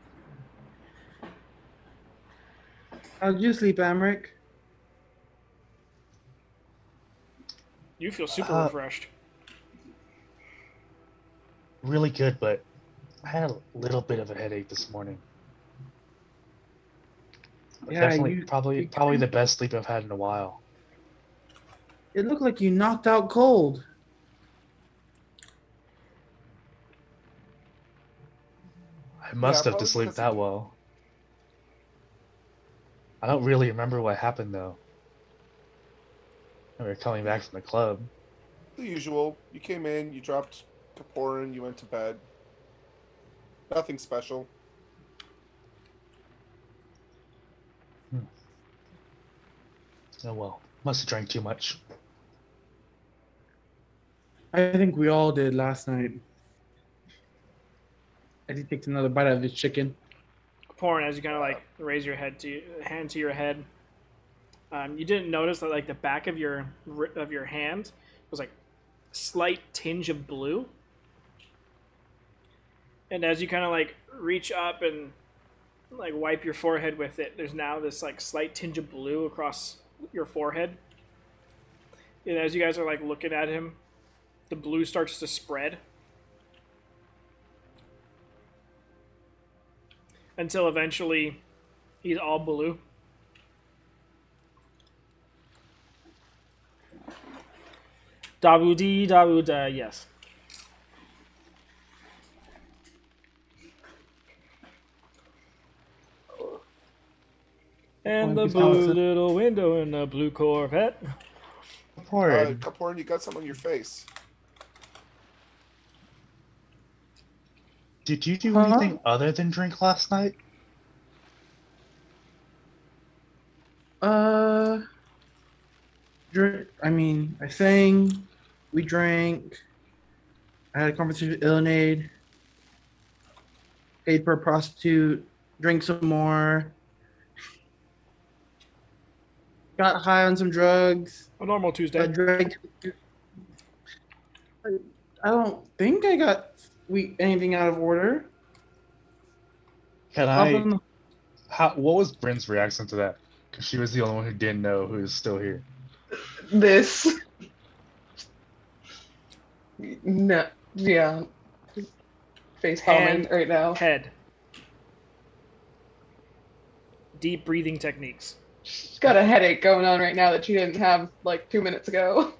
How'd you sleep, Amric? You feel super refreshed. Really good, but I had a little bit of a headache this morning. Yeah, Definitely, probably the best sleep I've had in a while. It looked like you knocked out cold. I must have to probably sleep because that well. I don't really remember what happened though. We were coming back from the club. The usual. You came in, you dropped Kaporin, you went to bed. Nothing special. Oh well, must have drank too much. I think we all did last night. As he takes another bite out of his chicken. Porn, as you kind of like raise your hand to your head, you didn't notice that like the back of your hand was like a slight tinge of blue. And as you kind of like reach up and like wipe your forehead with it, there's now this like slight tinge of blue across your forehead. And as you guys are like looking at him, the blue starts to spread until eventually he's all blue. Dabu dee, dabu da, yes. And the blue little window in the blue Corvette. Kaporin, you got something on your face. Did you do anything other than drink last night? I sang, we drank, I had a conversation with Illinade, paid for a prostitute, drank some more, got high on some drugs. A normal Tuesday. I don't think I got anything out of order. Can I? What was Bryn's reaction to that? Because she was the only one who didn't know who was still here. This. No. Yeah. Face palming right now. Head. Deep breathing techniques. She's got a headache going on right now that she didn't have like 2 minutes ago.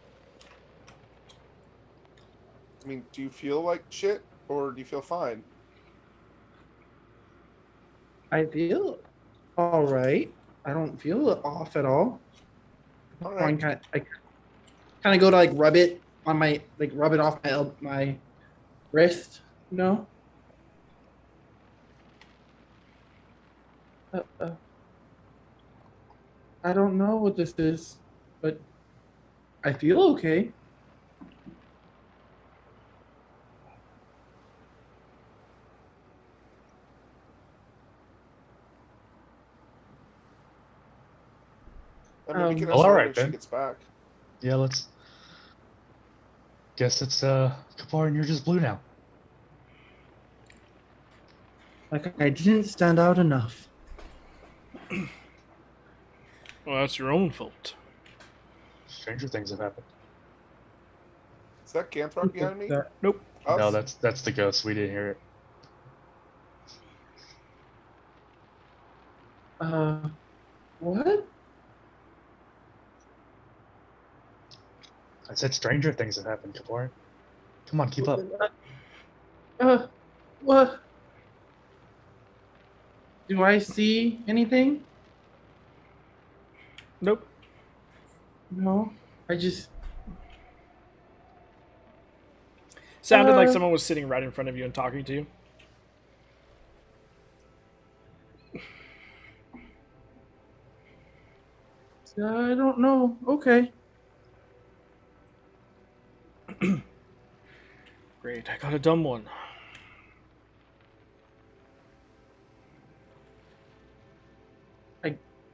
I mean, do you feel like shit, or do you feel fine? I feel all right. I don't feel off at all. All right. I kind of go to like rub it on my rub it off my wrist, you know. I don't know what this is, but I feel okay. I mean, we can all right when she then. gets back. Yeah, let's. Guess it's Kapar, and you're just blue now. Like I didn't stand out enough. Well, that's your own fault. Stranger things have happened. Is that Ganthrop behind me? Nope. Us? No, that's the ghost. We didn't hear it. What? I said stranger things have happened, Kapar. Come on, keep up. What? Do I see anything? Nope. No, I just sounded like someone was sitting right in front of you and talking to you. I don't know. Okay. Great, I got a dumb one.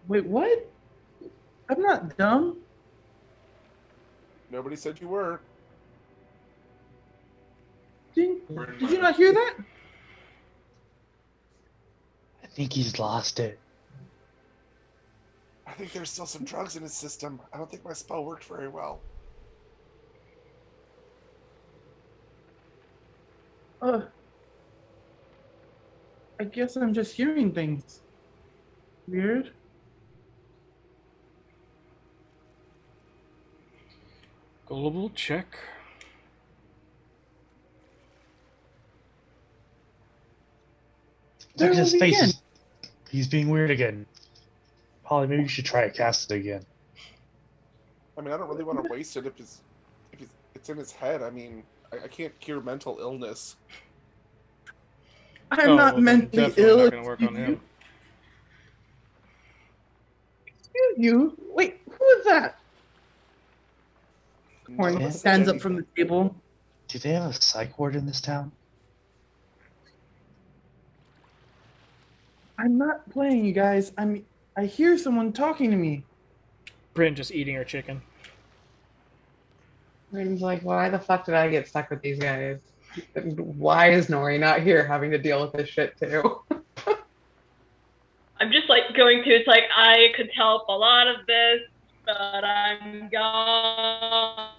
Wait, what? I'm not dumb. Nobody said you were. Did you not hear that? I think he's lost it. I think there's still some drugs in his system. I don't think my spell worked very well. I guess I'm just hearing things. Weird. Global check. Look at his face. He's being weird again. Holly, maybe you should try to cast it again. I mean, I don't really want to waste it if it's in his head. I mean, I can't cure mental illness. I'm not mentally ill. Not gonna work on him. Excuse you. Wait, who is that? Horn stands up from the table. Do they have a psych ward in this town? I'm not playing, you guys. I hear someone talking to me. Bryn just eating her chicken. Bryn's like, why the fuck did I get stuck with these guys? Why is Nori not here having to deal with this shit too? I'm just like going through. It's like I could help a lot of this, but I'm gone.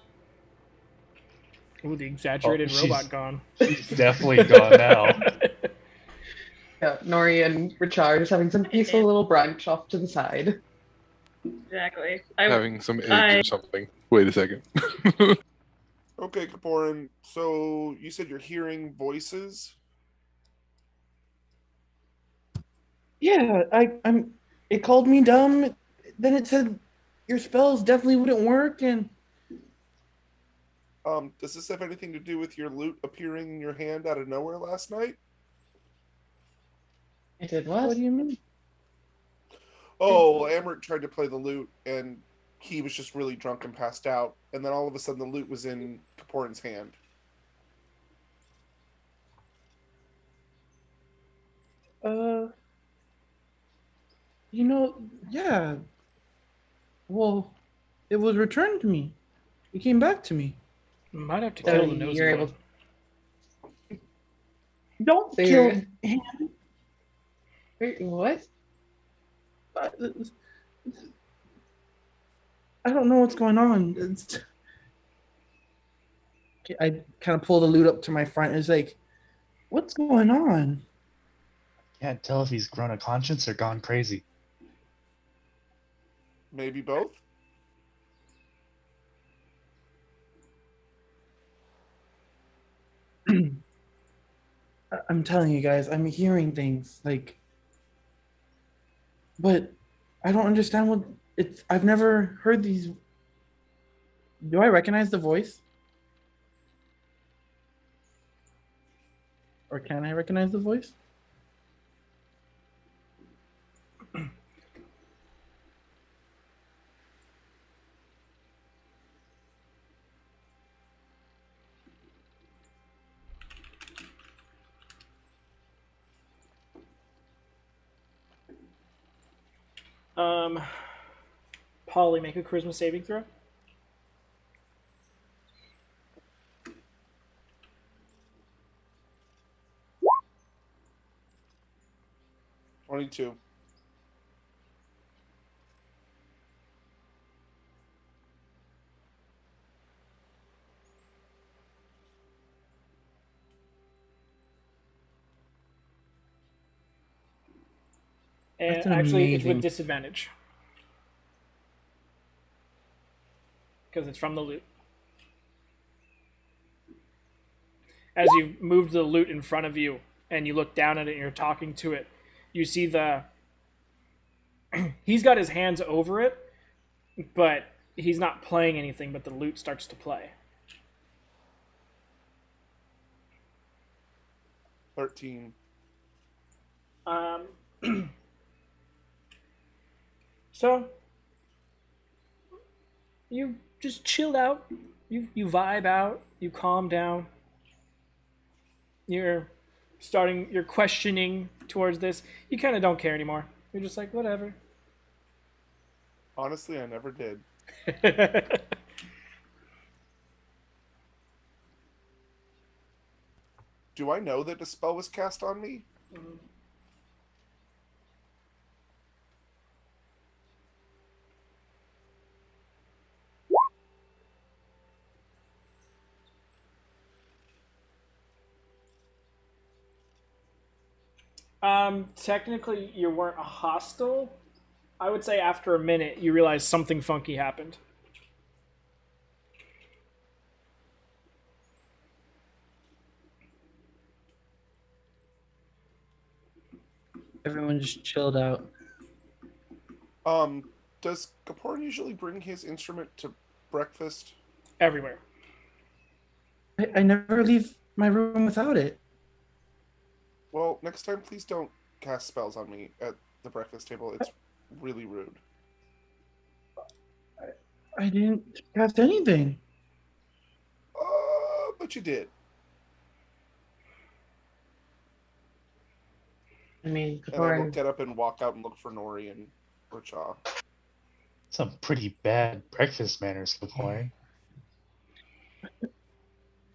Ooh, the exaggerated robot she's gone. she's definitely gone now. Yeah, Nori and Richard is having some peaceful little brunch off to the side. Exactly. Having some eggs or something. Wait a second. Okay, Kaporin. So you said you're hearing voices. Yeah, I'm. It called me dumb. Then it said your spells definitely wouldn't work, and Does this have anything to do with your loot appearing in your hand out of nowhere last night? It did what? what do you mean? Oh, Amrit tried to play the lute, and he was just really drunk and passed out. And then all of a sudden, the lute was in Kaporin's hand. Yeah. Well, it was returned to me. It came back to me. Might have to So kill the nosy you're one. able. Don't So kill you're- him. Wait, what? I don't know what's going on. I kind of pull the loot up to my front. It's like, what's going on? Can't tell if he's grown a conscience or gone crazy. Maybe both? I'm telling you guys, I'm hearing things like, but I don't understand what it's. I've never heard these. Do I recognize the voice? Or can I recognize the voice? Polly, make a charisma saving throw. 22. And That's actually, it's with amazing. disadvantage. Because it's from the loot. As you moved the loot in front of you and you look down at it and you're talking to it, you see the. He's got his hands over it, but he's not playing anything, but the loot starts to play. 13. So you just chill out, you vibe out, you calm down. You're questioning towards this. You kind of don't care anymore. You're just like, whatever. Honestly, I never did. Do I know that a spell was cast on me? Technically, you weren't a hostile. I would say after a minute, you realize something funky happened. Everyone just chilled out. Does Kaporin usually bring his instrument to breakfast? Everywhere. I never leave my room without it. Well, next time, please don't cast spells on me at the breakfast table. It's really rude. I didn't cast anything. But you did. I mean, And I will get up and walk out and look for Nori and Racha. Some pretty bad breakfast manners, Kaporin.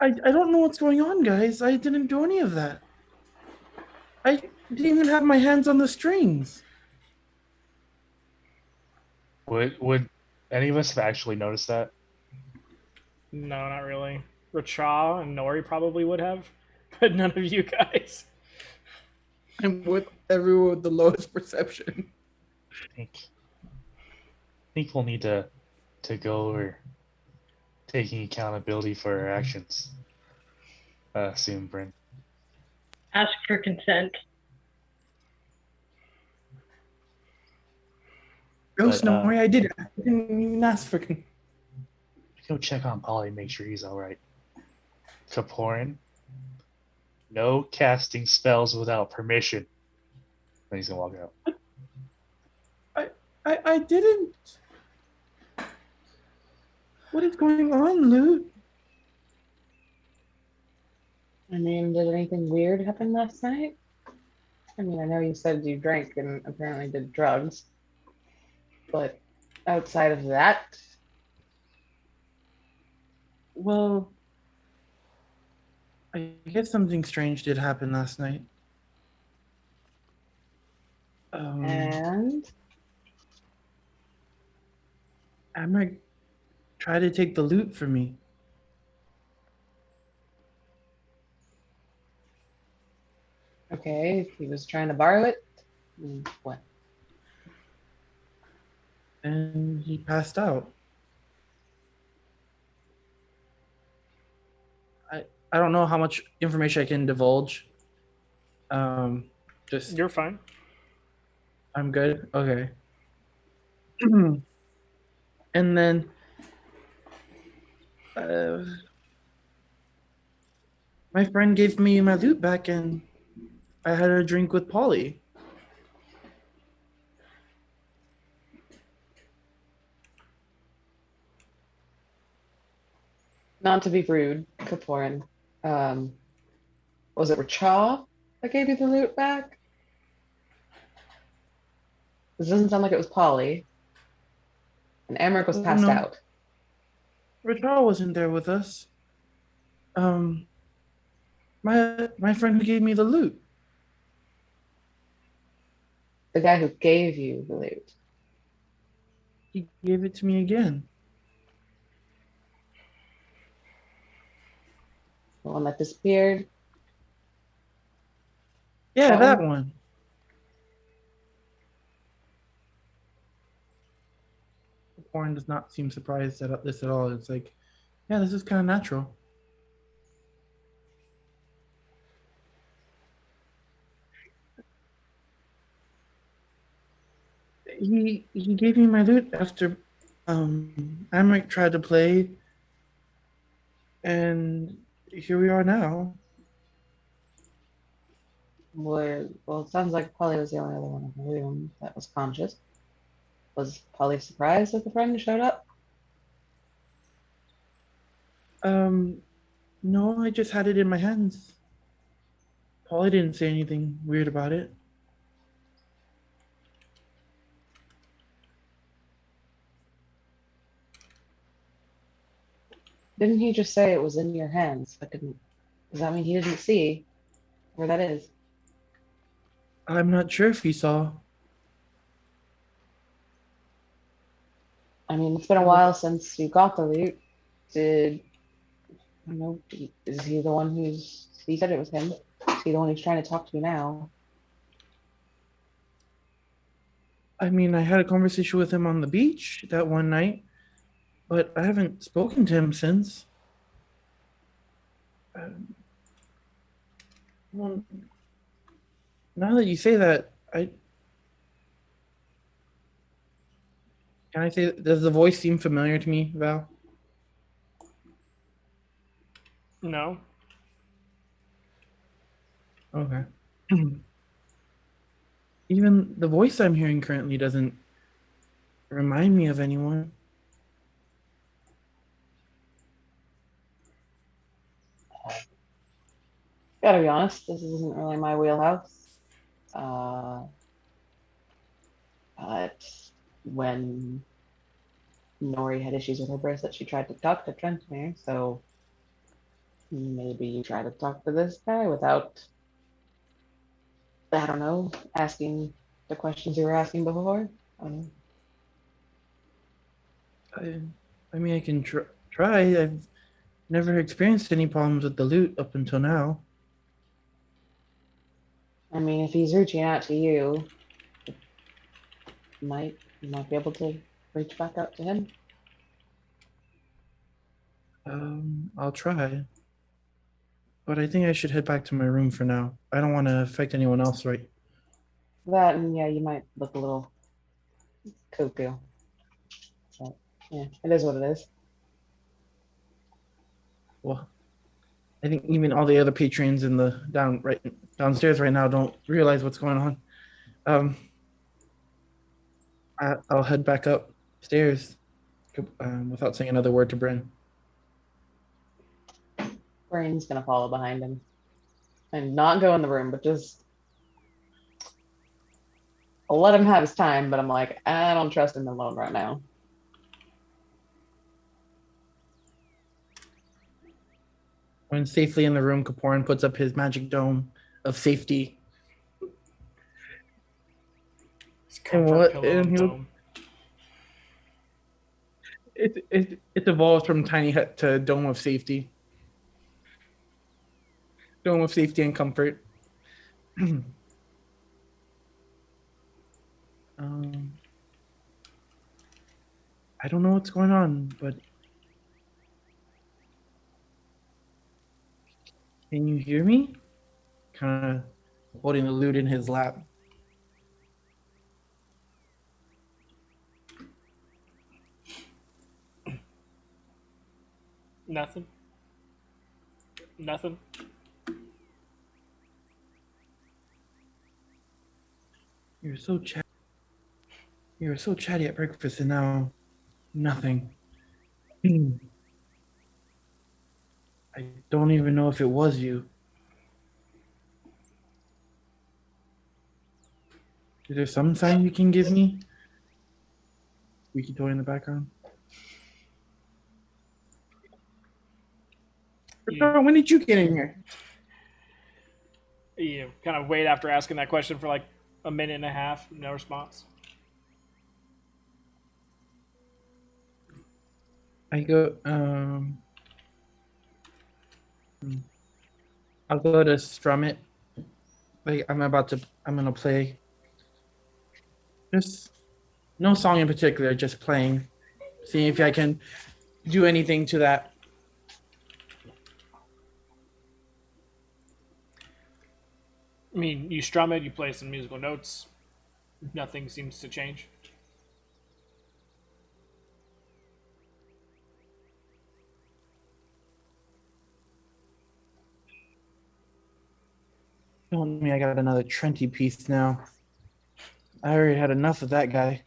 I don't know what's going on, guys. I didn't do any of that. I didn't even have my hands on the strings. Would any of us have actually noticed that? No, not really. Racha and Nori probably would have, but none of you guys. I'm with everyone with the lowest perception. I think we'll need to go over taking accountability for our actions. Soon, Bryn. Ask for consent. Ghost Nori, I didn't even ask for. Go check on Polly, make sure he's all right. Kaporin, no casting spells without permission. Then he's gonna walk out. I didn't. What is going on, Lute? I mean, did anything weird happen last night? I mean, I know you said you drank and apparently did drugs, but outside of that, Well, I guess something strange did happen last night. and Amric tried to take the loot from me. okay, he was trying to borrow it. What? And he passed out. I don't know how much information I can divulge. Just You're fine. I'm good. Okay. And then my friend gave me my loot back, and I had a drink with Polly. Not to be rude, Kaporin. Was it Racha that gave you the loot back? This doesn't sound like it was Polly. And Amric was passed No. out. Rachel wasn't there with us. My friend who gave me the loot. The guy who gave you the loot. He gave it to me again. The one that disappeared. Yeah, that one. Warren does not seem surprised at this at all. It's like, yeah, this is kind of natural. He gave me my loot after Amric tried to play, and here we are now. Well, it sounds like Polly was the only other one in the room that was conscious. Was Polly surprised that the friend showed up? No, I just had it in my hands. Polly didn't say anything weird about it. Didn't he just say it was in your hands? Does that mean he didn't see where that is? I'm not sure if he saw. I mean, it's been a while since you got the loot. Is he the one he said it was him? Is he the one who's trying to talk to you now? I mean, I had a conversation with him on the beach that one night, but I haven't spoken to him since. Well, now that you say that, can I say, does the voice seem familiar to me, Val? No. Okay. Even the voice I'm hearing currently doesn't remind me of anyone. Gotta be honest, this isn't really my wheelhouse. But when Nori had issues with her bracelet, she tried to talk to Trentmere, so maybe you try to talk to this guy without, I don't know, asking the questions you were asking before. I don't know. I mean, I can try. I've never experienced any problems with the loot up until now. I mean, if he's reaching out to you, you might be able to reach back out to him. I'll try. But I think I should head back to my room for now. I don't want to affect anyone else, right? That, and yeah, you might look a little cuckoo. But yeah, it is what it is. Well, I think even all the other patrons in the downstairs right now don't realize what's going on. I'll head back upstairs without saying another word to Bryn. Brain's gonna follow behind him and not go in the room, but just I'll let him have his time. But I'm like, I don't trust him alone right now. When safely in the room, Kaporan puts up his magic dome of safety. It evolves from tiny hut to dome of safety. Dome of safety and comfort. I don't know what's going on, but can you hear me? Kind of holding the loot in his lap. Nothing. Nothing. You were so chatty at breakfast, and now nothing. I don't even know if it was you. Is there some sign you can give me? Squeaky toy in the background. When did you get in here? You kind of wait after asking that question for like a minute and a half, no response. I go, I'll go to strum it. Like I'm gonna play. Just no song in particular, just playing. Seeing if I can do anything to that. I mean, you strum it, you play some musical notes. Nothing seems to change. Don't me I got another Trenty piece now. I already had enough of that guy.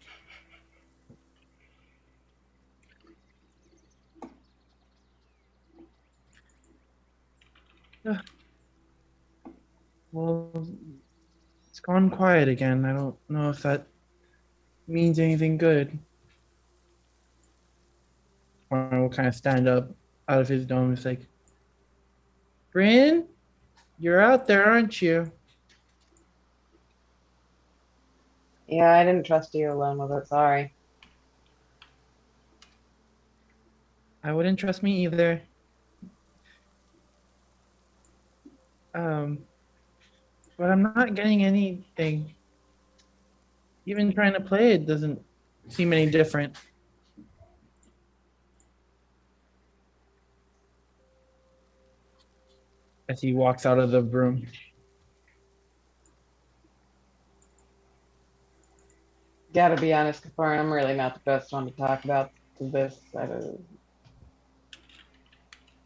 Well, it's gone quiet again. I don't know if that means anything good. Or will kind of stand up out of his dome. It's like, Bryn, you're out there, aren't you? Yeah, I didn't trust you alone with it. Sorry. I wouldn't trust me either. But I'm not getting anything. Even trying to play it doesn't seem any different. As he walks out of the room. Gotta be honest, Kapar, I'm really not the best one to talk about this. I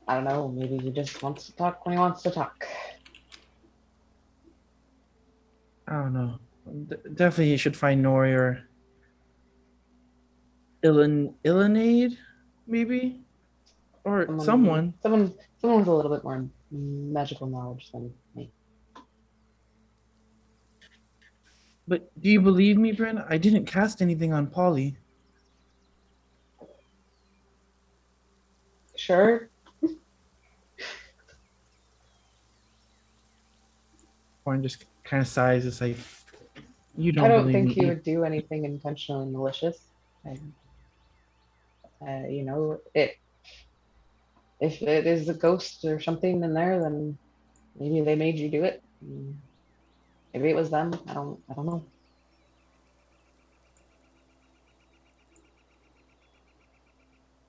don't know, maybe he just wants to talk when he wants to talk. I don't know. Definitely he should find Nori or Illinade, maybe? Or someone. Someone with a little bit more magical knowledge than me. But do you believe me, Bryn? I didn't cast anything on Polly. Sure. Warren just kind of sighs. It's like, you don't. I don't think he would do anything intentionally malicious. You know, it if it is a ghost or something in there, then maybe they made you do it. Maybe it was them. I don't know.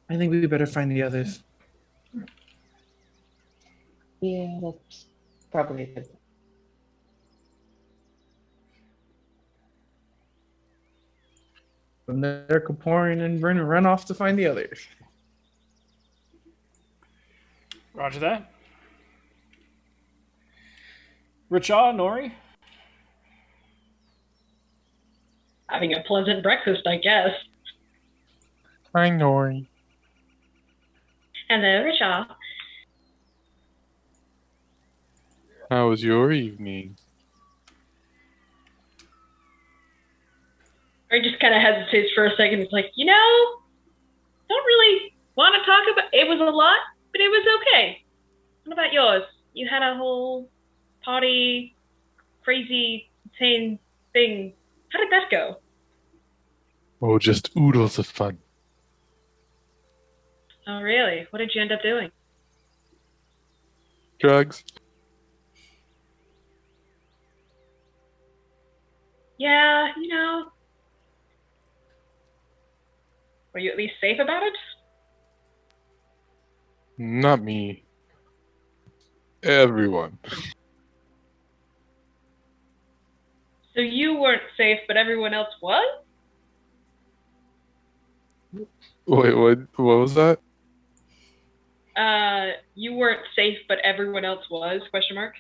I think we better find the others. Yeah, that's probably good. From there, Kaporin and Vernon run off to find the others. Roger that. Richa, Nori? Having a pleasant breakfast, I guess. Hi, Nori. Hello, Richard. How was your evening? Or he just kind of hesitates for a second. It's like, don't really want to talk about it. Was a lot, but it was okay. What about yours? You had a whole party, crazy, insane thing. How did that go? Oh, just oodles of fun. Oh, really? What did you end up doing? Drugs? Yeah, Were you at least safe about it? Not me. Everyone. So you weren't safe, but everyone else was? Wait, what was that? You weren't safe, but everyone else was? Question mark.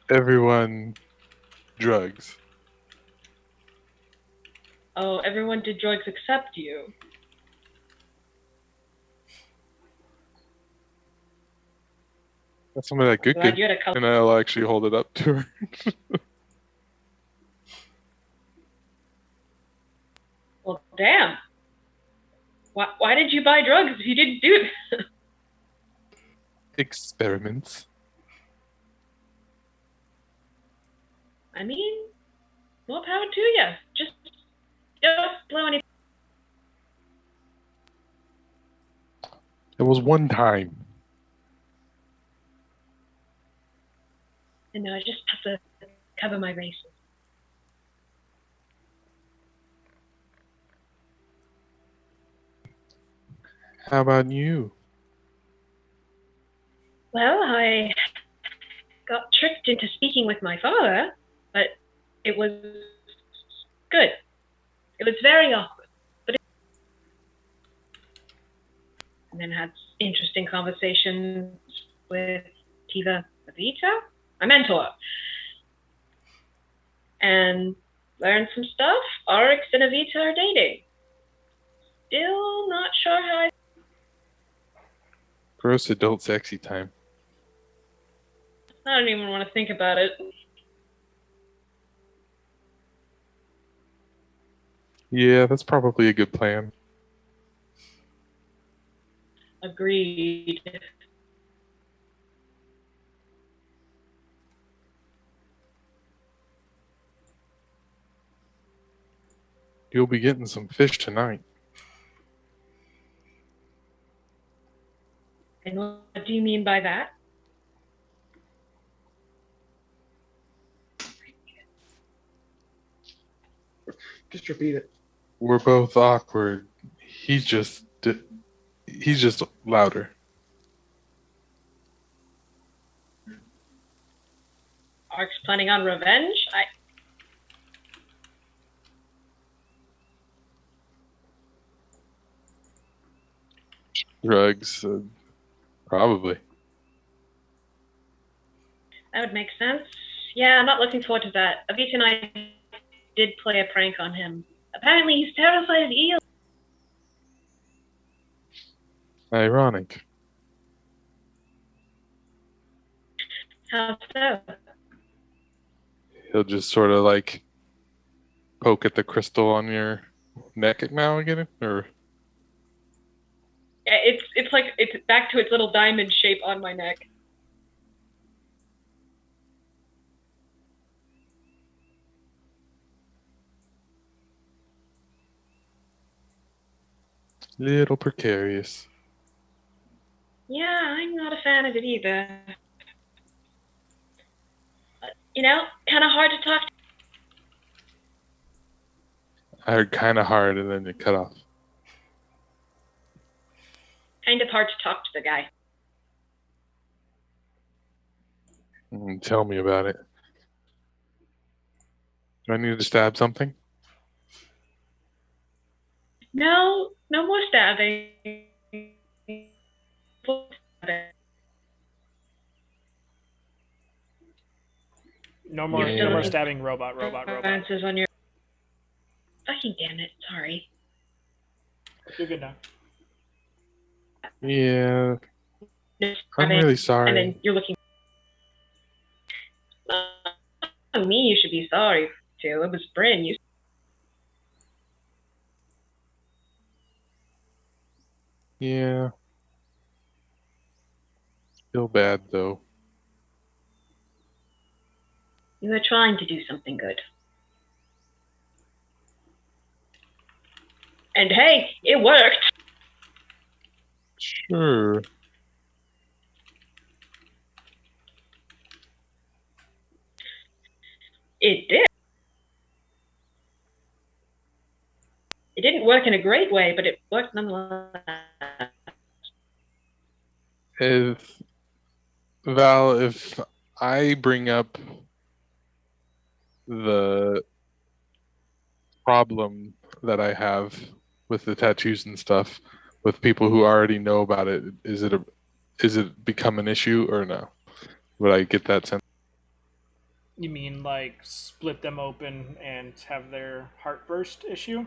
Everyone drugs. Oh, everyone did drugs except you. That's something that good. Glad you had a couple. And I'll actually hold it up to her. Well, damn. Why did you buy drugs if you didn't do it? Experiments. I mean, more power to you. Just don't blow any. It was one time. No, I just have to cover my bases. How about you? Well, I got tricked into speaking with my father, but it was good. It was very awkward, but and then had interesting conversations with Tiva Avita, my mentor, and learned some stuff. Arix and Avita are dating. Still not sure how I. Gross adult sexy time. I don't even want to think about it. Yeah, that's probably a good plan. Agreed. You'll be getting some fish tonight. And what do you mean by that? Just repeat it. We're both awkward. He's just louder. Arx planning on revenge? Drugs, probably. That would make sense. Yeah, I'm not looking forward to that. Avita and I did play a prank on him. Apparently he's terrified of eels. Ironic. How so? He'll just sort of like poke at the crystal on your neck now again, or Yeah, it's like it's back to its little diamond shape on my neck. Little precarious. Yeah, I'm not a fan of it either. But, kind of hard to talk to. I heard kind of hard and then it cut off. Kind of hard to talk to the guy. Tell me about it. Do I need to stab something? No more stabbing. No more stabbing robot. On your... Fucking damn it. Sorry. You're good now. Yeah. I'm really sorry. And then you're looking... me, you should be sorry too. It was Bryn. You... Yeah. Feel bad though. You were trying to do something good. And hey, it worked. Sure. It did. It didn't work in a great way, but it worked nonetheless. If I bring up the problem that I have with the tattoos and stuff with people who already know about it, is it become an issue or no? Would I get that sense? You mean like split them open and have their heart burst issue?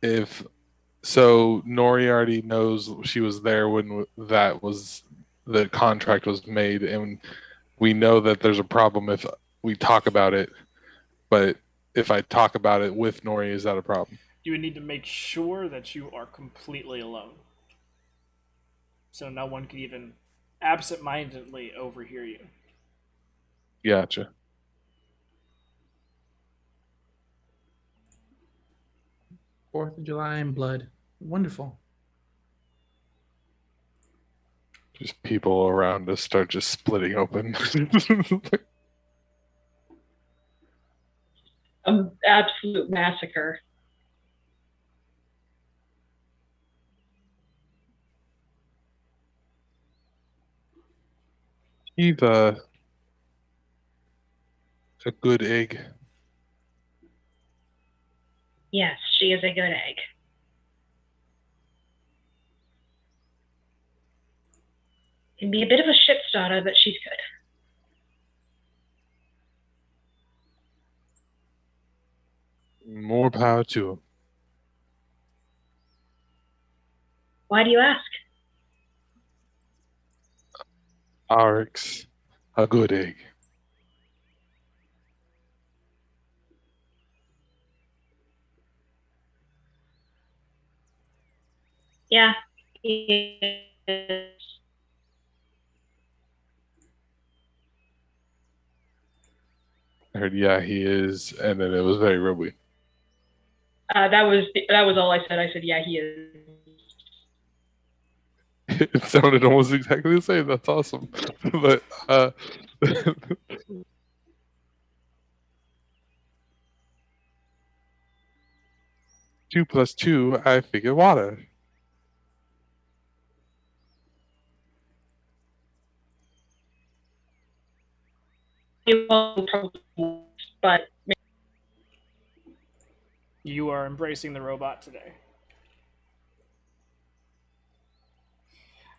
If so, Nori already knows she was there when the contract was made, and we know that there's a problem if we talk about it. But if I talk about it with Nori, is that a problem? You would need to make sure that you are completely alone, so no one could even absent-mindedly overhear you. Gotcha. 4th of July and blood. Wonderful. Just people around us start just splitting open. An absolute massacre. He's a good egg. Yes, she is a good egg. Can be a bit of a shit starter, but she's good. More power to him. Why do you ask? Arx, a good egg. Yeah, he is. I heard, yeah, he is, and then it was very rubby. That was all I said. I said, yeah, he is. It sounded almost exactly the same. That's awesome. But 2 + 2, I figure water. But You are embracing the robot today.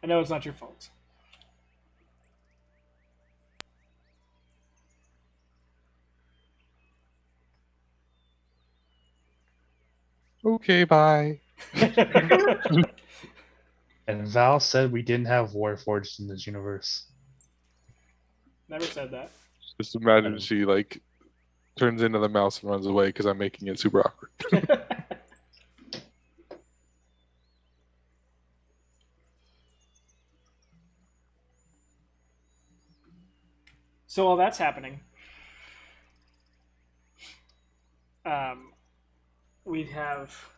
I know it's not your fault. Okay, bye. And Val said we didn't have Warforged in this universe. Never said that. Just imagine she turns into the mouse and runs away because I'm making it super awkward. So while that's happening, we have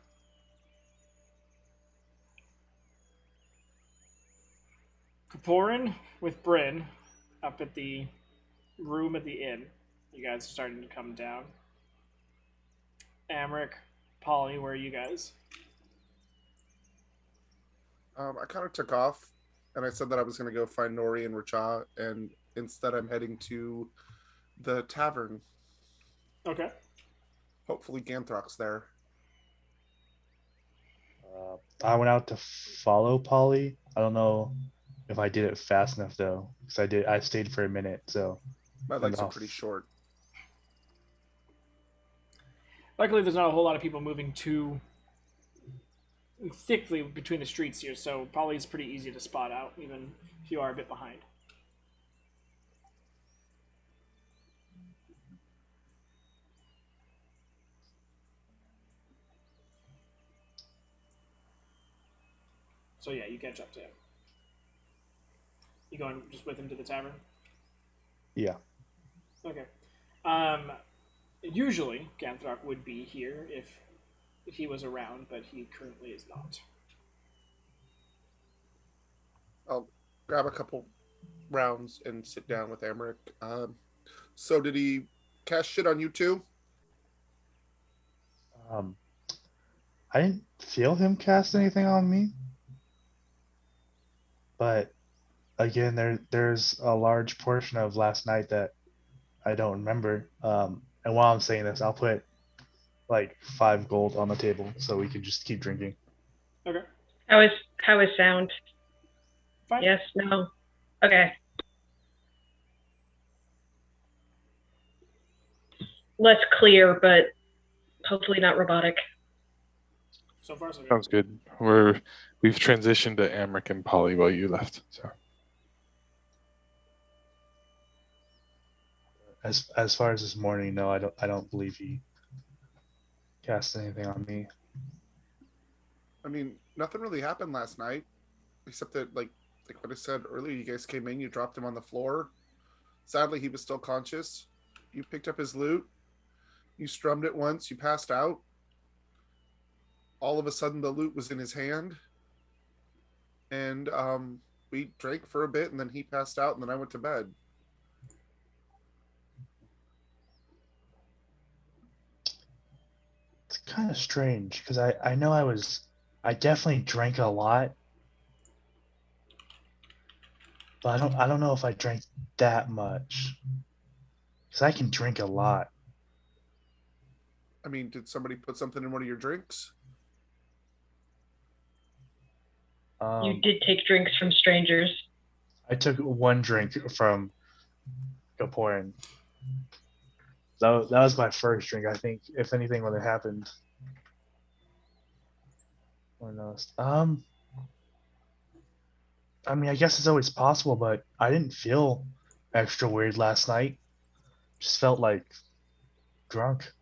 Kaporin with Bryn up at the room at the inn. You guys are starting to come down. Amric, Polly, where are you guys? I kind of took off, and I said that I was going to go find Nori and Racha, and instead I'm heading to the tavern. Okay. Hopefully Ganthrok's there. I went out to follow Polly. I don't know if I did it fast enough though, because I stayed for a minute. So my legs are pretty short. Luckily, there's not a whole lot of people moving too thickly between the streets here, so Polly's pretty easy to spot out, even if you are a bit behind. So yeah, you catch up to him. You going just with him to the tavern? Yeah. Okay. Usually, Ganthrok would be here if he was around, but he currently is not. I'll grab a couple rounds and sit down with Amric. So did he cast shit on you too? I didn't feel him cast anything on me, but again, there's a large portion of last night that I don't remember. And while I'm saying this, I'll put like 5 gold on the table so we can just keep drinking. Okay. How is sound? Fine. Yes, no. Okay. Less clear, but hopefully not robotic. So far, so good. Sounds good. We've transitioned to Amric and Polly while you left. So As far as this morning, no, I don't believe he cast anything on me. I mean, nothing really happened last night, except that like what I said earlier, you guys came in, you dropped him on the floor. Sadly, he was still conscious. You picked up his loot. You strummed it once. You passed out. All of a sudden, the loot was in his hand, and we drank for a bit, and then he passed out, and then I went to bed. It's kind of strange because I know I definitely drank a lot, but I don't know if I drank that much because I can drink a lot. I mean, did somebody put something in one of your drinks? You did take drinks from strangers. I took 1 drink from Kaporin. That was my first drink. I think if anything would have happened. Who knows? I mean, I guess it's always possible, but I didn't feel extra weird last night. Just felt like drunk.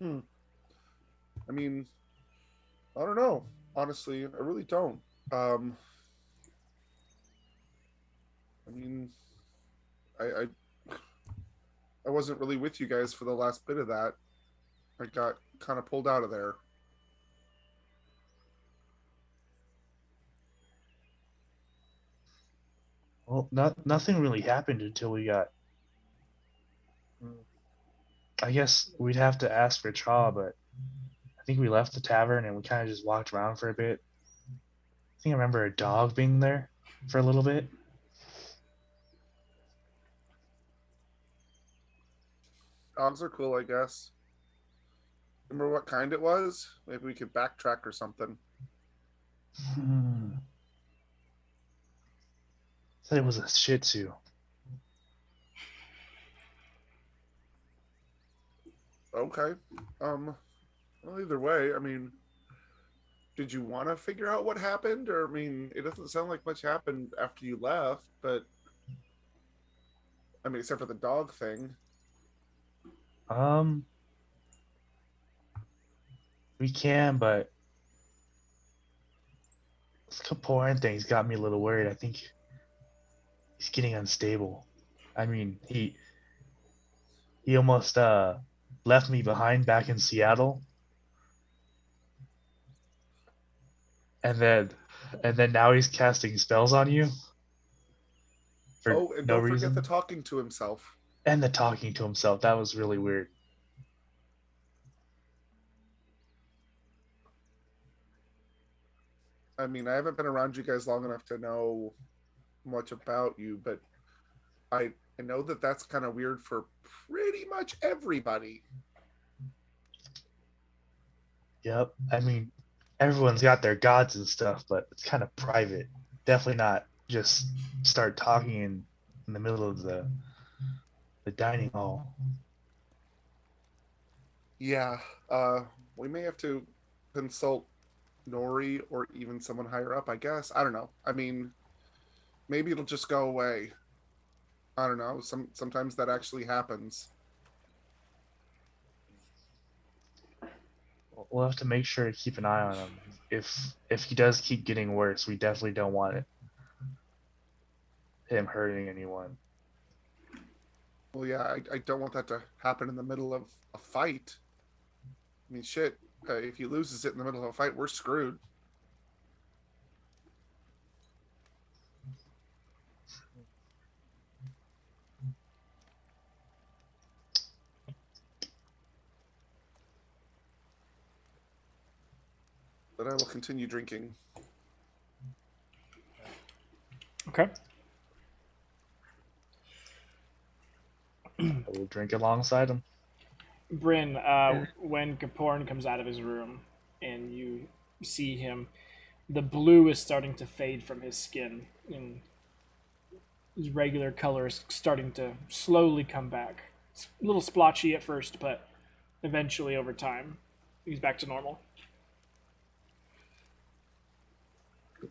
I mean, I don't know. Honestly, I really don't. I mean, I wasn't really with you guys for the last bit of that. I got kind of pulled out of there. Well, nothing really happened until we got. I guess we'd have to ask for Cha, but I think we left the tavern and we kind of just walked around for a bit. I think I remember a dog being there for a little bit. Dogs are cool, I guess. Remember what kind it was? Maybe we could backtrack or something. Said it was a Shih Tzu. Okay. Well, either way, I mean, did you want to figure out what happened? Or, I mean, it doesn't sound like much happened after you left, but I mean, except for the dog thing. We can, but this Kaporin thing's got me a little worried. I think he's getting unstable. I mean, he almost left me behind back in Seattle, and then And then now he's casting spells on you? For Oh, and no don't reason? forget the talking to himself. And the talking to himself. That was really weird. I mean, I haven't been around you guys long enough to know much about you, but I know that that's kind of weird for pretty much everybody. Yep. I mean, everyone's got their gods and stuff, but it's kind of private. Definitely not just start talking in the middle of the dining hall. Yeah, we may have to consult Nori or even someone higher up, I guess. I don't know. I mean, maybe it'll just go away. I don't know. Sometimes that actually happens. We'll have to make sure to keep an eye on him. If he does keep getting worse, we definitely don't want him hurting anyone. Well, yeah, I don't want that to happen in the middle of a fight. I mean, shit. If he loses it in the middle of a fight, we're screwed. But I will continue drinking. Okay. I will drink alongside him. Bryn, when Kaporn comes out of his room and you see him, the blue is starting to fade from his skin, and his regular color is starting to slowly come back. It's a little splotchy at first, but eventually, over time, he's back to normal.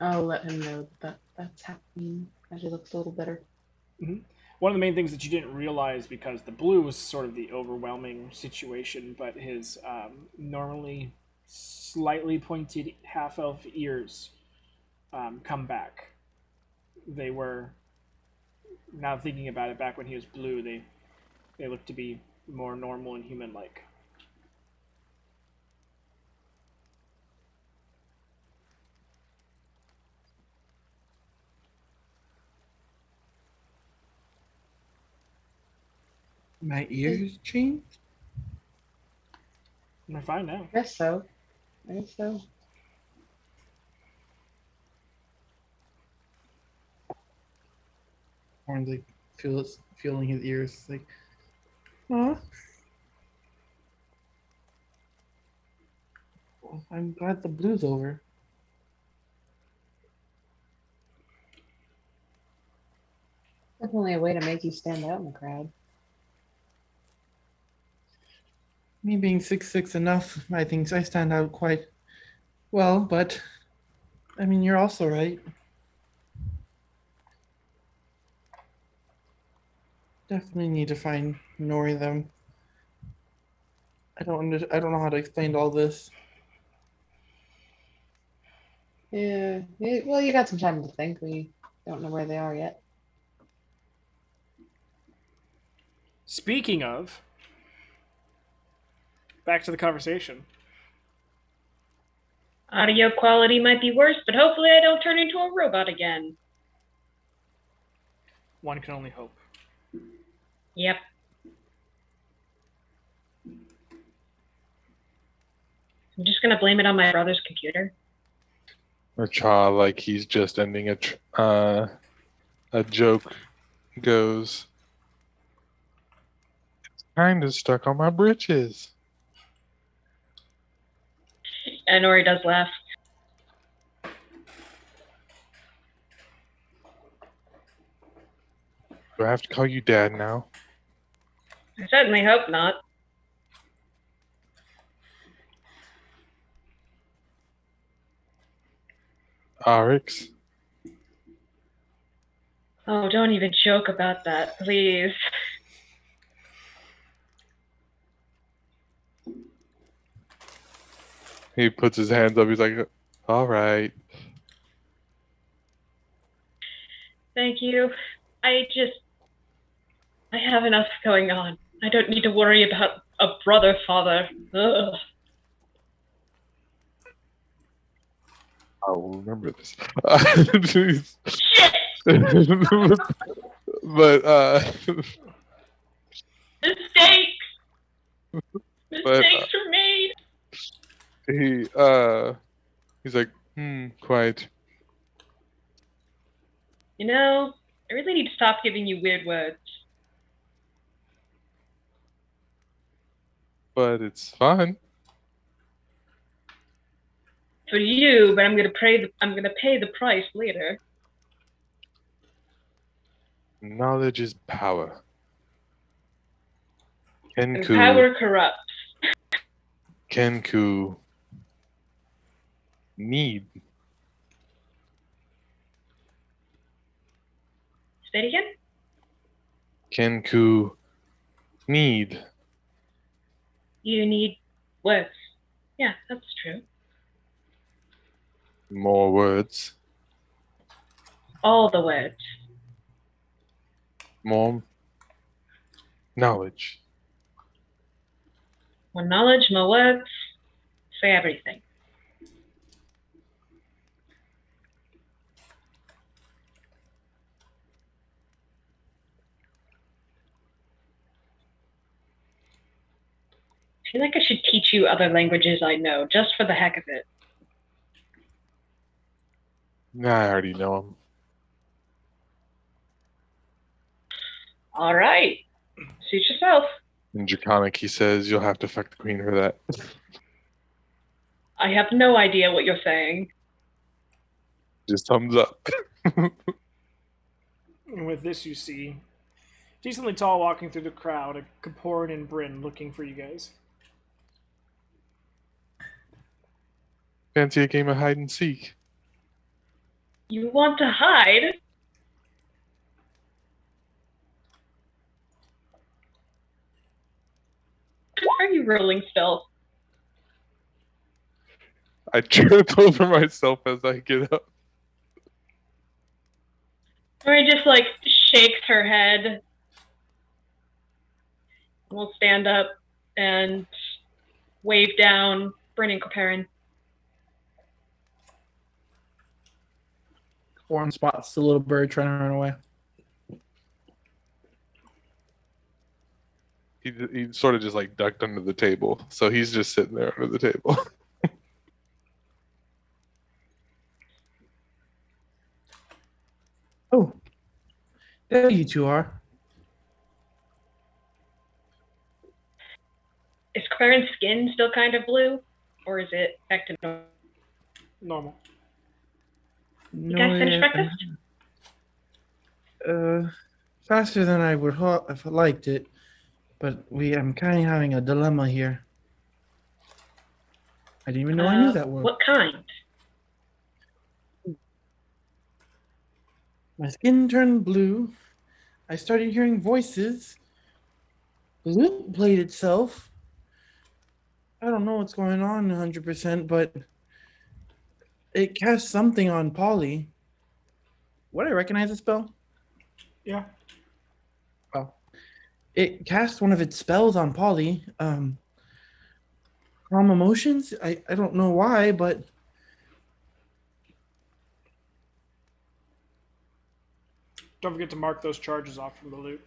I'll let him know that's happening as he looks a little better. Mm-hmm. One of the main things that you didn't realize, because the blue was sort of the overwhelming situation, but his normally slightly pointed half-elf ears come back. They were, now thinking about it, back when he was blue, they look to be more normal and human-like. My ears changed? They're fine now. I guess so. I guess so. Horns like feeling his ears like, huh? Well, I'm glad the blue's over. Definitely a way to make you stand out in the crowd. Me being 6'6" enough, I think I stand out quite well, but I mean, you're also right. Definitely need to find Nori them. I don't know how to explain all this. Yeah. Well, you got some time to think. We don't know where they are yet. Speaking of, back to the conversation. Audio quality might be worse, but hopefully I don't turn into a robot again. One can only hope. Yep. I'm just gonna blame it on my brother's computer. Or Cha, like he's just ending a joke, goes, it's kind of stuck on my britches. And Nori does laugh. Do I have to call you Dad now? I certainly hope not. Arix? Oh, don't even joke about that, please. He puts his hands up. He's like, all right. Thank you. I have enough going on. I don't need to worry about a brother father. Ugh. I'll remember this. Shit! but Mistakes! but Mistakes were made! he's like, quite. You know, I really need to stop giving you weird words. But it's fun. For you, but I'm gonna pay the price later. Knowledge is power. And power corrupts. Kenku need. Say it again? Kenku need. You need words. Yeah, that's true. More words. All the words. More knowledge. More knowledge, more words. Say everything. I feel like I should teach you other languages I know, just for the heck of it. Nah, I already know them. All right. Suit yourself. In Draconic, he says you'll have to fuck the queen for that. I have no idea what you're saying. Just thumbs up. And with this, you see decently tall walking through the crowd, a Kaporin and Bryn looking for you guys. Fancy a game of hide and seek? You want to hide? Are you rolling stealth? I trip over myself as I get up. Mary just like shakes her head. We'll stand up and wave down Bryn and Kaparin. Warren spots the little bird trying to run away. He sort of just like ducked under the table, so he's just sitting there under the table. Oh, there you two are. Is Kaparin's skin still kind of blue? Or is it back to normal? Normal. You guys finished breakfast? Faster than I would have liked it, but I'm kind of having a dilemma here. I didn't even know I knew that word. What kind? My skin turned blue. I started hearing voices. The lute played itself. I don't know what's going on 100%, but it cast something on Polly. Would I recognize the spell? Yeah. Oh. It cast one of its spells on Polly. Calm emotions? I don't know why, but Don't forget to mark those charges off from the loot.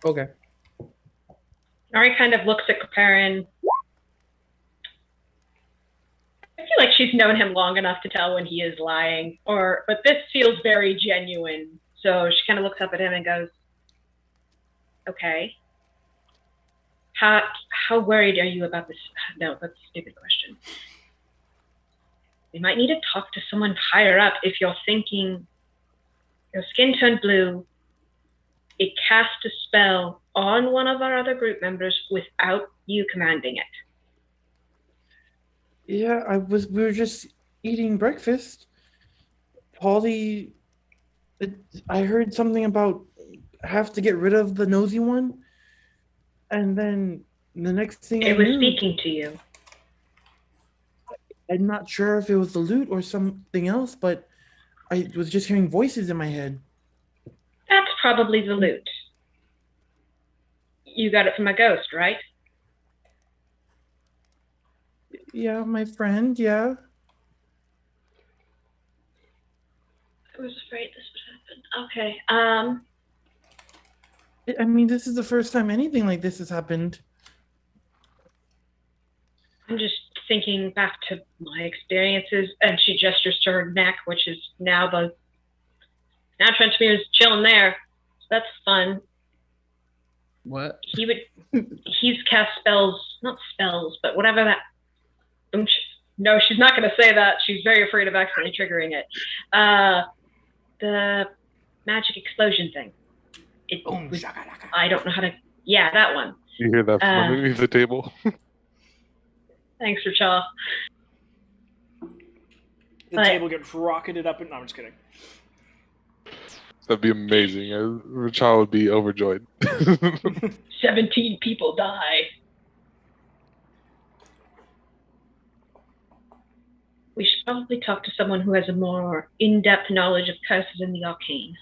okay. Nari kind of looks at Kaparin. I feel like she's known him long enough to tell when he is lying, but this feels very genuine. So she kind of looks up at him and goes, "Okay. How worried are you about this?" No, that's a stupid question. We might need to talk to someone higher up if you're thinking your skin turned blue. It cast a spell on one of our other group members without you commanding it. Yeah, we were just eating breakfast. Polly, I heard something about have to get rid of the nosy one. And then the next thing it was speaking to you. I'm not sure if it was the loot or something else, but I was just hearing voices in my head. That's probably the loot. You got it from a ghost, right? Yeah, my friend, yeah. was afraid this would happen. Okay. I mean, this is the first time anything like this has happened. I'm just thinking back to my experiences, and she gestures to her neck, which is now Transmuter's chilling there. So that's fun. What? He's cast spells, not spells, but whatever that. No, she's not going to say that. She's very afraid of accidentally triggering it. The magic explosion thing. I don't know how to. Yeah, that one. You hear that from underneath the table? Thanks, Rachel. The table gets rocketed up and... No, I'm just kidding. That'd be amazing. Rachel would be overjoyed. 17 people die. We should probably talk to someone who has a more in-depth knowledge of curses in the arcane.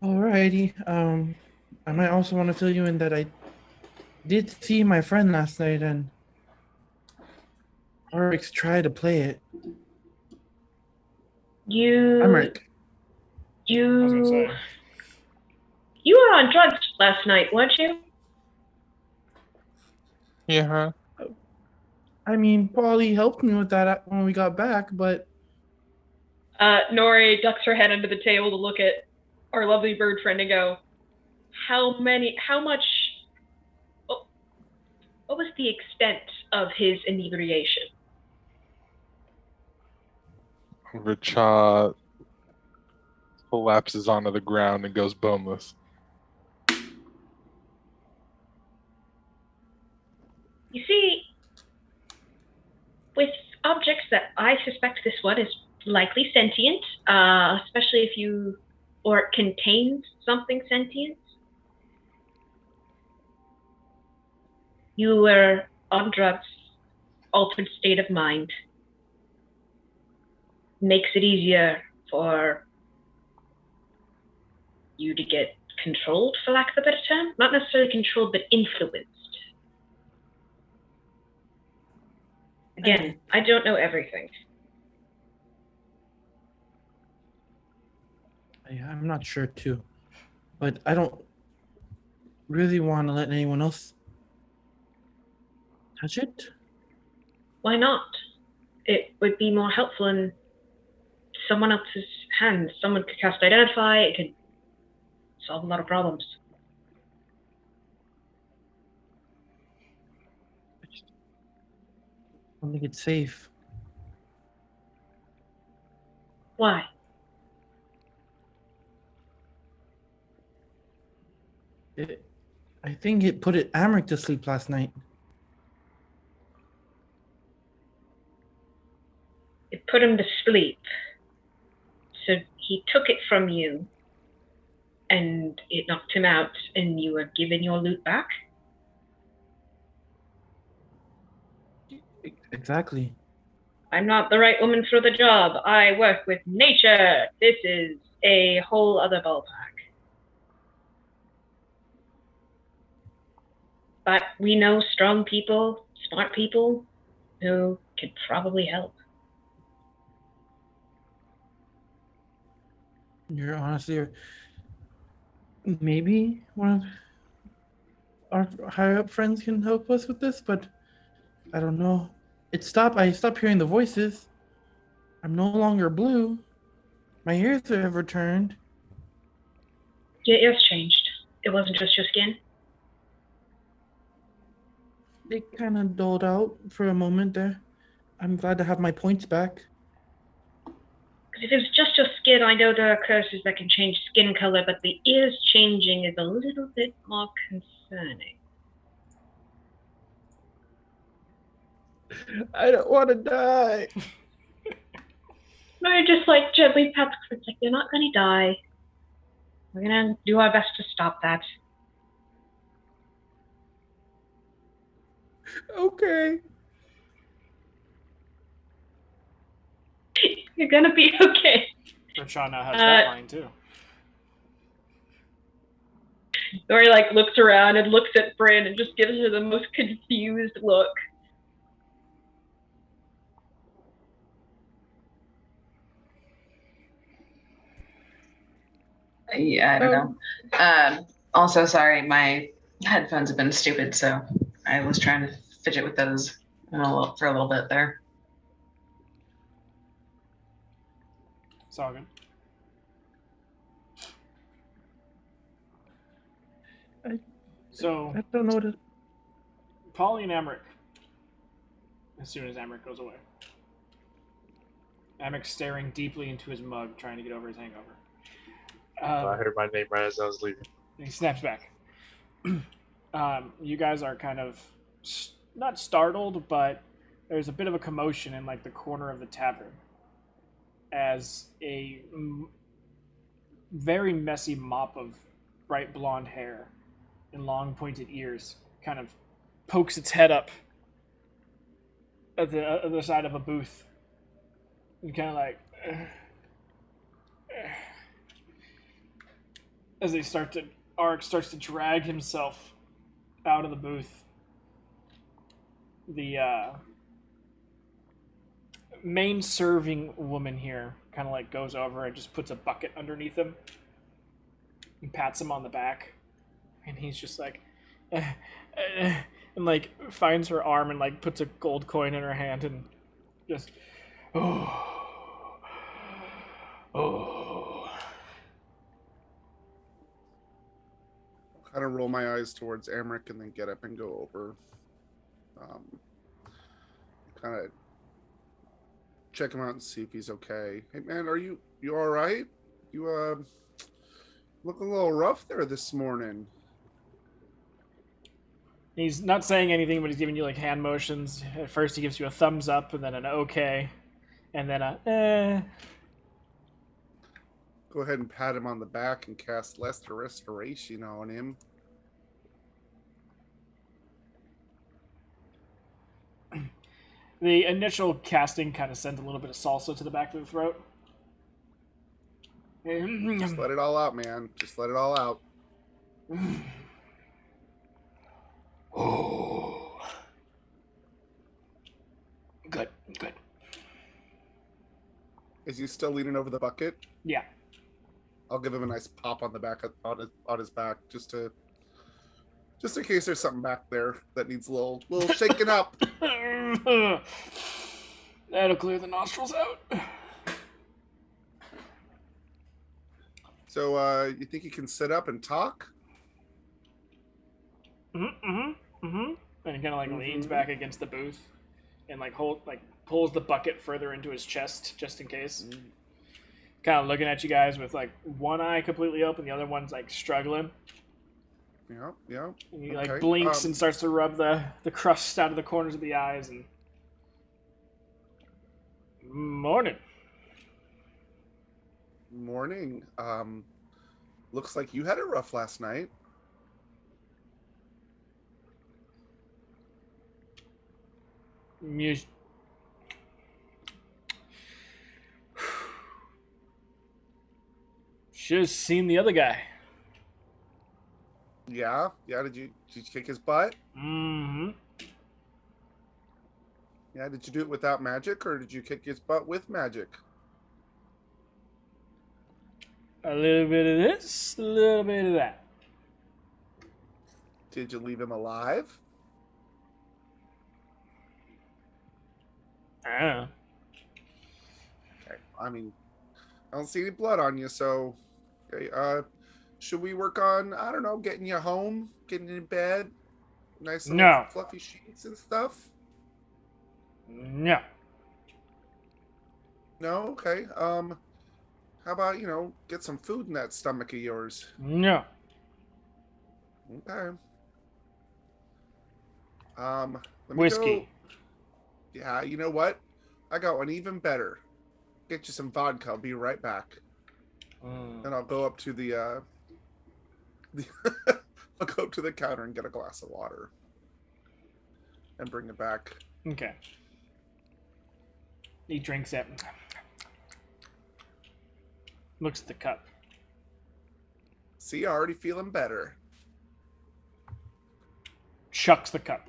Alrighty. I might also want to fill you in that I did see my friend last night, and Arix tried to play it. Amric. You were on drugs last night, weren't you? Yeah. I mean, Polly helped me with that when we got back, but... Nori ducks her head under the table to look at our lovely bird friend and go, how much, what was the extent of his inebriation? Rachel collapses onto the ground and goes boneless. You see, with objects that I suspect this one is likely sentient, especially if it contains something sentient. You were on drugs, altered state of mind. Makes it easier for you to get controlled, for lack of a better term. Not necessarily controlled, but influenced. Again, I don't know everything. I'm not sure too, but I don't really want to let anyone else touch it. Why not? It would be more helpful in someone else's hands. Someone could cast Identify. It could solve a lot of problems. I don't think it's safe. Why? I think it put Amric to sleep last night. It put him to sleep. So he took it from you, and it knocked him out, and you were given your loot back? Exactly. I'm not the right woman for the job. I work with nature. This is a whole other ballpark. But we know strong people, smart people, who could probably help. You're honestly, maybe one of our higher up friends can help us with this, but I don't know. I stopped hearing the voices. I'm no longer blue. My ears have returned. Your ears changed. It wasn't just your skin. They kind of dulled out for a moment there. I'm glad to have my points back. Because if it was just your skin, I know there are curses that can change skin color, but the ears changing is a little bit more concerning. I don't want to die. No, just like gently pat the it's like, you're not going to die. We're going to do our best to stop that. Okay. You're going to be okay. Rachel now has that line too. Nori like looks around and looks at Bryn and just gives her the most confused look. Yeah, I don't know. Also, sorry, my headphones have been stupid, so I was trying to fidget with those for a little bit there. It's all good. So, I don't know what to... Polly and Emmerich, as soon as Emmerich goes away. Emmerich staring deeply into his mug, trying to get over his hangover. I heard my name right as I was leaving. He snaps back. You guys are kind of not startled, but there's a bit of a commotion in like the corner of the tavern as a very messy mop of bright blonde hair and long pointed ears kind of pokes its head up at the other side of a booth and kind of like as Arik starts to drag himself out of the booth. The main serving woman here kind of like goes over and just puts a bucket underneath him and pats him on the back, and he's just like and like finds her arm and like puts a gold coin in her hand and just oh. Kind of roll my eyes towards Amric and then get up and go over. Kind of check him out and see if he's okay. Hey man, are you all right? You look a little rough there this morning. He's not saying anything, but he's giving you like hand motions. At first, he gives you a thumbs up, and then an okay, and then a eh. Go ahead and pat him on the back and cast Lesser Restoration on him. The initial casting kind of sent a little bit of salsa to the back of the throat. Just let it all out, man. Just let it all out. Oh. Good. Is he still leaning over the bucket? Yeah. I'll give him a nice pop on the back on his back just in case there's something back there that needs a little shaking up. That'll clear the nostrils out. So, you think you can sit up and talk? And he kind of like leans back against the booth and like pulls the bucket further into his chest just in case. Kind of looking at you guys with like one eye completely open, the other one's like struggling. Yeah. And he like blinks and starts to rub the crust out of the corners of the eyes and morning. Looks like you had it rough last night. Should have seen the other guy. Yeah. Did you kick his butt? Mm-hmm. Yeah. Did you do it without magic, or did you kick his butt with magic? A little bit of this, a little bit of that. Did you leave him alive? I don't know. Okay. I mean, I don't see any blood on you, so okay, should we work on, I don't know, getting you home, getting in bed, nice little fluffy sheets and stuff? No. No? Okay. How about, get some food in that stomach of yours? No. Okay. Let me Whiskey. go. Yeah, you know what? I got one even better. Get you some vodka. I'll be right back. And I'll go up to the I'll go up to the counter and get a glass of water. And bring it back. Okay. He drinks it. Looks at the cup. See, already feeling better. Chucks the cup.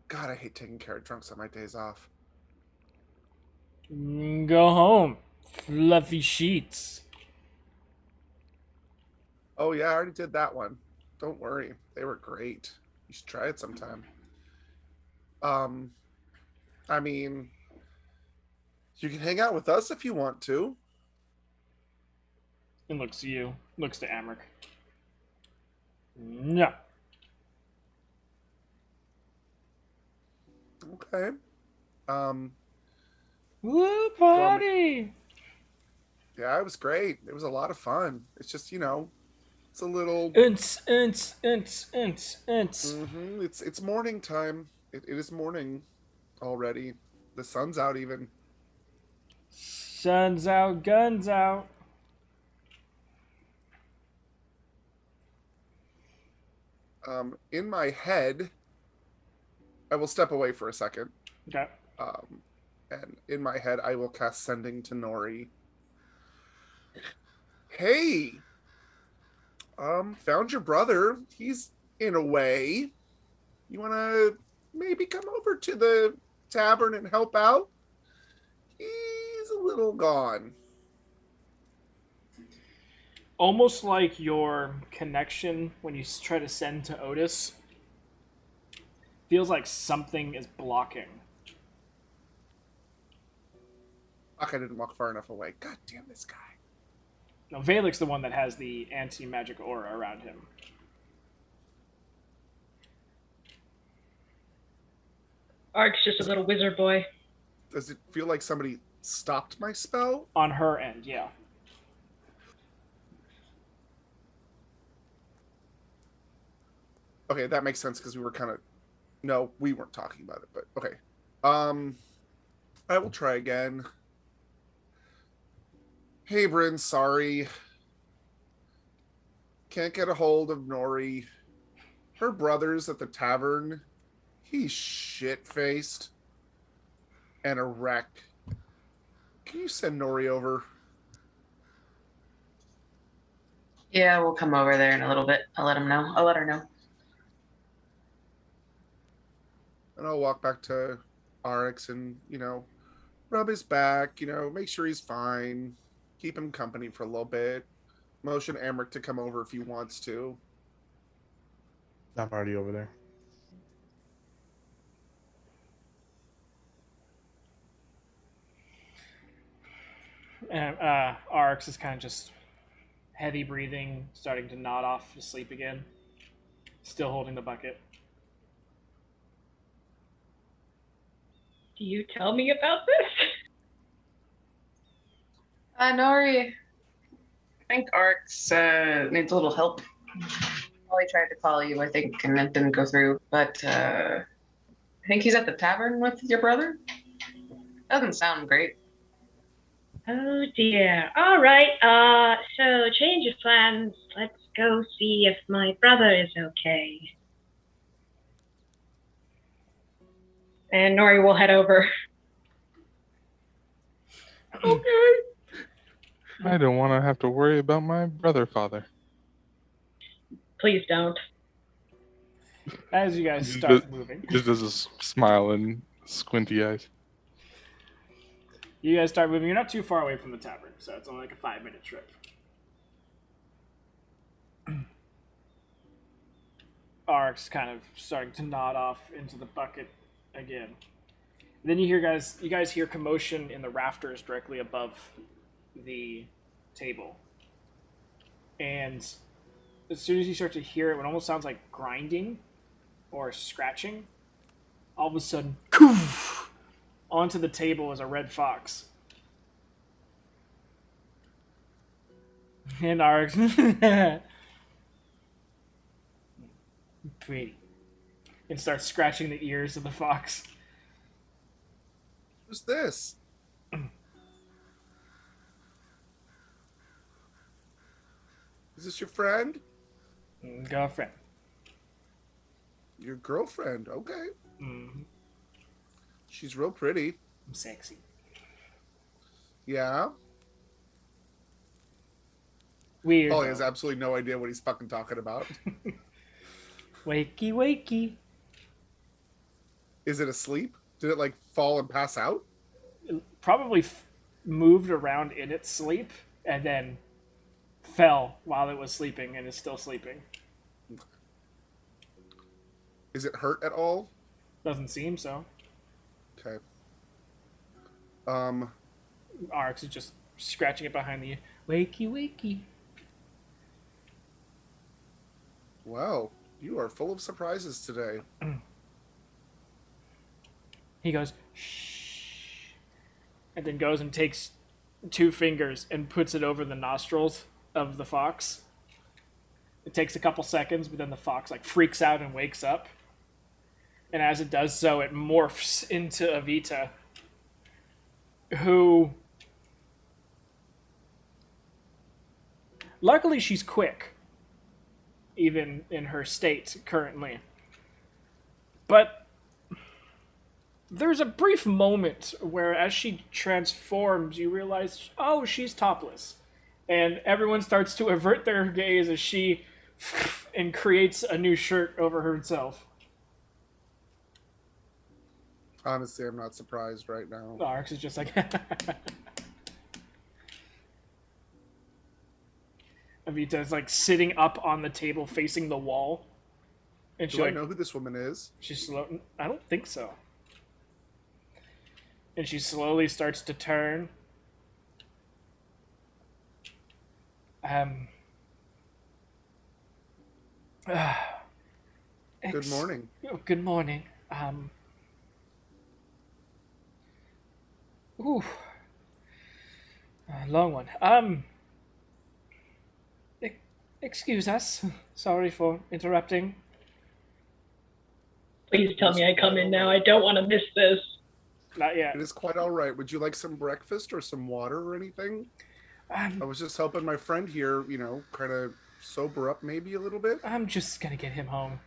God, I hate taking care of drunks on my days off. Go home. Fluffy sheets. Oh yeah, I already did that one. Don't worry, they were great. You should try it sometime. Um, I mean, you can hang out with us if you want to. And looks to you. Looks to Amric. No. Okay. Woo party! Yeah, it was great. It was a lot of fun. It's just, it's a little. It's morning time. It is morning already. The sun's out even. Sun's out, guns out. In my head, I will step away for a second. Okay. And in my head, I will cast Sending to Nori. Hey, found your brother. He's in a way. You want to maybe come over to the tavern and help out? He's a little gone. Almost like your connection when you try to send to Otis feels like something is blocking. Fuck, I didn't walk far enough away. God damn this guy. No, Valek's the one that has the anti-magic aura around him. Ark's just a little wizard boy. Does it feel like somebody stopped my spell? On her end, yeah. Okay, that makes sense because we were kind of... No, we weren't talking about it, but okay. I will try again. Hey, Bryn, sorry. Can't get a hold of Nori. Her brother's at the tavern. He's shit-faced. And a wreck. Can you send Nori over? Yeah, we'll come over there in a little bit. I'll let him know. I'll let her know. And I'll walk back to Arix and, rub his back, make sure he's fine. Keep him company for a little bit. Motion Amric to come over if he wants to. I'm already over there. And Arix is kind of just heavy breathing, starting to nod off to sleep again. Still holding the bucket. Do you tell me about this? Nori, I think Arx needs a little help. Molly tried to call you, I think, and it didn't go through. But I think he's at the tavern with your brother. Doesn't sound great. Oh dear. All right. So change of plans. Let's go see if my brother is okay. And Nori will head over. Okay. I don't want to have to worry about my brother, father. Please don't. As you guys start moving. Just does a smile and squinty eyes. You guys start moving. You're not too far away from the tavern, so it's only like a 5-minute trip. Arx kind of starting to nod off into the bucket again. And then you guys hear commotion in the rafters directly above the table. And as soon as you start to hear it, it almost sounds like grinding or scratching. All of a sudden, poof, onto the table is a red fox. And Arx, pretty. And starts scratching the ears of the fox. Who's this? Is this your friend? Girlfriend. Your girlfriend, okay. Mm-hmm. She's real pretty. I'm sexy. Yeah. Weird. Paul has absolutely no idea what he's fucking talking about. Wakey, wakey. Is it asleep? Did it like fall and pass out? It probably moved around in its sleep and then fell while it was sleeping and is still sleeping. Is it hurt at all? Doesn't seem so. Okay. Arx is just scratching it behind the wakey wakey. Wow, you are full of surprises today. He goes, shh, and then goes and takes 2 fingers and puts it over the nostrils of the fox. It takes a couple seconds, but then the fox like freaks out and wakes up. And as it does so, it morphs into Avita, who... Luckily, she's quick, even in her state currently. But there's a brief moment where, as she transforms, you realize, oh, she's topless. And everyone starts to avert their gaze as she and creates a new shirt over herself. Honestly, I'm not surprised right now. Arx is just like... Avita is like sitting up on the table facing the wall. And Do I know who this woman is? She's slow. I don't think so. And she slowly starts to turn. Good morning. Good morning. Ooh. Long one. Excuse us. Sorry for interrupting. Please tell me I come in now. I don't want to miss this. Not yet. It is quite all right. Would you like some breakfast or some water or anything? I was just helping my friend here, kind of sober up maybe a little bit. I'm just gonna get him home.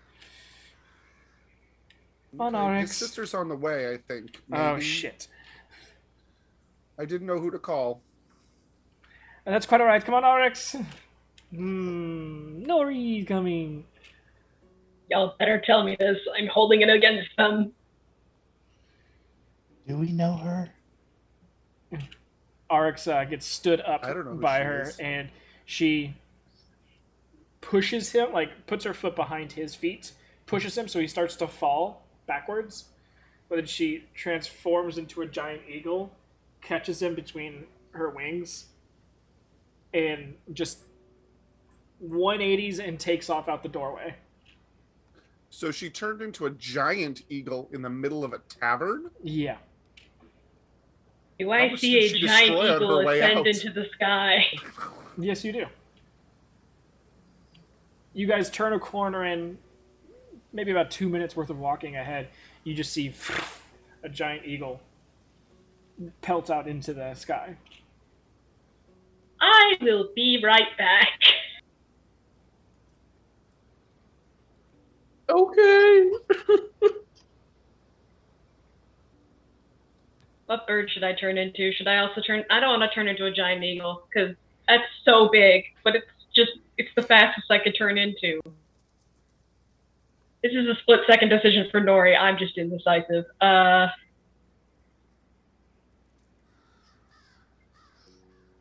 Okay. On Arx. His sister's on the way, I think. Maybe. Oh, shit. I didn't know who to call. And that's quite alright. Come on, Arx. Nori's coming. Y'all better tell me this. I'm holding it against them. Do we know her? Arx gets stood up by her, is. and she pushes him, like puts her foot behind his feet, pushes him so he starts to fall backwards. But then she transforms into a giant eagle, catches him between her wings, and just 180s and takes off out the doorway. So she turned into a giant eagle in the middle of a tavern? Yeah. Do I see a giant eagle ascend into the sky? Yes, you do. You guys turn a corner and maybe about 2 minutes worth of walking ahead, you just see a giant eagle pelt out into the sky. I will be right back. Okay. What bird should I turn into? Should I also turn... I don't want to turn into a giant eagle, because that's so big, but it's the fastest I could turn into. This is a split-second decision for Nori. I'm just indecisive. I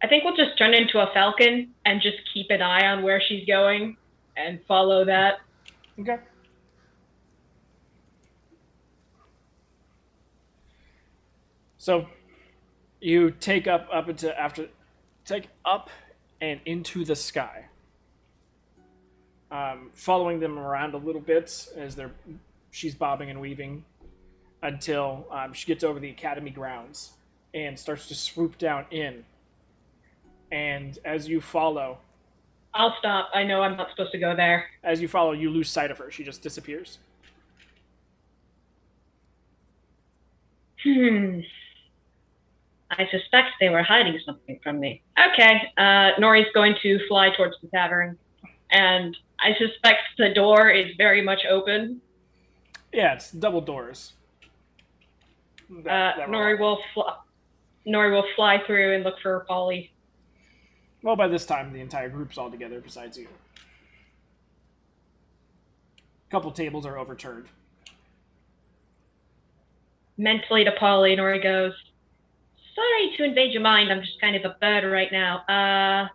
think we'll just turn into a falcon and just keep an eye on where she's going and follow that. Okay. So you take up and into the sky, following them around a little bit as she's bobbing and weaving until she gets over the academy grounds and starts to swoop down in. And as you follow, I'll stop. I know I'm not supposed to go there. As you follow, you lose sight of her. She just disappears. I suspect they were hiding something from me. Okay, Nori's going to fly towards the tavern, and I suspect the door is very much open. Yeah, it's double doors. Nori will fly through and look for Polly. Well, by this time, the entire group's all together besides you. A couple tables are overturned. mentally to Polly, and Nori goes, "Sorry to invade your mind. I'm just kind of a bird right now.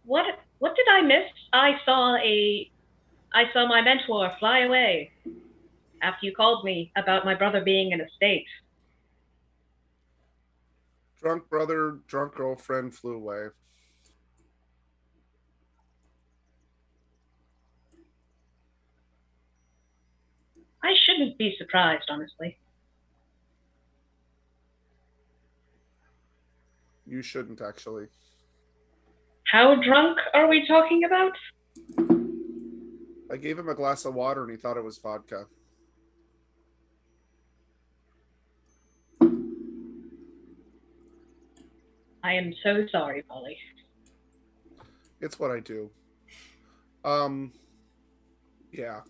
What did I miss? I saw my mentor fly away after you called me about my brother being in a state." Drunk brother, drunk girlfriend flew away. I shouldn't be surprised, honestly. You shouldn't, actually. How drunk are we talking about? I gave him a glass of water and he thought it was vodka. I am so sorry, Polly. It's what I do. Yeah.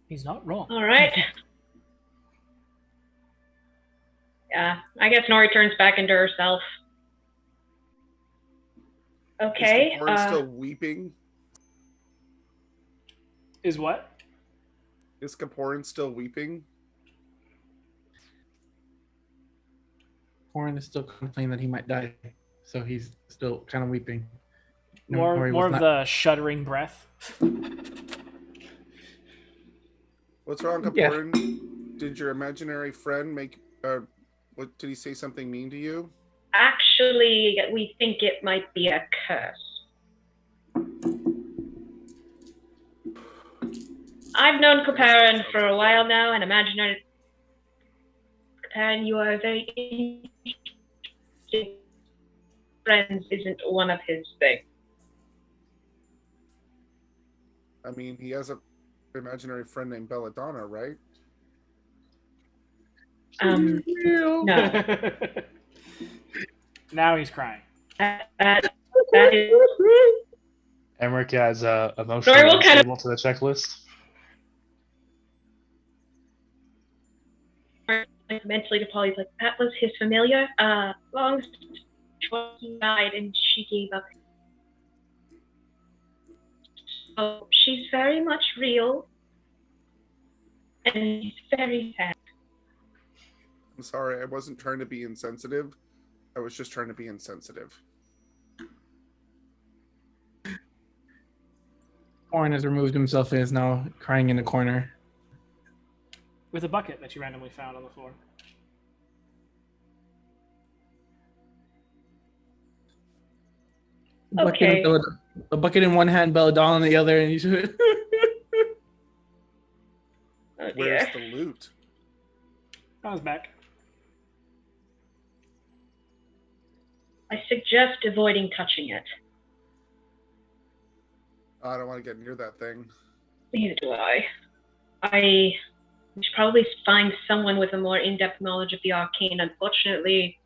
He's not wrong. All right. Yeah, I guess Nori turns back into herself. Okay. Is Kaporin still weeping? Is what? Is Kaporin still weeping? Kaporin is still complaining that he might die, so he's still kind of weeping. More of the shuddering breath. What's wrong, Kaporin? Yeah. Did your imaginary friend make... what did he say something mean to you? Actually, we think it might be a curse. I've known Kaparin for a while now, and imaginary... Kaparin, you are a very interesting... Friends isn't one of his things. I mean, he has a imaginary friend named Belladonna, right? No. Now he's crying. That is... Emmerich has emotionally unstable to the checklist. Mentally to Polly's like, that was his familiar. Long story, he died and she gave up. So she's very much real. And he's very sad. I'm sorry, I wasn't trying to be insensitive. I was just trying to be insensitive. Kaporin has removed himself and is now crying in a corner. With a bucket that you randomly found on the floor. Okay. A bucket in one hand, Belladonna in the other, and he's... Oh, where's the loot? I was back. I suggest avoiding touching it. I don't want to get near that thing. Neither do I. I should probably find someone with a more in-depth knowledge of the arcane. Unfortunately,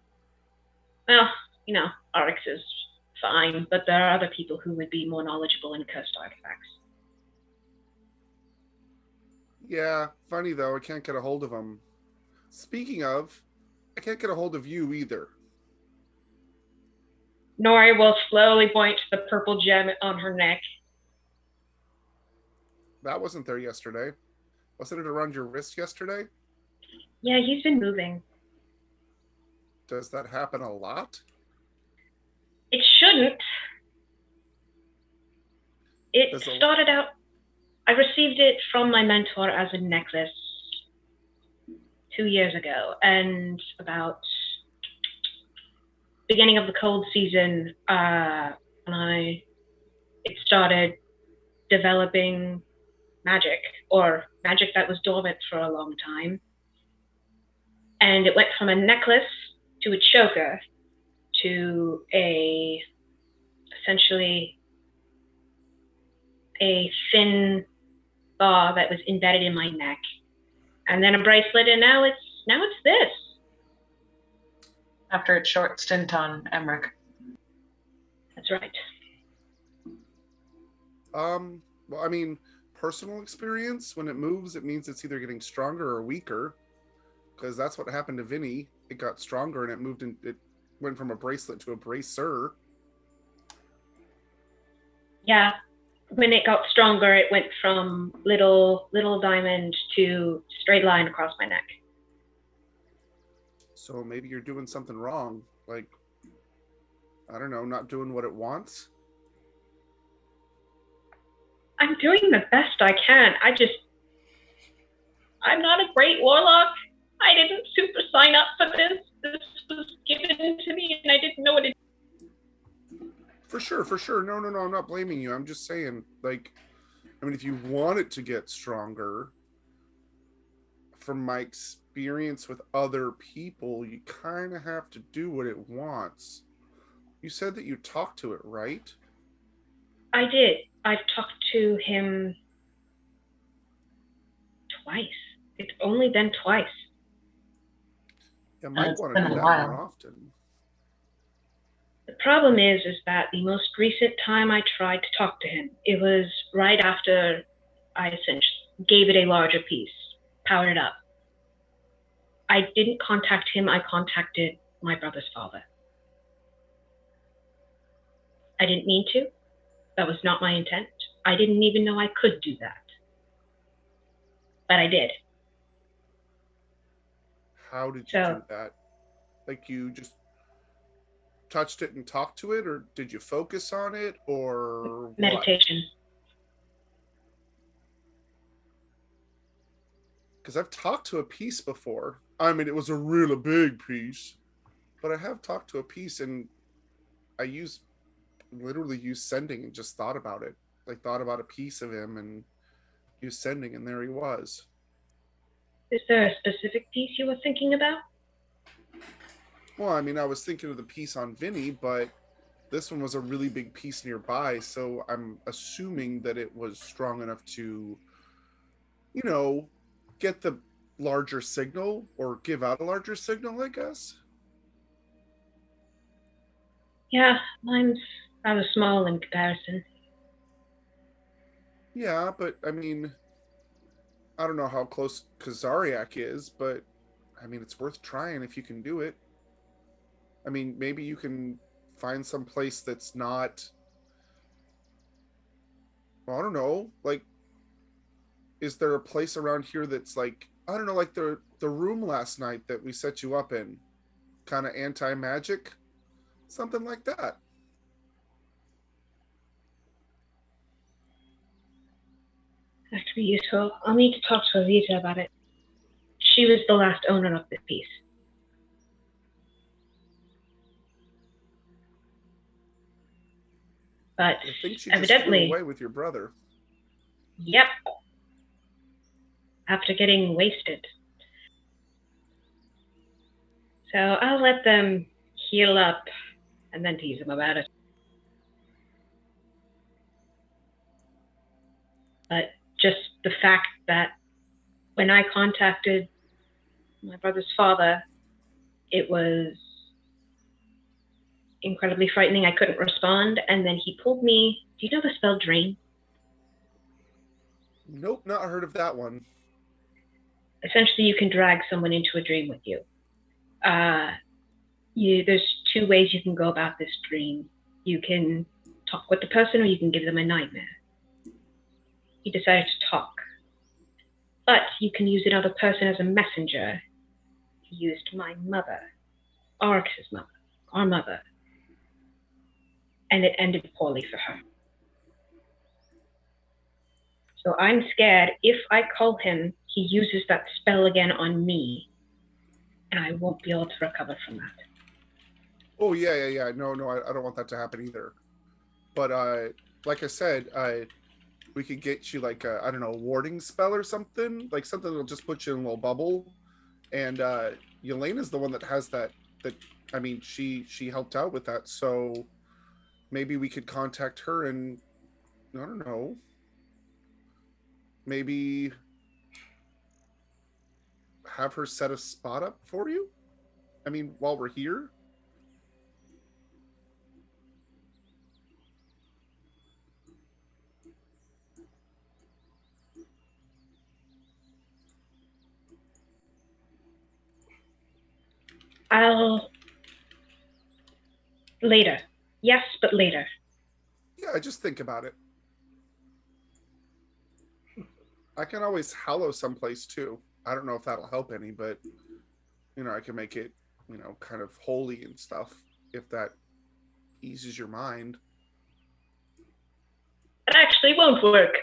well, you know, Arx is fine, but there are other people who would be more knowledgeable in cursed artifacts. Yeah, funny though, I can't get a hold of them. Speaking of, I can't get a hold of you either. Nori will slowly point to the purple gem on her neck. That wasn't there yesterday. Wasn't it around your wrist yesterday? Yeah, he's been moving. Does that happen a lot? It shouldn't. It started out... I received it from my mentor as a necklace 2 years ago, and about beginning of the cold season, when it started developing magic, or magic that was dormant for a long time, and it went from a necklace to a choker to essentially a thin bar that was embedded in my neck, and then a bracelet, and now it's this. After its short stint on Emmerich. That's right. Well, I mean, personal experience, when it moves, it means it's either getting stronger or weaker, because that's what happened to Vinny. It got stronger and it moved in. It went from a bracelet to a bracer. Yeah, when it got stronger, it went from little diamond to straight line across my neck. So maybe you're doing something wrong. Like, I don't know, not doing what it wants? I'm doing the best I can. I'm not a great warlock. I didn't super sign up for this. This was given to me and I didn't know what it. For sure. No, I'm not blaming you. I'm just saying, like, I mean, if you want it to get stronger, from my experience with other people, you kind of have to do what it wants. You said that you talked to it, right? I did. I've talked to him twice. It's only been twice. You might want to do that more often. The problem is that the most recent time I tried to talk to him, it was right after I essentially gave it a larger piece, powered it up. I didn't contact him, I contacted my brother's father. I didn't mean to. That was not my intent. I didn't even know I could do that. But I did. How did you do that? Like, you just touched it and talked to it, or did you focus on it, or meditation? Because I've talked to a piece before. I mean, it was a really big piece, but I have talked to a piece, and I literally used sending and just thought about it. Like, thought about a piece of him and used sending, and there he was. Is there a specific piece you were thinking about? Well, I mean, I was thinking of the piece on Vinny, but this one was a really big piece nearby, so I'm assuming that it was strong enough to, you know, get the larger signal or give out a larger signal, I guess. Yeah, mine's rather small in comparison. Yeah, but I mean, I don't know how close Kazariak is, but I mean, it's worth trying if you can do it. I mean, maybe you can find some place that's not, well, I don't know, like, is there a place around here that's like, I don't know, like the room last night that we set you up in, kind of anti-magic, something like that. That could be useful. I'll need to talk to Alita about it. She was the last owner of this piece. But I think she evidently just flew away with your brother. Yep. After getting wasted. So I'll let them heal up and then tease them about it. But just the fact that when I contacted my brother's father, it was incredibly frightening. I couldn't respond, and then he pulled me. Do you know the spell Drain? Nope, not heard of that one. Essentially, you can drag someone into a dream with you. There's two ways you can go about this dream. You can talk with the person, or you can give them a nightmare. He decided to talk. But you can use another person as a messenger. He used my mother, Oryx's mother, our mother. And it ended poorly for her. So I'm scared if I call him, he uses that spell again on me, and I won't be able to recover from that. Oh, yeah. No, I don't want that to happen either. But like I said, we could get you like a, I don't know, warding spell or something, like something that'll just put you in a little bubble. And Yelena's the one that has that. I mean, she helped out with that, so maybe we could contact her and, I don't know, maybe have her set a spot up for you. I mean, while we're here. Later. Yes, but later. Yeah, just think about it. I can always hallow someplace too. I don't know if that'll help any, but I can make it, kind of holy and stuff if that eases your mind. It actually won't work.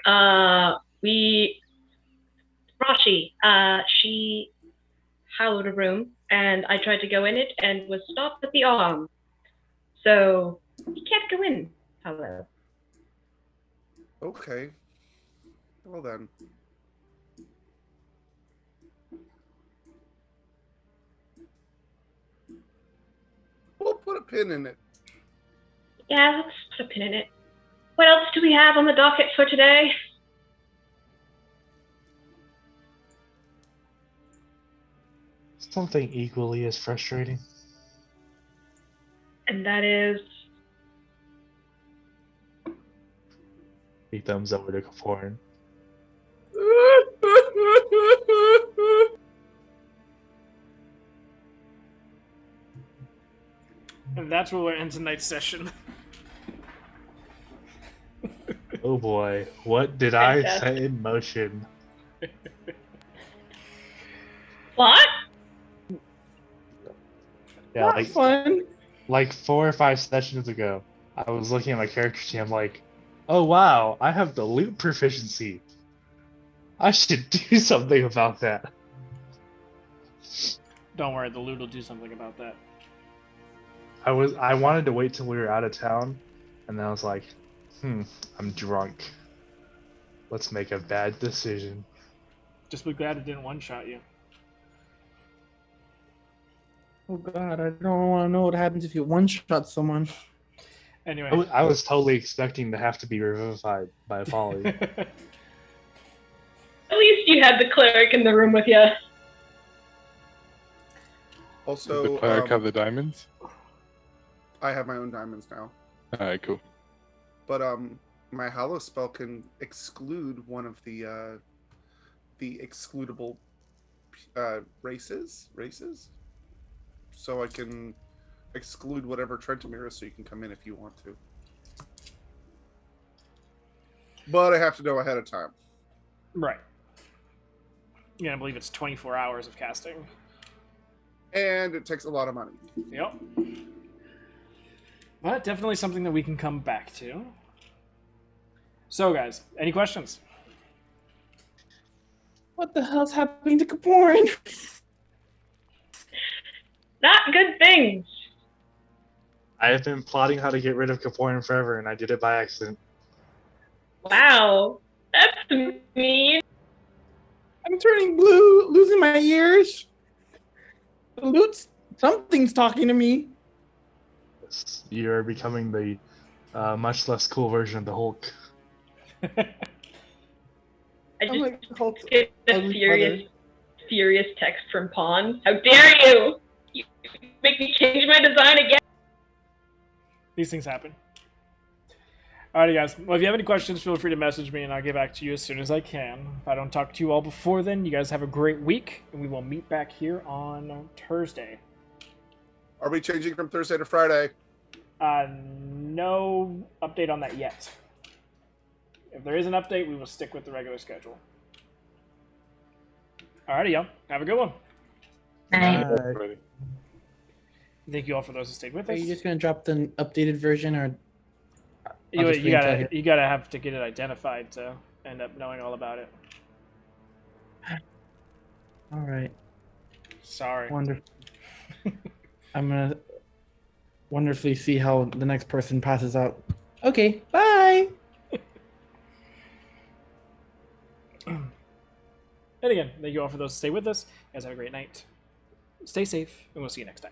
Rashi, she hallowed a room, and I tried to go in it and was stopped with the arm. So you can't go in. Hello. Okay. Well then. We'll put a pin in it. Yeah, let's put a pin in it. What else do we have on the docket for today? Something equally as frustrating. And that is... He thumbs over to Kaporin. And that's where we'll end tonight's session. Oh boy, what did I set in motion? What? Yeah, Not fun. Like 4 or 5 sessions ago, I was looking at my character sheet. I'm like, oh wow, I have the loot proficiency. I should do something about that. Don't worry, the loot will do something about that. I wanted to wait till we were out of town, and then I was like, I'm drunk. Let's make a bad decision. Just be glad it didn't one-shot you. Oh god, I don't want to know what happens if you one-shot someone. Anyway. I was totally expecting to have to be revivified by a folly. At least you had the cleric in the room with you. Also, does the cleric have the diamonds? I have my own diamonds now. Alright, cool. But my hallow spell can exclude one of the excludable races. So I can exclude whatever Trentamir is, so you can come in if you want to. But I have to know ahead of time. Right. Yeah, I believe it's 24 hours of casting. And it takes a lot of money. Yep. But definitely something that we can come back to. So, guys, any questions? What the hell's happening to Kaporin? Not good things. I have been plotting how to get rid of Kaporin forever, and I did it by accident. Wow, that's mean. I'm turning blue, losing my ears. The loot's... Something's talking to me. You're becoming the much less cool version of the Hulk. I just like Hulk's get a furious text from Pawn. How dare you! You make me change my design again! These things happen. Alrighty, guys. Well, if you have any questions, feel free to message me, and I'll get back to you as soon as I can. If I don't talk to you all before then, you guys have a great week, and we will meet back here on Thursday. Are we changing from Thursday to Friday? No update on that yet. If there is an update, we will stick with the regular schedule. Alrighty, y'all. Have a good one. Bye. Thank you all for those who stayed with Are us. you just gonna drop the updated version, or You gotta have to get it identified to end up knowing all about it. All right. Sorry. Wonderful. I'm gonna wonderfully see how the next person passes out. Okay. Bye. And again, thank you all for those who stay with us. You guys have a great night. Stay safe, and we'll see you next time.